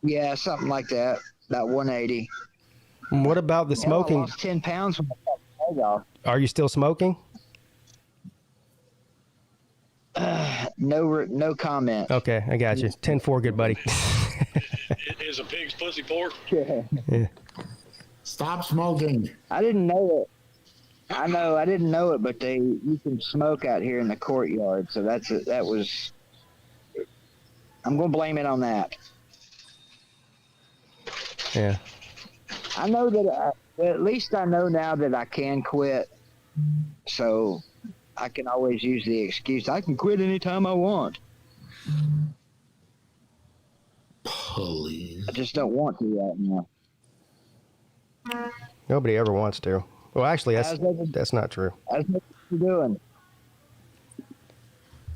Yeah, something like that. About 180. What about the smoking? I lost 10 pounds when I cut my leg off. Are you still smoking? No comment. Okay, I got you. 10-4, good buddy. Is a pig's pussy pork? Yeah. Stop smoking. I didn't know it. I know, I didn't know it, but you can smoke out here in the courtyard, so that was. I'm gonna blame it on that. Yeah. I know that. At least I know now that I can quit, so I can always use the excuse I can quit anytime I want. Please. I just don't want to right now. Nobody ever wants to. Well, actually, that's not true. How's what you doing?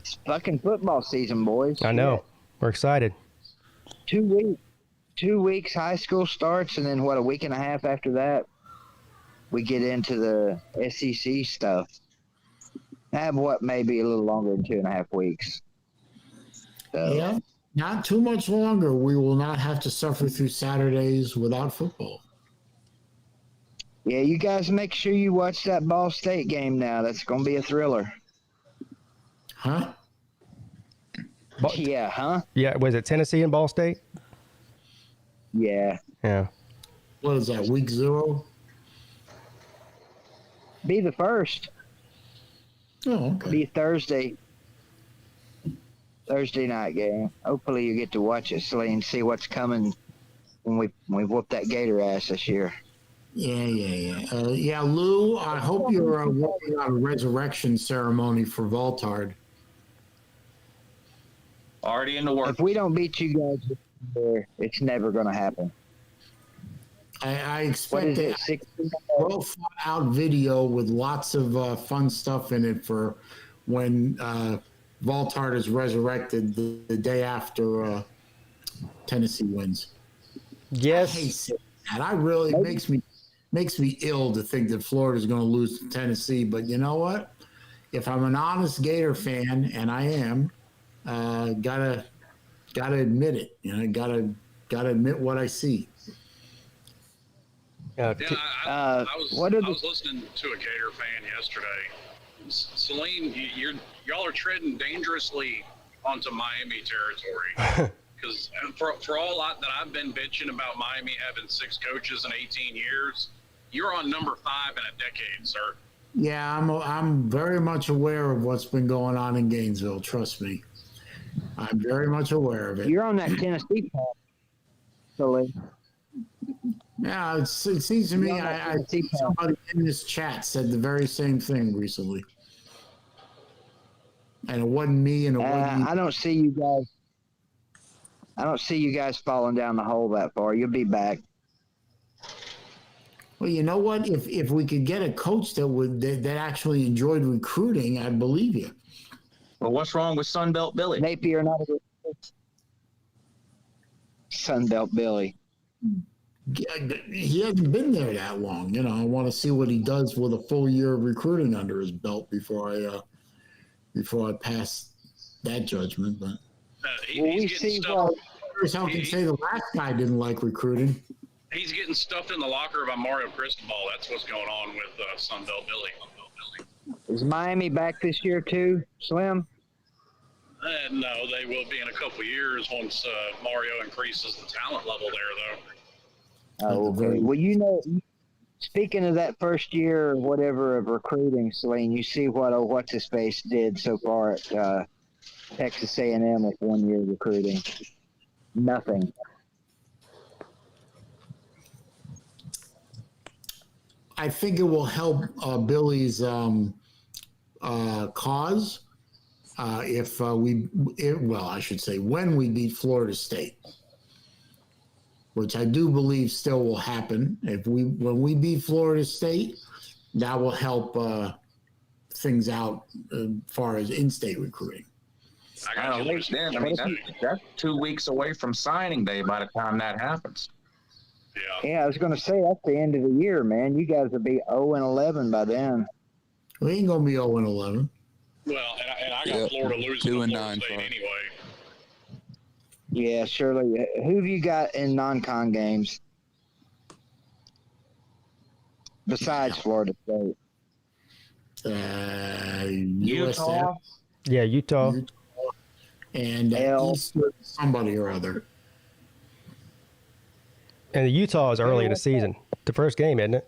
It's fucking football season, boys. I know. We're excited. 2 weeks. 2 weeks high school starts, and then a week and a half after that, we get into the SEC stuff. Maybe a little longer than 2.5 weeks. So, Yeah, not too much longer. We will not have to suffer through Saturdays without football. Yeah, you guys make sure you watch that Ball State game now. That's going to be a thriller. Huh? Yeah, huh? Yeah, was it Tennessee and Ball State? Yeah. Yeah. What is that, week 0? Be the first. Oh, okay. Be Thursday. Thursday night game. Hopefully you get to watch it, Celine, see what's coming when we whoop that Gator ass this year. Yeah, Lou, I hope you're working on a resurrection ceremony for Voltard. Already in the works. If we don't beat you guys this year, it's never going to happen. I expect a well thought out video with lots of fun stuff in it for when Voltard is resurrected the day after Tennessee wins. Yes. I hate saying that. I really makes me ill to think that Florida's going to lose to Tennessee. But you know what? If I'm an honest Gator fan, and I am, gotta admit it. You know, gotta admit what I see. I was listening to a Gator fan yesterday. Celine, y'all are treading dangerously onto Miami territory. Because for all that I've been bitching about Miami having 6 coaches in 18 years, you're on number 5 in a decade, sir. Yeah, I'm very much aware of what's been going on in Gainesville. Trust me, I'm very much aware of it. You're on that Tennessee path, Celine. Yeah, it seems to me I think somebody in this chat said the very same thing recently. And it wasn't me, and it wasn't you. I don't see you guys falling down the hole that far. You'll be back. Well, you know what? If we could get a coach that actually enjoyed recruiting, I'd believe you. Well, what's wrong with Sunbelt Billy? Napier not a good coach. Sunbelt Billy. He hasn't been there that long. You know, I want to see what he does with a full year of recruiting under his belt before I pass that judgment. But he's getting stuff. How can say the last guy didn't like recruiting? He's getting stuffed in the locker by Mario Cristobal. That's what's going on with Sunbelt Billy. Is Miami back this year too, Slim? No, they will be in a couple of years once Mario increases the talent level there, though. Oh, okay. Well, you know, speaking of that first year or whatever of recruiting, Celine, you see what what's his face did so far at Texas A&M with 1 year recruiting. Nothing. I think it will help Billy's cause I should say when we beat Florida State, which I do believe still will happen. When we beat Florida State, that will help things out as far as in-state recruiting. I mean, that's 2 weeks away from signing day by the time that happens. Yeah, I was going to say that's the end of the year, man. You guys will be 0-11 by then. We ain't going to be 0-11. Well, and I got Florida losing to Florida State anyway. Yeah, surely. Who have you got in non-con games besides Florida State? Utah. Yeah, Utah. And Eastern somebody or other. And Utah is early in the season. The first game, isn't it?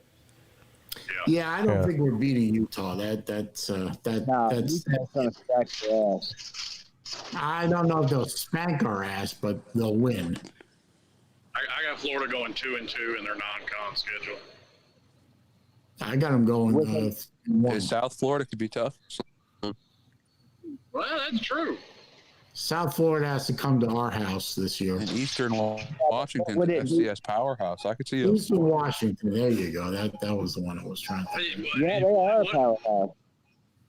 Yeah, I don't think we're beating Utah. That's Utah's gonna stack their ass. I don't know if they'll spank our ass, but they'll win. I got Florida going 2-2 in their non-con schedule. I got them going. South Florida could be tough. Well, that's true. South Florida has to come to our house this year. And Eastern Washington, FCS powerhouse. I could see it. Eastern Washington. There you go. That was the one I was trying to think. Yeah, they are a powerhouse.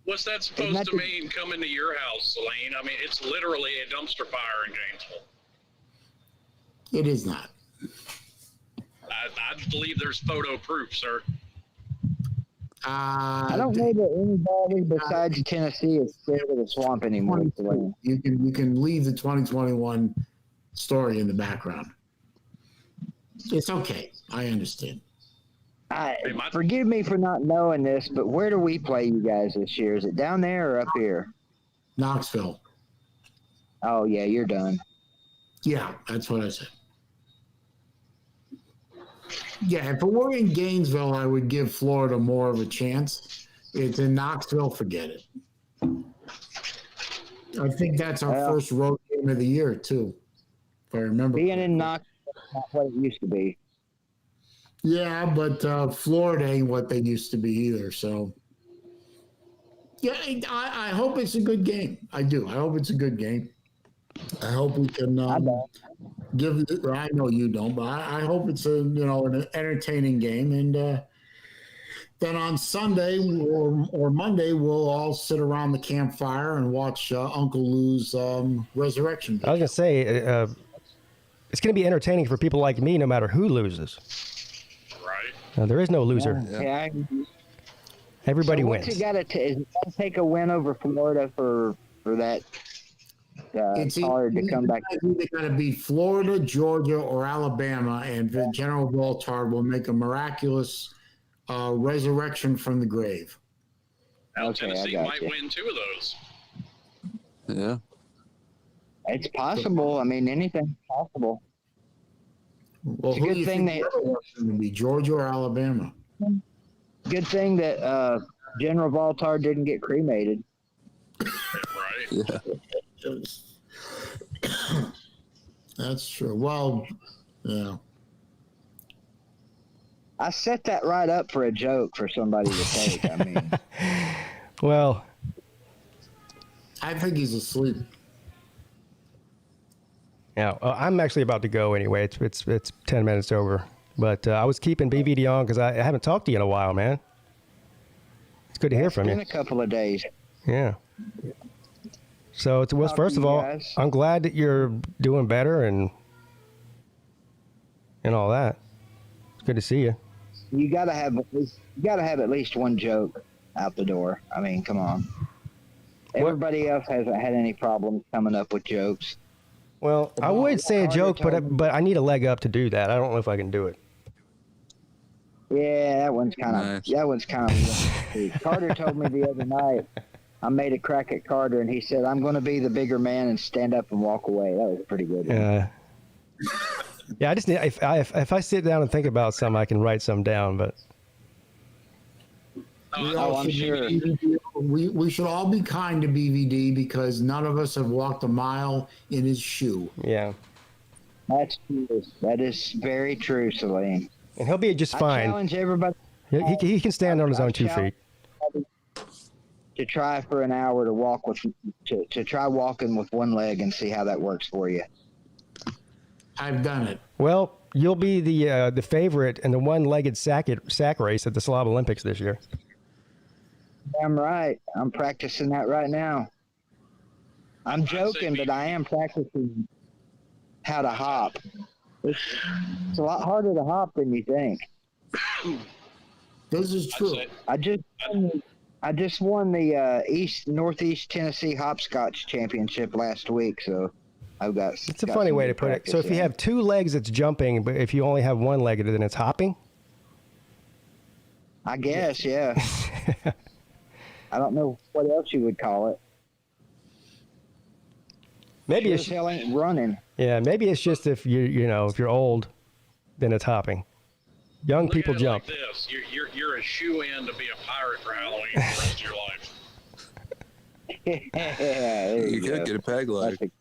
What's that supposed to mean coming to your house, Celine? I mean, it's literally a dumpster fire in Gainesville. It is not. I believe there's photo proof, sir. I don't know that anybody besides Tennessee is scared of the swamp anymore. You can leave the 2021 story in the background. It's okay. I understand. Forgive me for not knowing this, but where do we play you guys this year? Is it down there or up here? Knoxville. Oh, yeah, you're done. Yeah, that's what I said. Yeah, if it were in Gainesville, I would give Florida more of a chance. It's in Knoxville, forget it. I think that's our first road game of the year too, if I remember. Being in Knoxville is not what it used to be. Yeah, but Florida ain't what they used to be either. So, yeah, I hope it's a good game. I do. I hope it's a good game. I hope we can give it. I know you don't, but I hope it's an entertaining game. And then on Sunday or Monday, we'll all sit around the campfire and watch Uncle Lou's resurrection. I was gonna say it's gonna be entertaining for people like me, no matter who loses. Right. There is no loser. Yeah. Everybody what's wins. It got to take a win over Florida for that. It's hard to come back. It's either got to be Florida, Georgia, or Alabama, and General Baltard will make a miraculous resurrection from the grave. Now Tennessee might win 2 of those. Yeah. It's possible. I mean, anything's possible. Well, it's a good thing that going to be Georgia or Alabama. Good thing that General Baltard didn't get cremated. Right. Yeah. That's true. Well, yeah. I set that right up for a joke for somebody to take. I mean, well, I think he's asleep. Yeah, I'm actually about to go anyway. It's 10 minutes over, but I was keeping BVD on because I haven't talked to you in a while, man. It's good to hear from you. It's been a couple of days. Yeah. So first of all, I'm glad that you're doing better and all that. It's good to see you. You gotta have at least one joke out the door. I mean, come on. Everybody else hasn't had any problems coming up with jokes. Well, I would say a joke, but I need a leg up to do that. I don't know if I can do it. Yeah, that one's kind of. Carter told me the other night. I made a crack at Carter, and he said, "I'm going to be the bigger man and stand up and walk away." That was pretty good. Yeah, I just need if I sit down and think about something, I can write some down. But I'm sure we should all be kind to BVD because none of us have walked a mile in his shoe. Yeah, that's true. That is very true, Celine. And he'll be just fine. I challenge everybody. He can stand on his own 2 feet. To try for an hour to walk to try walking with one leg and see how that works for you. I've done it. Well, you'll be the favorite in the one-legged sack race at the Slav Olympics this year. I'm right. I'm practicing that right now. I'm joking, but I am practicing how to hop. It's a lot harder to hop than you think. This is true. I just won the Northeast Tennessee Hopscotch Championship last week, so I've got. It's a funny way to put it. So if you have 2 legs, it's jumping, but if you only have 1 leg, then it's hopping. I guess, yeah. I don't know what else you would call it. Maybe it's hell ain't running. Yeah, maybe it's just if if you're old, then it's hopping. Young people jump. Like this. You're a shoe-in to be a pirate for Halloween for the rest of your life. Yeah, you could get a peg leg.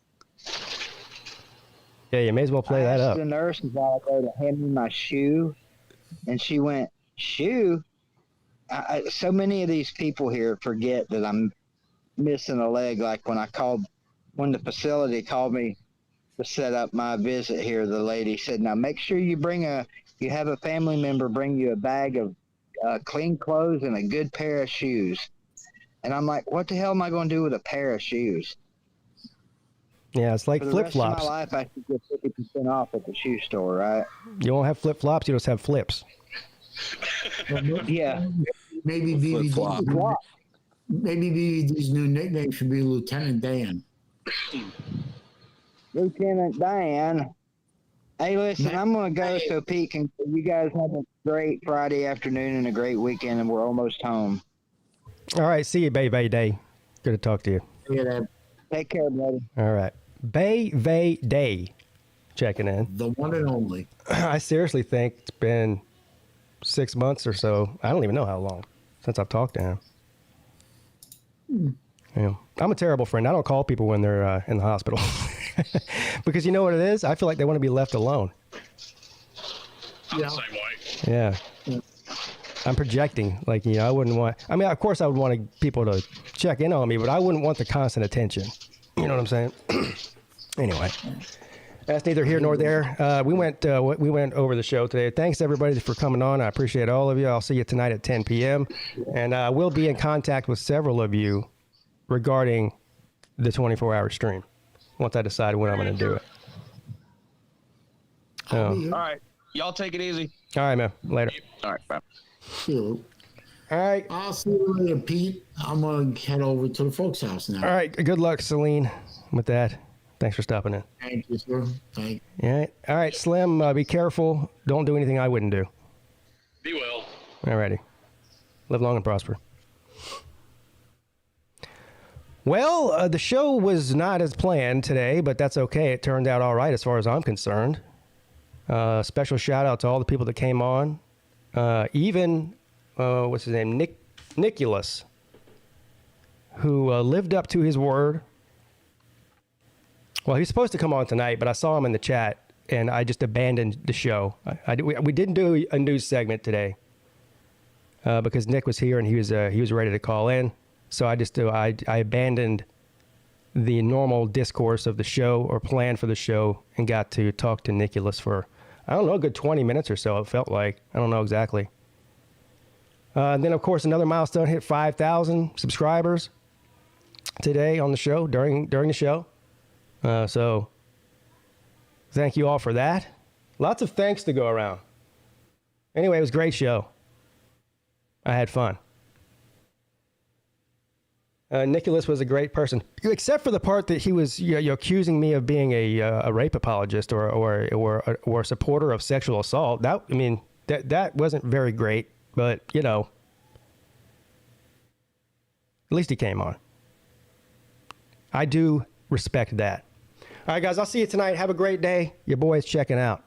Yeah, you may as well play that up. The nurse a while ago to hand me my shoe, and she went, "Shoe?" So many of these people here forget that I'm missing a leg. Like when the facility called me to set up my visit here, the lady said, "Now make sure you have a family member bring you a bag of clean clothes and a good pair of shoes." And I'm like, what the hell am I going to do with a pair of shoes? Yeah, it's like flip-flops. For the rest of my life, I should get 50% off at the shoe store, right? You won't have flip-flops, you just have flips. Yeah. Maybe BVD's new nickname should be Lieutenant Dan. Lieutenant Dan. Hey, listen, I'm going to go so Pete can. You guys have a great Friday afternoon and a great weekend, and we're almost home. All right, see you, Bay Day. Good to talk to you. Yeah. Take care, buddy. All right. Bay Day checking in. The one and only. I seriously think it's been 6 months or so. I don't even know how long since I've talked to him. Yeah. I'm a terrible friend. I don't call people when they're in the hospital because you know what it is? I feel like they want to be left alone. I'm the same way. Yeah. I'm projecting. Like, you know, I wouldn't want, I mean, of course I would want people to check in on me, but I wouldn't want the constant attention. You know what I'm saying? Anyway, that's neither here nor there. We went over the show today. Thanks everybody for coming on. I appreciate all of you. I'll see you tonight at 10 p.m. And we'll be in contact with several of you regarding the 24-hour stream once I decide when I'm going to do it. All right. Y'all take it easy. All right, man. Later. All right. Bye. All right. I'll see you later, Pete. I'm going to head over to the folks' house now. All right. Good luck, Celine, with that. Thanks for stopping in. Thank you, sir. Thank you. All right, Slim, be careful. Don't do anything I wouldn't do. Be well. All righty. Live long and prosper. Well, the show was not as planned today, but that's okay. It turned out all right as far as I'm concerned. Special shout out to all the people that came on. Even, what's his name? Nicholas, who lived up to his word. Well, he's supposed to come on tonight, but I saw him in the chat, and I just abandoned the show. We didn't do a news segment today because Nick was here and he was ready to call in. So I abandoned the normal discourse of the show or plan for the show and got to talk to Nicholas for, I don't know, a good 20 minutes or so. It felt like, I don't know exactly. And then of course another milestone, hit 5,000 subscribers today on the show during the show. So thank you all for that. Lots of thanks to go around. Anyway, it was a great show. I had fun. Nicholas was a great person, except for the part that he was accusing me of being a rape apologist or a supporter of sexual assault. That wasn't very great, but you know, at least he came on. I do respect that. All right, guys, I'll see you tonight. Have a great day. Your boy's checking out.